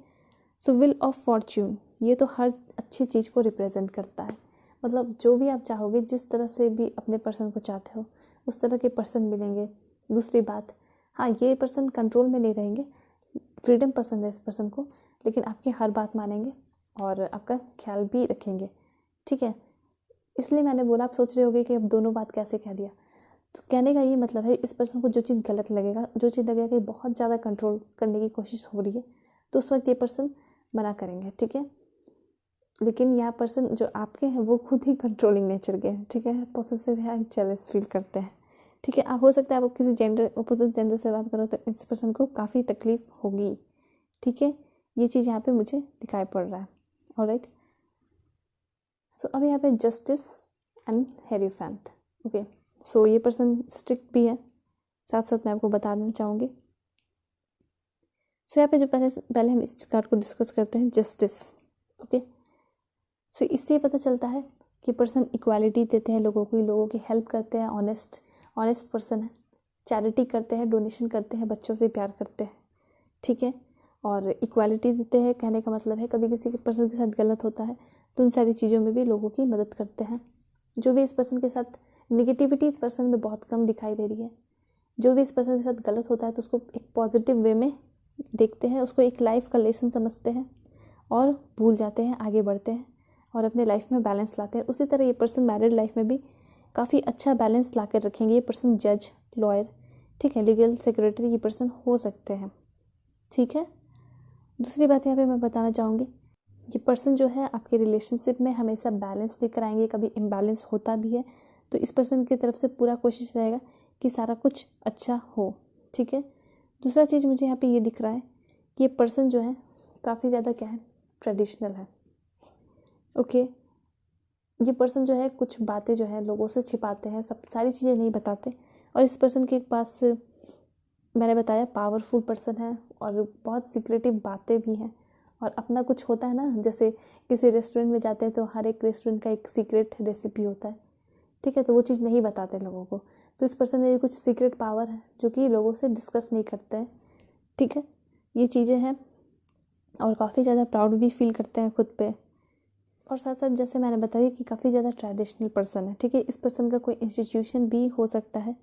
So wheel of Fortune, ये तो हर अच्छी चीज़ को रिप्रेजेंट करता है। मतलब जो भी आप चाहोगे, जिस तरह से भी अपने पर्सन को चाहते हो, उस तरह के पर्सन मिलेंगे। दूसरी बात, हाँ, ये पर्सन कंट्रोल में नहीं रहेंगे, फ्रीडम पसंद है इस पर्सन को, लेकिन आपकी हर बात मानेंगे और आपका ख्याल भी रखेंगे, ठीक है। इसलिए मैंने बोला, आप सोच रहे होगे कि अब दोनों बात कैसे कह दिया। तो कहने का ये मतलब है, इस पर्सन को जो चीज़ गलत लगेगा, जो चीज़ लगेगा कि बहुत ज़्यादा कंट्रोल करने की कोशिश हो रही है, तो उस वक्त ये पर्सन मना करेंगे, ठीक है। लेकिन यह पर्सन जो आपके हैं वो खुद ही कंट्रोलिंग नेचर के हैं, ठीक है, पॉसेसिव है, जेलस फील करते हैं, ठीक है। आप हो सकता है आप किसी जेंडर अपोजिट जेंडर से बात करो तो इस पर्सन को काफ़ी तकलीफ होगी, ठीक है। ये चीज़ यहाँ पे मुझे दिखाई पड़ रहा है, ऑलराइट। सो अब यहाँ पे जस्टिस एंड हेरीफेंट, ओके। सो ये पर्सन स्ट्रिक्ट भी है, साथ साथ मैं आपको बता देना चाहूँगी। सो यहाँ पे जो पहले हम इस कार्ड को डिस्कस करते हैं, जस्टिस, ओके। सो इससे पता चलता है कि पर्सन इक्वालिटी देते हैं लोगों को, लोगों की हेल्प करते हैं, ऑनेस्ट पर्सन है, चैरिटी करते हैं, डोनेशन करते हैं, बच्चों से प्यार करते हैं, ठीक है। और इक्वालिटी देते हैं, कहने का मतलब है कभी किसी के पर्सन के साथ गलत होता है तो उन सारी चीज़ों में भी लोगों की मदद करते हैं। जो भी इस पर्सन के साथ निगेटिविटी इस पर्सन में बहुत कम दिखाई दे रही है, जो भी इस पर्सन के साथ गलत होता है तो उसको एक पॉजिटिव वे में देखते हैं, उसको एक लाइफ का लेसन समझते हैं और भूल जाते हैं, आगे बढ़ते हैं और अपने लाइफ में बैलेंस लाते हैं। उसी तरह ये पर्सन मैरिड लाइफ में भी काफ़ी अच्छा बैलेंस ला कर रखेंगे। ये पर्सन जज, लॉयर, ठीक है, लीगल सेक्रेटरी ये पर्सन हो सकते हैं, ठीक है। दूसरी बात यहाँ पे मैं बताना चाहूँगी, ये पर्सन जो है आपके रिलेशनशिप में हमेशा बैलेंस लेकर आएंगे। कभी इम्बैलेंस होता भी है तो इस पर्सन की तरफ से पूरा कोशिश रहेगा कि सारा कुछ अच्छा हो, ठीक है। दूसरा चीज़ मुझे यहाँ पे ये दिख रहा है कि ये पर्सन जो है काफ़ी ज़्यादा क्या है, ट्रेडिशनल है, ओके। ये पर्सन जो है कुछ बातें जो है लोगों से छिपाते हैं, सब सारी चीज़ें नहीं बताते। और इस पर्सन के पास मैंने बताया पावरफुल पर्सन है और बहुत सीक्रेटिव बातें भी हैं। और अपना कुछ होता है ना, जैसे किसी रेस्टोरेंट में जाते हैं तो हर एक रेस्टोरेंट का एक सीक्रेट रेसिपी होता है, ठीक है, तो वो चीज़ नहीं बताते लोगों को। तो इस पर्सन में भी कुछ सीक्रेट पावर है जो कि लोगों से डिस्कस नहीं करते हैं, ठीक है। ये चीज़ें हैं और काफ़ी ज़्यादा प्राउड भी फील करते हैं खुद पे। और साथ साथ जैसे मैंने बताया कि काफ़ी ज़्यादा ट्रेडिशनल पर्सन है, ठीक है। इस पर्सन का कोई इंस्टीट्यूशन भी हो सकता है,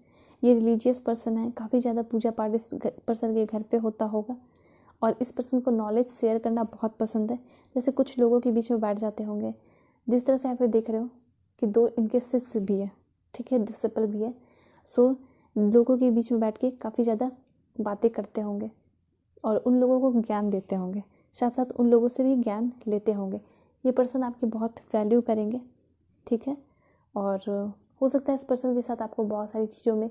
ये रिलीजियस पर्सन है, काफ़ी ज़्यादा पूजा पाठ इस पर्सन के घर पे होता होगा। और इस पर्सन को नॉलेज शेयर करना बहुत पसंद है, जैसे कुछ लोगों के बीच में बैठ जाते होंगे। जिस तरह से यहाँ पे देख रहे हो कि दो इनके शिष्य भी है, ठीक है, डिसिपल भी है। सो लोगों के बीच में बैठ के काफ़ी ज़्यादा बातें करते होंगे और उन लोगों को ज्ञान देते होंगे, साथ साथ उन लोगों से भी ज्ञान लेते होंगे। ये पर्सन आपकी बहुत वैल्यू करेंगे, ठीक है। और हो सकता है इस पर्सन के साथ आपको बहुत सारी चीज़ों में,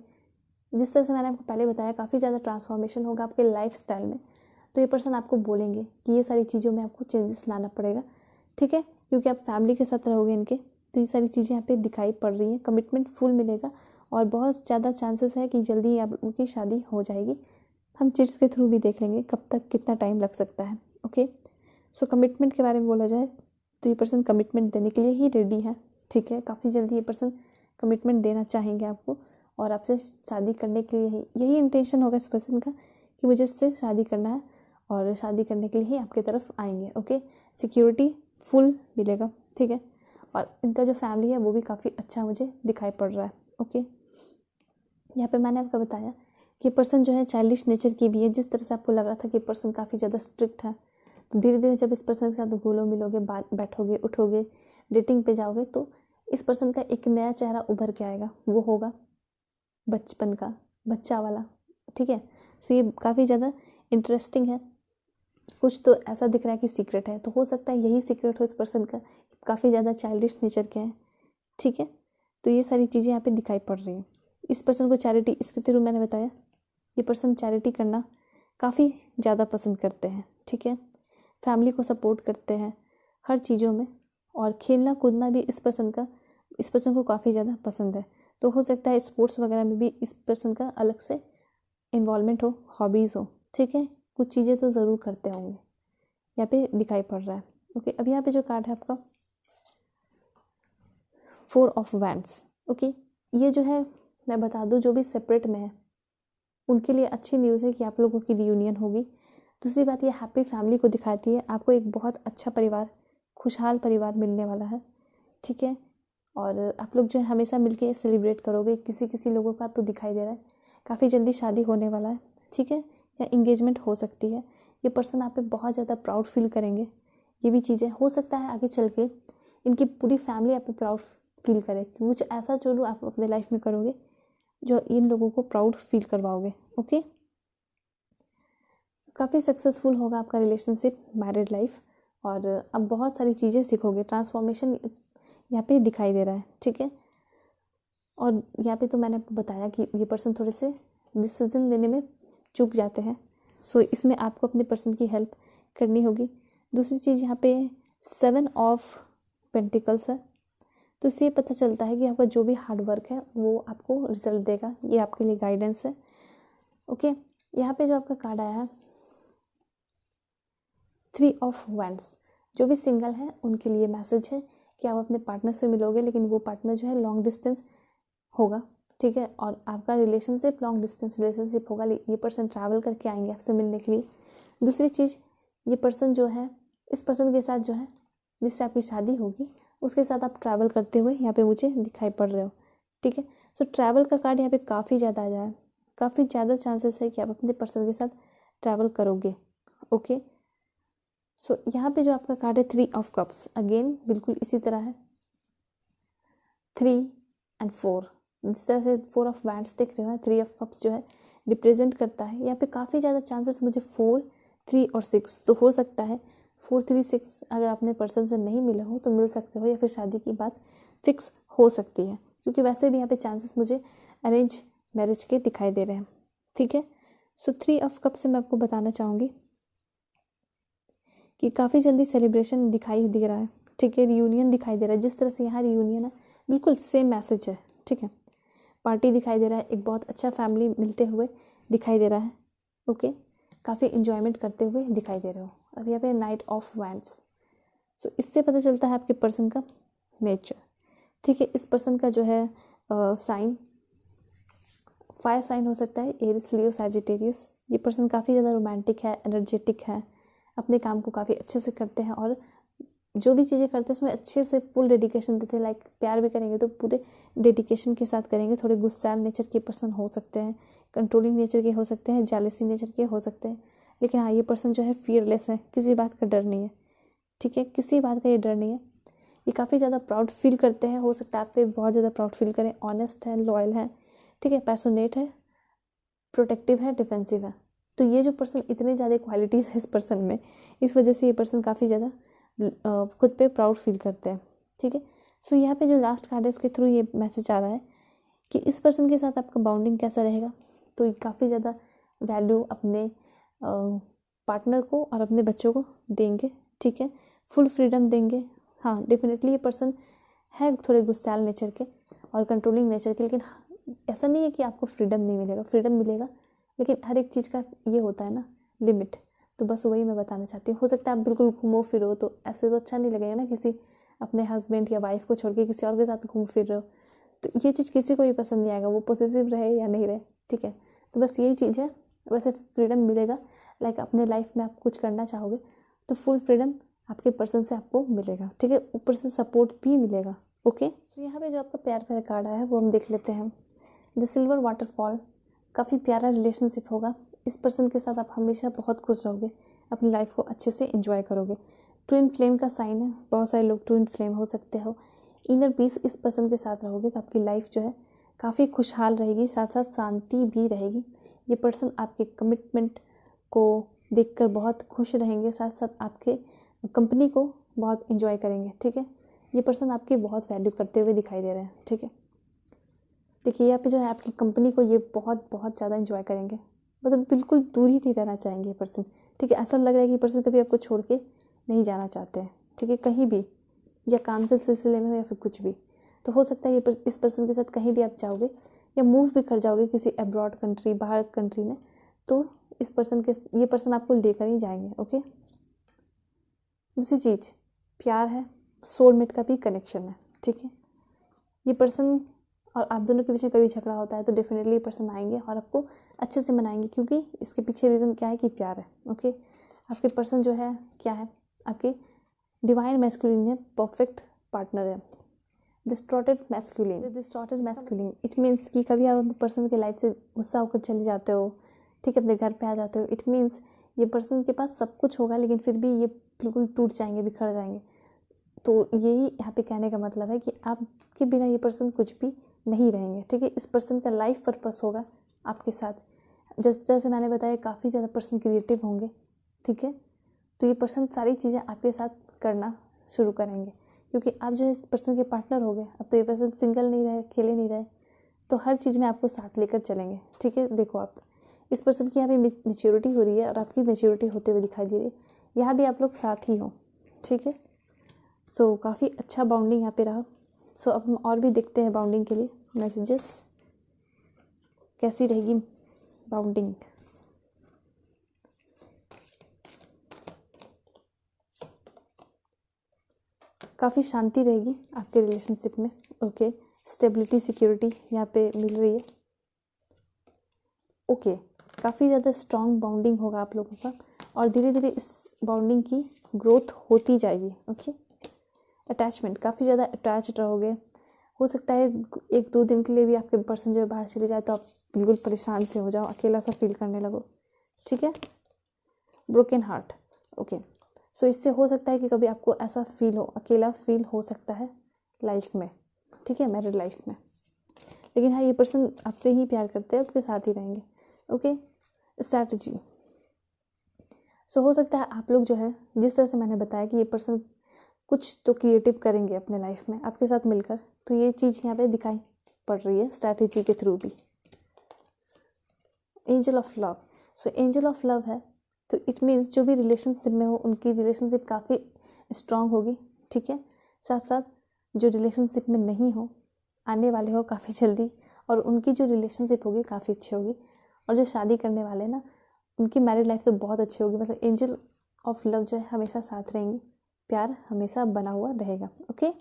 जिस तरह से मैंने आपको पहले बताया, काफ़ी ज़्यादा ट्रांसफॉर्मेशन होगा आपके लाइफ स्टाइल में। तो ये पर्सन आपको बोलेंगे कि ये सारी चीज़ों में आपको चेंजेस लाना पड़ेगा, ठीक है, क्योंकि आप फैमिली के साथ रहोगे इनके, तो ये सारी चीज़ें यहाँ पे दिखाई पड़ रही हैं। कमिटमेंट फुल मिलेगा और बहुत ज़्यादा चांसेस है कि जल्दी ही आप उनकी शादी हो जाएगी। हम चिट्स के थ्रू भी देख लेंगे कब तक कितना टाइम लग सकता है, ओके। सो कमिटमेंट के बारे में बोला जाए तो ये पर्सन कमिटमेंट देने के लिए ही रेडी है, ठीक है। काफ़ी जल्दी ये पर्सन कमिटमेंट देना चाहेंगे आपको और आपसे शादी करने के लिए ही, यही इंटेंशन होगा इस पर्सन का कि मुझे इससे शादी करना है और शादी करने के लिए ही आपकी तरफ आएंगे, ओके। सिक्योरिटी फुल मिलेगा, ठीक है। और इनका जो फैमिली है वो भी काफ़ी अच्छा मुझे दिखाई पड़ रहा है, ओके। यहाँ पे मैंने आपको बताया कि पर्सन जो है चाइल्डिश नेचर की भी है। जिस तरह से आपको लग रहा था कि पर्सन काफ़ी ज़्यादा स्ट्रिक्ट है, तो धीरे धीरे जब इस पर्सन के साथ घुलो मिलोगे, बैठोगे, उठोगे, डेटिंग पे जाओगे, तो इस पर्सन का एक नया चेहरा उभर के आएगा। वो होगा बचपन का, बच्चा वाला, ठीक है। सो ये काफ़ी ज़्यादा इंटरेस्टिंग है कुछ तो ऐसा दिख रहा है कि सीक्रेट है, तो हो सकता है यही सीक्रेट हो इस पर्सन का, काफ़ी ज़्यादा चाइल्डिश नेचर के हैं, ठीक है। तो ये सारी चीज़ें यहाँ पे दिखाई पड़ रही हैं। इस पर्सन को चैरिटी, इसके थ्रू मैंने बताया ये पर्सन चैरिटी करना काफ़ी ज़्यादा पसंद करते हैं, ठीक है। फैमिली को सपोर्ट करते हैं हर चीज़ों में, और खेलना कूदना भी इस पर्सन को काफ़ी ज़्यादा पसंद है। तो हो सकता है स्पोर्ट्स वगैरह में भी इस पर्सन का अलग से इन्वॉल्वमेंट हो, हॉबीज़ हो, ठीक है। कुछ चीज़ें तो ज़रूर करते होंगे, यहाँ पे दिखाई पड़ रहा है। ओके, अब यहाँ पे जो कार्ड है आपका 4 ऑफ वैंड्स। ओके, ये जो है मैं बता दूँ, जो भी सेपरेट में है उनके लिए अच्छी न्यूज़ है कि आप लोगों की रियूनियन होगी। दूसरी बात, ये हैप्पी फैमिली को दिखाती है, आपको एक बहुत अच्छा परिवार, खुशहाल परिवार मिलने वाला है, ठीक है। और आप लोग जो है हमेशा मिलके सेलिब्रेट करोगे। किसी किसी लोगों का तो दिखाई दे रहा है काफ़ी जल्दी शादी होने वाला है, ठीक है, या इंगेजमेंट हो सकती है। ये पर्सन आप पे बहुत ज़्यादा प्राउड फील करेंगे। ये भी चीज़ें हो सकता है आगे चल के इनकी पूरी फैमिली आप पे प्राउड फील करे, कुछ ऐसा जो आप अपने लाइफ में करोगे जो इन लोगों को प्राउड फील करवाओगे। ओके, काफ़ी सक्सेसफुल होगा आपका रिलेशनशिप, मैरिड लाइफ, और अब बहुत सारी चीज़ें सीखोगे। ट्रांसफॉर्मेशन यहाँ पे दिखाई दे रहा है, ठीक है। और यहाँ पे तो मैंने आपको बताया कि ये पर्सन थोड़े से डिसीजन लेने में चूक जाते हैं, सो इसमें आपको अपने पर्सन की हेल्प करनी होगी। दूसरी चीज़ यहाँ पे 7 ऑफ पेंटिकल्स है, तो इससे पता चलता है कि आपका जो भी हार्ड वर्क है वो आपको रिजल्ट देगा, ये आपके लिए गाइडेंस है। ओके, यहाँ पे जो आपका कार्ड आया है 3 ऑफ वैंड्स, जो भी सिंगल है उनके लिए मैसेज है कि आप अपने पार्टनर से मिलोगे, लेकिन वो पार्टनर जो है लॉन्ग डिस्टेंस होगा, ठीक है। और आपका रिलेशनशिप लॉन्ग डिस्टेंस रिलेशनशिप होगा, ये पर्सन ट्रैवल करके आएंगे आपसे मिलने के लिए। दूसरी चीज़, ये पर्सन जो है, इस पर्सन के साथ जो है जिससे आपकी शादी होगी उसके साथ आप ट्रैवल करते हुए यहाँ पे मुझे दिखाई पड़ रहे हो, ठीक है। सो ट्रैवल का कार्ड यहाँ पे काफ़ी ज़्यादा आ जाए, काफ़ी ज़्यादा चांसेस है कि आप अपने पर्सन के साथ ट्रैवल करोगे। ओके, सो यहाँ पे जो आपका कार्ड है 3 ऑफ कप्स, अगेन बिल्कुल इसी तरह है 3 एंड 4, जिस तरह से 4 ऑफ वैंड्स देख रहे हो, 3 ऑफ कप्स जो है रिप्रेजेंट करता है यहाँ पे काफ़ी ज़्यादा चांसेस मुझे 4, 3 और 6, तो हो सकता है 4, 3, 6 अगर अपने पर्सन से नहीं मिले हो तो मिल सकते हो, या फिर शादी की बात फिक्स हो सकती है, क्योंकि वैसे भी यहाँ पे चांसेस मुझे अरेंज मैरिज के दिखाई दे रहे हैं, ठीक है। सो 3 ऑफ कप से मैं आपको बताना चाहूँगी कि काफ़ी जल्दी सेलिब्रेशन दिखाई दे रहा है, ठीक है, रियूनियन दिखाई दे रहा है। जिस तरह से यहाँ रियूनियन है बिल्कुल सेम मैसेज है, ठीक है। पार्टी दिखाई दे रहा है, एक बहुत अच्छा फैमिली मिलते हुए दिखाई दे रहा है। ओके, काफ़ी इन्जॉयमेंट करते हुए दिखाई दे रहे हो। अब यहाँ पे नाइट ऑफ वैंड्स, सो इससे पता चलता है आपके पर्सन का नेचर, ठीक है। इस पर्सन का जो है साइन फायर साइन हो सकता है, एरिस, लियो, सैजिटेरियस। ये पर्सन काफ़ी ज़्यादा रोमांटिक है, एनर्जेटिक है, अपने काम को काफ़ी अच्छे से करते हैं, और जो भी चीज़ें करते हैं उसमें अच्छे से फुल डेडिकेशन देते हैं। लाइक प्यार भी करेंगे तो पूरे डेडिकेशन के साथ करेंगे। थोड़े गुस्सैल नेचर के पर्सन हो सकते हैं, कंट्रोलिंग नेचर के हो सकते हैं, जेलसी नेचर के हो सकते हैं, लेकिन हाँ, ये पर्सन जो है फियरलेस है, किसी बात का डर नहीं है, ठीक है, किसी बात का ये डर नहीं है। ये काफ़ी ज़्यादा प्राउड फील करते हैं, हो सकता है आप पे बहुत ज़्यादा प्राउड फील करें। ऑनेस्ट है, लॉयल है, ठीक है, पैशनेट है, प्रोटेक्टिव है, डिफेंसिव है। तो ये जो पर्सन, इतने ज़्यादा क्वालिटीज़ है इस पर्सन में, इस वजह से ये पर्सन काफ़ी ज़्यादा खुद पे प्राउड फील करते हैं, ठीक है। सो यहाँ पे जो लास्ट कार्ड है उसके थ्रू ये मैसेज आ रहा है कि इस पर्सन के साथ आपका बाउंडिंग कैसा रहेगा। तो ये काफ़ी ज़्यादा वैल्यू अपने पार्टनर को और अपने बच्चों को देंगे, ठीक है, फुल फ्रीडम देंगे। हाँ, डेफिनेटली ये पर्सन है थोड़े गुस्सैल नेचर के और कंट्रोलिंग नेचर के, लेकिन ऐसा नहीं है कि आपको फ्रीडम नहीं मिलेगा, फ्रीडम मिलेगा, लेकिन हर एक चीज़ का ये होता है ना लिमिट। तो बस वही मैं बताना चाहती हूँ। हो सकता है आप बिल्कुल घूमो फिरो, तो ऐसे तो अच्छा नहीं लगेगा ना, किसी अपने हस्बैंड या वाइफ को छोड़ के किसी और के साथ घूम फिर रहे हो, तो ये चीज़ किसी को भी पसंद नहीं आएगा, वो पॉसेसिव रहे या नहीं रहे, ठीक है। तो बस यही चीज़ है, वैसे फ्रीडम मिलेगा। लाइक अपने लाइफ में आप कुछ करना चाहोगे तो फुल फ्रीडम आपके पर्सन से आपको मिलेगा, ठीक है, ऊपर से सपोर्ट भी मिलेगा। ओके, तो यहाँ पे जो आपका प्यार प्यारा कार्ड आया है वो हम देख लेते हैं। द सिल्वर वाटरफॉल, काफ़ी प्यारा रिलेशनशिप होगा। इस पर्सन के साथ आप हमेशा बहुत खुश रहोगे, अपनी लाइफ को अच्छे से एंजॉय करोगे। ट्विन फ्लेम का साइन है, बहुत सारे लोग ट्विन फ्लेम हो सकते हो। इनर पीस, इस पर्सन के साथ रहोगे तो आपकी लाइफ जो है काफ़ी खुशहाल रहेगी, साथ साथ शांति भी रहेगी। ये पर्सन आपके कमिटमेंट को देखकर बहुत खुश रहेंगे, साथ साथ आपके कंपनी को बहुत एंजॉय करेंगे। ठीक है, ये पर्सन आपकी बहुत वैल्यू करते हुए दिखाई दे रहे हैं। ठीक है, देखिए यहाँ पे जो है आपकी कंपनी को ये बहुत बहुत ज़्यादा एंजॉय करेंगे, मतलब बिल्कुल दूर ही नहीं रहना चाहेंगे ये पर्सन। ठीक है, ऐसा लग रहा है कि ये पर्सन कभी आपको छोड़ के नहीं जाना चाहते हैं। ठीक है, कहीं भी, या काम के सिलसिले में हो या फिर कुछ भी, तो हो सकता है ये इस पर्सन के साथ कहीं भी आप जाओगे या मूव भी कर जाओगे किसी अब्रॉड कंट्री, बाहर कंट्री में, तो इस पर्सन के ये पर्सन आपको लेकर ही जाएंगे। ओके, दूसरी चीज़ प्यार है, सोलमेट का भी कनेक्शन है। ठीक है, ये पर्सन और आप दोनों के बीच में कभी झगड़ा होता है तो डेफिनेटली ये पर्सन आएंगे और आपको अच्छे से मनाएंगे, क्योंकि इसके पीछे रीज़न क्या है कि प्यार है। ओके, आपके पर्सन जो है क्या है, आपके डिवाइन मैस्कुलिन है, परफेक्ट पार्टनर है। डिस्टॉर्टेड मैस्कुलिन इट मीन्स कि कभी आप पर्सन के लाइफ से गुस्सा होकर चले जाते हो, ठीक है, अपने घर पे आ जाते हो। इट मीन्स ये पर्सन के पास सब कुछ होगा लेकिन फिर भी ये बिल्कुल टूट जाएंगे, बिखर जाएंगे। तो यही यहाँ पे कहने का मतलब है कि आपके बिना ये पर्सन कुछ भी नहीं रहेंगे। ठीक है, इस पर्सन का लाइफ पर्पस होगा आपके साथ। जिस तरह से मैंने बताया, काफ़ी ज़्यादा पर्सन क्रिएटिव होंगे। ठीक है, तो ये पर्सन सारी चीज़ें आपके साथ करना शुरू करेंगे, क्योंकि आप जो है इस पर्सन के पार्टनर हो गए। अब तो ये पर्सन सिंगल नहीं रहे, अकेले नहीं रहे, तो हर चीज़ में आपको साथ लेकर चलेंगे। ठीक है, देखो आप इस पर्सन की यहाँ पे मेच्योरिटी हो रही है और आपकी मेच्योरिटी होते हुए दिखाई दे रही है। यहाँ भी आप लोग साथ ही हो। ठीक है, सो काफ़ी अच्छा बाउंडिंग यहाँ पे रहा। सो अब हम और भी देखते हैं बाउंडिंग के लिए मैसेजेस, कैसी रहेगी बाउंडिंग। काफ़ी शांति रहेगी आपके रिलेशनशिप में। ओके, स्टेबिलिटी, सिक्योरिटी यहाँ पे मिल रही है। ओके, काफ़ी ज़्यादा स्ट्रॉन्ग बाउंडिंग होगा आप लोगों का और धीरे धीरे इस बाउंडिंग की ग्रोथ होती जाएगी। ओके, अटैचमेंट, काफ़ी ज़्यादा अटैच्ड रहोगे। हो सकता है 1-2 दिन के लिए भी आपके पर्सन जो है बाहर चले जाए तो आप बिल्कुल परेशान से हो जाओ, अकेला सा फील करने लगो। ठीक है, ब्रोकन हार्ट। ओके, सो इससे हो सकता है कि कभी आपको ऐसा फील हो, अकेला फील हो सकता है लाइफ में। ठीक है, मैरिड लाइफ में, लेकिन हाँ ये पर्सन आपसे ही प्यार करते हैं, आपके साथ ही रहेंगे। Okay, strategy. सो हो सकता है आप लोग जो है, जिस तरह से मैंने बताया कि ये पर्सन कुछ तो क्रिएटिव करेंगे अपने लाइफ में आपके साथ मिलकर, तो ये चीज़ यहाँ पे दिखाई पड़ रही है स्ट्रैटेजी के थ्रू भी। Angel of love. So angel of love है तो इट मीन्स जो भी रिलेशनशिप में हो उनकी रिलेशनशिप काफ़ी स्ट्रांग होगी। ठीक है, साथ साथ जो रिलेशनशिप में नहीं हो, आने वाले हो काफ़ी जल्दी, और उनकी जो रिलेशनशिप होगी काफ़ी अच्छी होगी। और जो शादी करने वाले हैं ना, उनकी मैरिड लाइफ तो बहुत अच्छी होगी। मतलब एंजल ऑफ लव जो है हमेशा साथ रहेंगी, प्यार हमेशा बना हुआ रहेगा। ओके,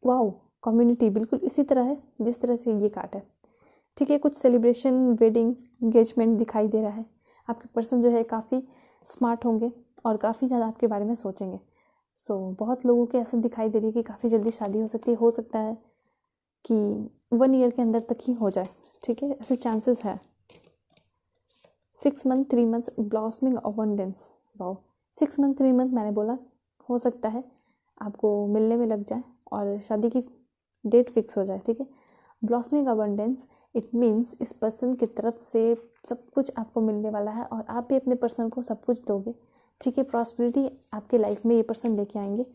वाओ, कम्युनिटी बिल्कुल इसी तरह है जिस तरह से ये कार्ड है। ठीक है, कुछ सेलिब्रेशन, वेडिंग, एंगेजमेंट दिखाई दे रहा है। आपके पर्सन जो है काफ़ी स्मार्ट होंगे और काफ़ी ज़्यादा आपके बारे में सोचेंगे। सो बहुत लोगों के ऐसा दिखाई दे रही है कि काफ़ी जल्दी शादी हो सकती है। हो सकता है कि 1 ईयर के अंदर तक ही हो जाए। ठीक है, ऐसे चांसेस है। 6 month 3 months, blossoming abundance. Wow, 6 month 3 month मैंने बोला, हो सकता है आपको मिलने में लग जाए और शादी की डेट फिक्स हो जाए। ठीक है, ब्लॉसमिंग अबंडेंस इट मीन्स इस पर्सन की तरफ से सब कुछ आपको मिलने वाला है और आप भी अपने पर्सन को सब कुछ दोगे। ठीक है, प्रॉस्पेरिटी आपके लाइफ में ये पर्सन लेके आएंगे।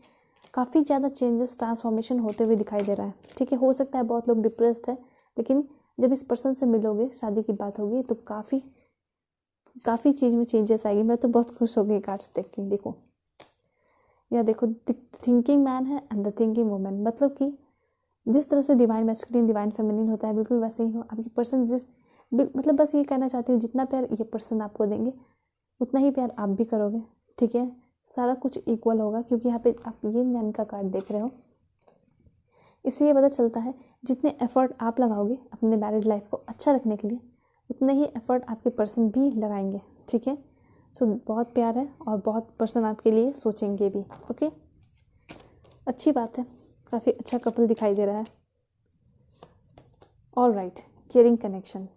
काफ़ी ज़्यादा चेंजेस, ट्रांसफॉर्मेशन होते हुए दिखाई दे रहा है। ठीक है, हो सकता है बहुत लोग डिप्रेस्ड है, लेकिन जब इस पर्सन से मिलोगे, शादी की बात होगी, तो काफ़ी चीज़ में चेंजेस आएगी। मैं तो बहुत खुश हो गई कार्ड्स देख के। देखो या देखो, थिंकिंग मैन है एंड द थिंकिंग वुमन, मतलब कि जिस तरह से डिवाइन मैस्कुलिन, डिवाइन फेमिनिन होता है, बिल्कुल वैसे ही हो आपकी पर्सन। मतलब बस ये कहना चाहती हूँ, जितना प्यार ये पर्सन आपको देंगे उतना ही प्यार आप भी करोगे। ठीक है, सारा कुछ इक्वल होगा, क्योंकि यहाँ पे आप यिन यान का कार्ड देख रहे हो। इससे ये पता चलता है जितने एफर्ट आप लगाओगे अपने मैरिड लाइफ को अच्छा रखने के लिए, उतने ही एफर्ट आपके पर्सन भी लगाएंगे। ठीक है, सो बहुत प्यार है और बहुत पर्सन आपके लिए सोचेंगे भी। ओके, अच्छी बात है, काफ़ी अच्छा कपल दिखाई दे रहा है। ऑल राइट, केयरिंग कनेक्शन,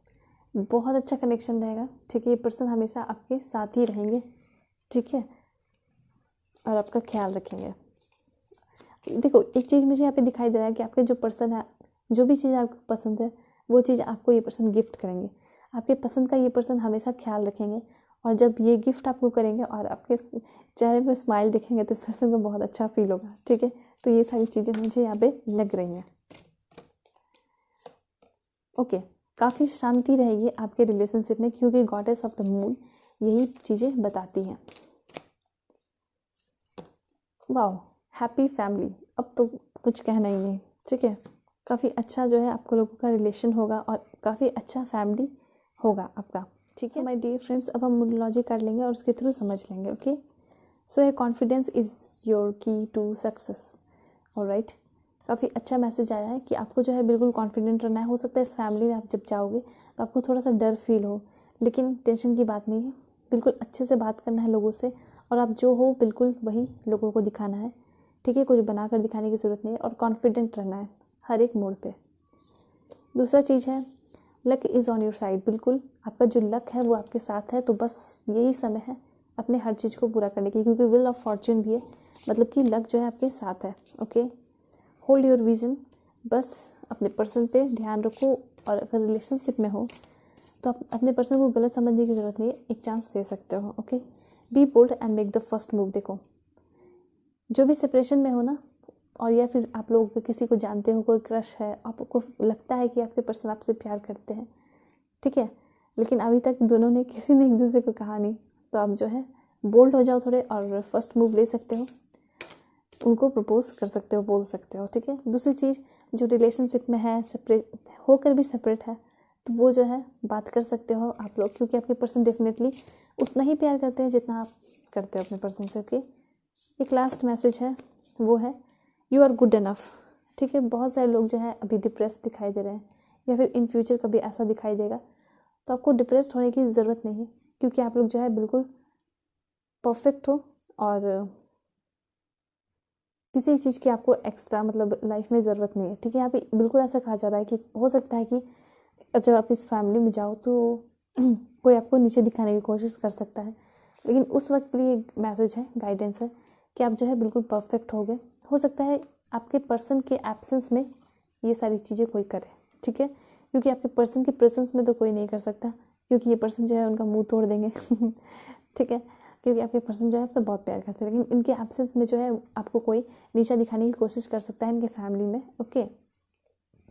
बहुत अच्छा कनेक्शन रहेगा। ठीक है, ये पर्सन हमेशा आपके साथ ही रहेंगे। ठीक है, और आपका ख्याल रखेंगे। देखो एक चीज़ मुझे यहाँ पे दिखाई दे रहा है कि आपके जो पर्सन है, जो भी चीज़ आपको पसंद है वो चीज़ आपको ये पर्सन गिफ्ट करेंगे। आपके पसंद का ये पर्सन हमेशा ख्याल रखेंगे, और जब ये गिफ्ट आपको करेंगे और आपके चेहरे पर स्माइल दिखेंगे तो इस पर्सन को बहुत अच्छा फील होगा। ठीक है, तो ये सारी चीज़ें मुझे यहाँ पे लग रही हैं। ओके, काफ़ी शांति रहेगी आपके रिलेशनशिप में, क्योंकि गॉडेस ऑफ द मून यही चीज़ें बताती हैं। वाओ, हैप्पी फैमिली, अब तो कुछ कहना ही नहीं। ठीक है, काफ़ी अच्छा जो है आपको लोगों का रिलेशन होगा और काफ़ी अच्छा फैमिली होगा आपका। ठीक है माय डियर फ्रेंड्स, अब हम मोनोलॉजी कर लेंगे और उसके थ्रू समझ लेंगे। ओके, सो ये कॉन्फिडेंस इज़ योर की टू सक्सेस। ऑलराइट, काफ़ी अच्छा मैसेज आया है कि आपको जो है बिल्कुल कॉन्फिडेंट रहना है। हो सकता है इस फैमिली में आप जब जाओगे तो आपको थोड़ा सा डर फील हो, लेकिन टेंशन की बात नहीं है। बिल्कुल अच्छे से बात करना है लोगों से, और आप जो हो बिल्कुल वही लोगों को दिखाना है। ठीक है, कुछ बना कर दिखाने की ज़रूरत नहीं है, और कॉन्फिडेंट रहना है हर एक मोड़ पे। दूसरा चीज़ है, luck is on your side. बिल्कुल आपका जो लक है वो आपके साथ है, तो बस यही समय है अपने हर चीज़ को पूरा करने की, क्योंकि विल ऑफ फॉर्च्यून भी है, मतलब कि लक जो है आपके साथ है। ओके, होल्ड योर विजन, बस अपने पर्सन पे ध्यान रखो, और अगर रिलेशनशिप में हो तो आप अपने पर्सन को गलत समझने की ज़रूरत नहीं है, एक चांस दे सकते हो। Okay, be bold and make the first move. देखो, जो भी सेपरेशन में हो ना, और या फिर आप लोग किसी को जानते हो, कोई क्रश है, आपको लगता है कि आपके पर्सन आपसे प्यार करते हैं, ठीक है, लेकिन अभी तक दोनों ने किसी ने एक दूसरे को कहा नहीं, तो आप जो है बोल्ड हो जाओ थोड़े और फर्स्ट मूव ले सकते हो, उनको प्रपोज कर सकते हो, बोल सकते हो। ठीक है, दूसरी चीज़, जो रिलेशनशिप में है, सेपरेट होकर भी सेपरेट है, तो वो जो है बात कर सकते हो आप लोग, क्योंकि आपके पर्सन डेफिनेटली उतना ही प्यार करते हैं जितना आप करते हो अपने पर्सन से। ओके, एक लास्ट मैसेज है, वो है यू आर गुड इनफ। ठीक है, बहुत सारे लोग जो है अभी डिप्रेस दिखाई दे रहे हैं, या फिर इन फ्यूचर कभी ऐसा दिखाई देगा, तो आपको डिप्रेस्ड होने की ज़रूरत नहीं है, क्योंकि आप लोग जो है बिल्कुल परफेक्ट हो, और किसी चीज़ की आपको एक्स्ट्रा मतलब लाइफ में ज़रूरत नहीं है। ठीक है, यहाँ पे बिल्कुल ऐसा कहा जा रहा है कि हो सकता है कि जब आप इस फैमिली में जाओ तो कोई आपको नीचे दिखाने की कोशिश कर सकता है, लेकिन उस वक्त के लिए मैसेज है, गाइडेंस है कि आप जो है बिल्कुल परफेक्ट हो गए। हो सकता है आपके पर्सन के एब्सेंस में ये सारी चीज़ें कोई करे। ठीक है, क्योंकि आपके पर्सन के प्रेजेंस में तो कोई नहीं कर सकता, क्योंकि ये पर्सन जो है उनका मुंह तोड़ देंगे। ठीक है, क्योंकि आपके पर्सन जो है आपसे बहुत प्यार करते हैं, लेकिन इनके एब्सेंस में जो है आपको कोई नीचा दिखाने की कोशिश कर सकता है इनके फैमिली में। ओके,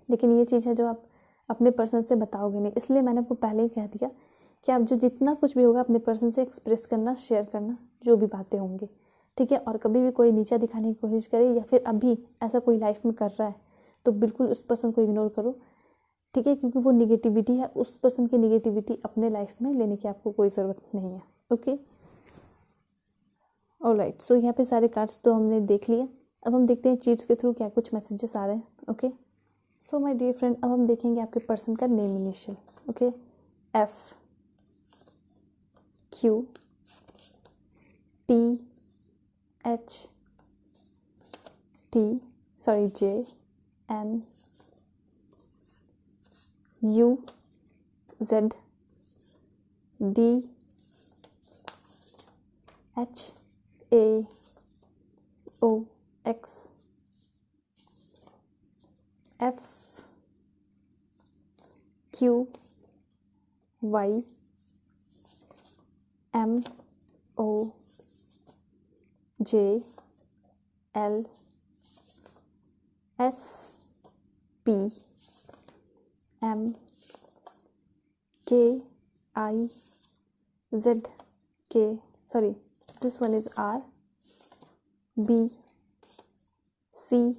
लेकिन ये चीज़ है जो आप अपने पर्सन से बताओगे नहीं, इसलिए मैंने आपको पहले ही कह दिया कि आप जो जितना कुछ भी होगा अपने पर्सन से एक्सप्रेस करना, शेयर करना, जो भी बातें होंगी। ठीक है, और कभी भी कोई नीचा दिखाने की कोशिश करे, या फिर अभी ऐसा कोई लाइफ में कर रहा है, तो बिल्कुल उस पर्सन को इग्नोर करो। ठीक है, क्योंकि वो निगेटिविटी है, उस पर्सन की निगेटिविटी अपने लाइफ में लेने की आपको कोई ज़रूरत नहीं है। ओके, ऑलराइट, सो यहाँ पे सारे कार्ड्स तो हमने देख लिए। अब हम देखते हैं चीट्स के थ्रू क्या कुछ मैसेजेस आ रहे हैं। Okay, so my dear friend, अब हम देखेंगे आपके पर्सन का name initial. Okay, F Q T H J N U Z D H A O X F Q Y M O J L S P M K I Z K, sorry, this one is R B C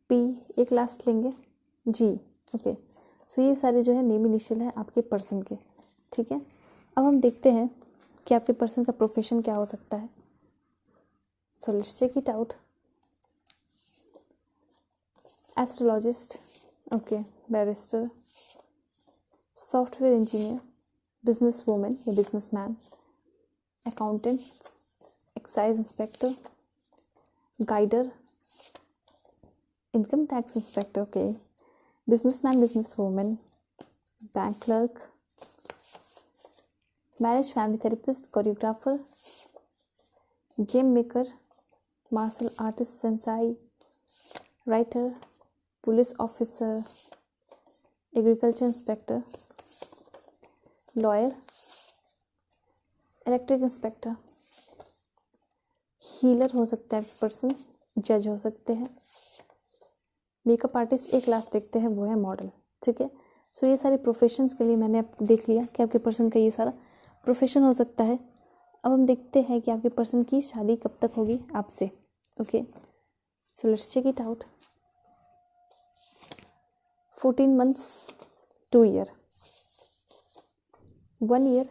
P, एक last लेंगे G। Okay, सो ये सारे जो है name initial है आपके person के। ठीक है, अब हम देखते हैं कि आपके पर्सन का प्रोफेशन क्या हो सकता है। So let's check it out. Astrologist, okay, barrister, software engineer, business woman या business man, accountant, excise inspector, guider, income tax inspector, okay, businessman, business woman, bank clerk, marriage family therapist, choreographer, game maker, martial artist, sensei, writer, police officer, agriculture inspector, lawyer, electric inspector, healer हो सकता है person, जज हो सकते हैं, makeup artist एक last देखते हैं वो है मॉडल। ठीक है, सो ये सारे प्रोफेशंस के लिए मैंने देख लिया कि आपके पर्सन का ये सारा प्रोफेशन हो सकता है। अब हम देखते हैं कि आपके पर्सन की शादी कब तक होगी आपसे। Okay, so let's check it out. 14 months, 2 year, 1 year,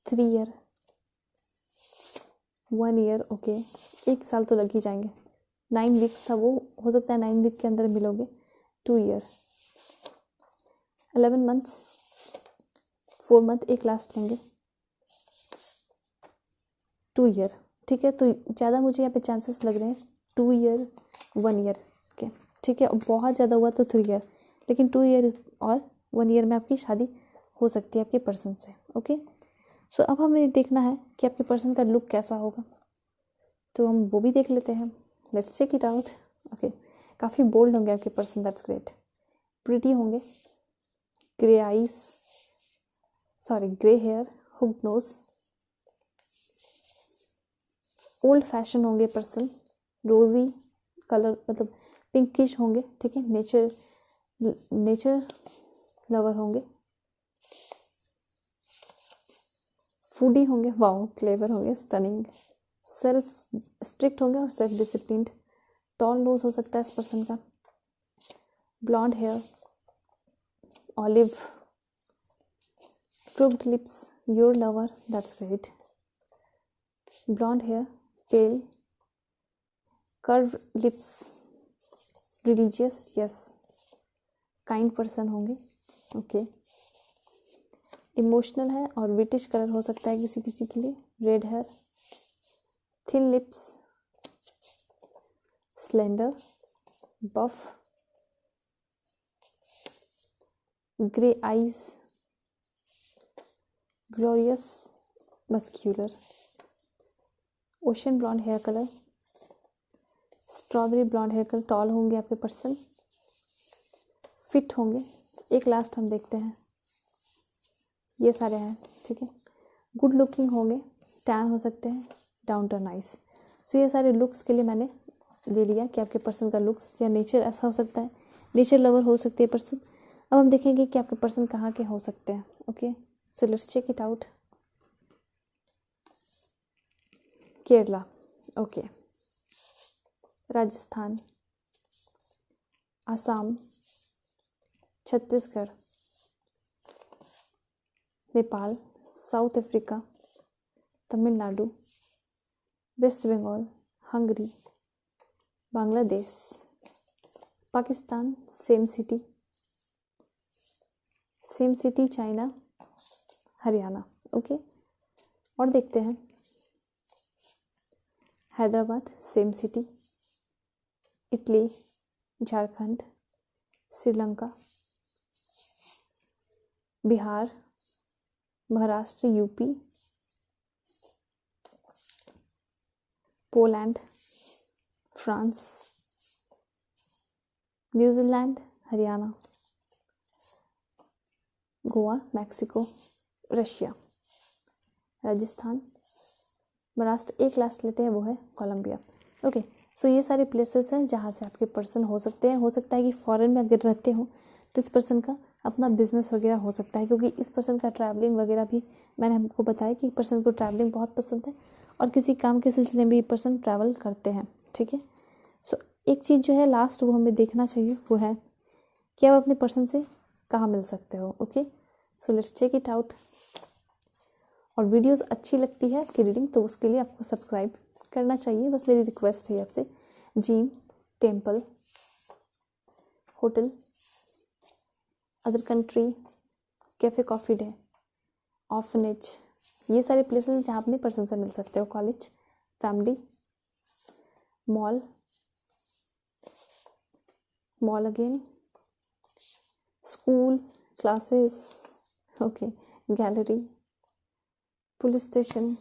3 year, 1 year। Okay, 1 साल तो लग ही जाएंगे। 9 weeks था वो, हो सकता है 9 week के अंदर मिलोगे। 2 year, 11 months, 4 month एक लास्ट लेंगे। 2 year। ठीक है, तो ज़्यादा मुझे यहाँ पे चांसेस लग रहे हैं 2 year, 1 year। ओके, ठीक है, बहुत ज़्यादा हुआ तो 3 year, लेकिन 2 year और 1 year में आपकी शादी हो सकती है आपके पर्सन से। ओके, सो अब हमें देखना है कि आपके पर्सन का लुक कैसा होगा, तो हम वो भी देख लेते हैं। Let's check it out. Okay, काफ़ी बोल्ड होंगे आपके पर्सन, दैट्स ग्रेट। प्रिटी होंगे, grey eyes, sorry grey hair, hook nose, old fashion होंगे पर्सन, रोजी कलर मतलब पिंकिश होंगे। ठीक है, नेचर लवर होंगे, फूडी होंगे, वाओ क्लेवर होंगे, स्टनिंग, सेल्फ स्ट्रिक्ट होंगे और सेल्फ डिसिप्लिन्ड, टॉल नोज हो सकता है इस पर्सन का, blond hair, olive, crooked lips, your lover, that's great, blonde hair, pale, curved lips, religious, yes, kind person होंगे। ओके, इमोशनल है और विटिश कलर हो सकता है किसी किसी के लिए, red hair, thin lips, slender, buff, grey eyes, glorious, muscular, ocean blonde hair colour, strawberry blonde hair colour, tall होंगे आपके पर्सन, फिट होंगे। एक लास्ट हम देखते हैं, ये सारे हैं। ठीक है, गुड लुकिंग होंगे, टैन हो सकते हैं, डाउन टू नाइस। सो ये सारे लुक्स के लिए मैंने ले लिया कि आपके पर्सन का लुक्स या नेचर ऐसा हो सकता है, नेचर लवर हो सकती है पर्सन। अब हम देखेंगे कि आपके पर्सन कहाँ के हो सकते हैं। Okay, so let's check it out. Kerala, okay, Rajasthan, Assam, Chhattisgarh, Nepal, South Africa, Tamil Nadu, waste Bengal, Hungary, Bangladesh, Pakistan, same city, China, Haryana. Okay, और देखते हैं, Hyderabad, same city, Italy, Jharkhand, Sri Lanka, Bihar, Maharashtra, UP, Poland, France, New Zealand, Haryana, Goa, Mexico, Russia, Rajasthan, Maharashtra. एक लास्ट लेते हैं वो है कोलंबिया। ओके, सो ये सारे प्लेसेस हैं जहाँ से आपके पर्सन हो सकते हैं। हो सकता है कि फॉरेन में अगर रहते हो तो इस पर्सन का अपना बिजनेस वगैरह हो सकता है, क्योंकि इस पर्सन का ट्रैवलिंग वगैरह भी मैंने हमको बताया कि पर्सन को ट्रैवलिंग बहुत पसंद है और किसी काम के सिलसिले में भी पर्सन ट्रैवल करते हैं। ठीक है, सो एक चीज़ जो है लास्ट वो हमें देखना चाहिए वो है कि आप अपने पर्सन से कहाँ मिल सकते हो। Okay, so let's check it out. और वीडियोस अच्छी लगती है आपकी रीडिंग तो उसके लिए आपको सब्सक्राइब करना चाहिए, बस मेरी रिक्वेस्ट है आपसे। Gym, temple, hotel, other country, cafe coffee day, orphanage, ये सारे प्लेसेस जहाँ अपने पर्सन से मिल सकते हो। College, family, mall again, school, classes, okay, gallery, police station,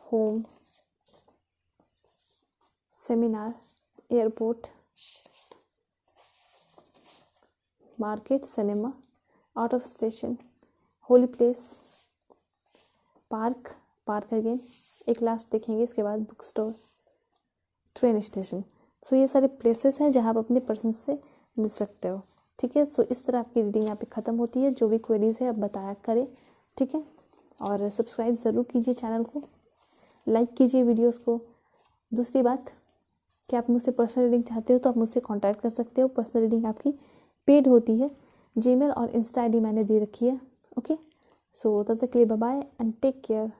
home, seminar, airport, market, cinema, out of station, holy place, park, park again, एक last देखेंगे इसके बाद बुक स्टोर, ट्रेन स्टेशन। सो ये सारे प्लेसेस हैं जहाँ आप अपने पर्सन से मिल सकते हो। ठीक है, सो इस तरह आपकी रीडिंग यहाँ पे ख़त्म होती है। जो भी क्वेरीज है आप बताया करें। ठीक है, और सब्सक्राइब ज़रूर कीजिए चैनल को, लाइक कीजिए वीडियोस को। दूसरी बात कि आप मुझसे पर्सनल रीडिंग चाहते हो तो आप मुझसे कांटेक्ट कर सकते हो। पर्सनल रीडिंग आपकी पेड होती है। जीमेल और इंस्टा आईडी मैंने दे रखी है। ओके, सो तब तक के लिए bye bye and take care.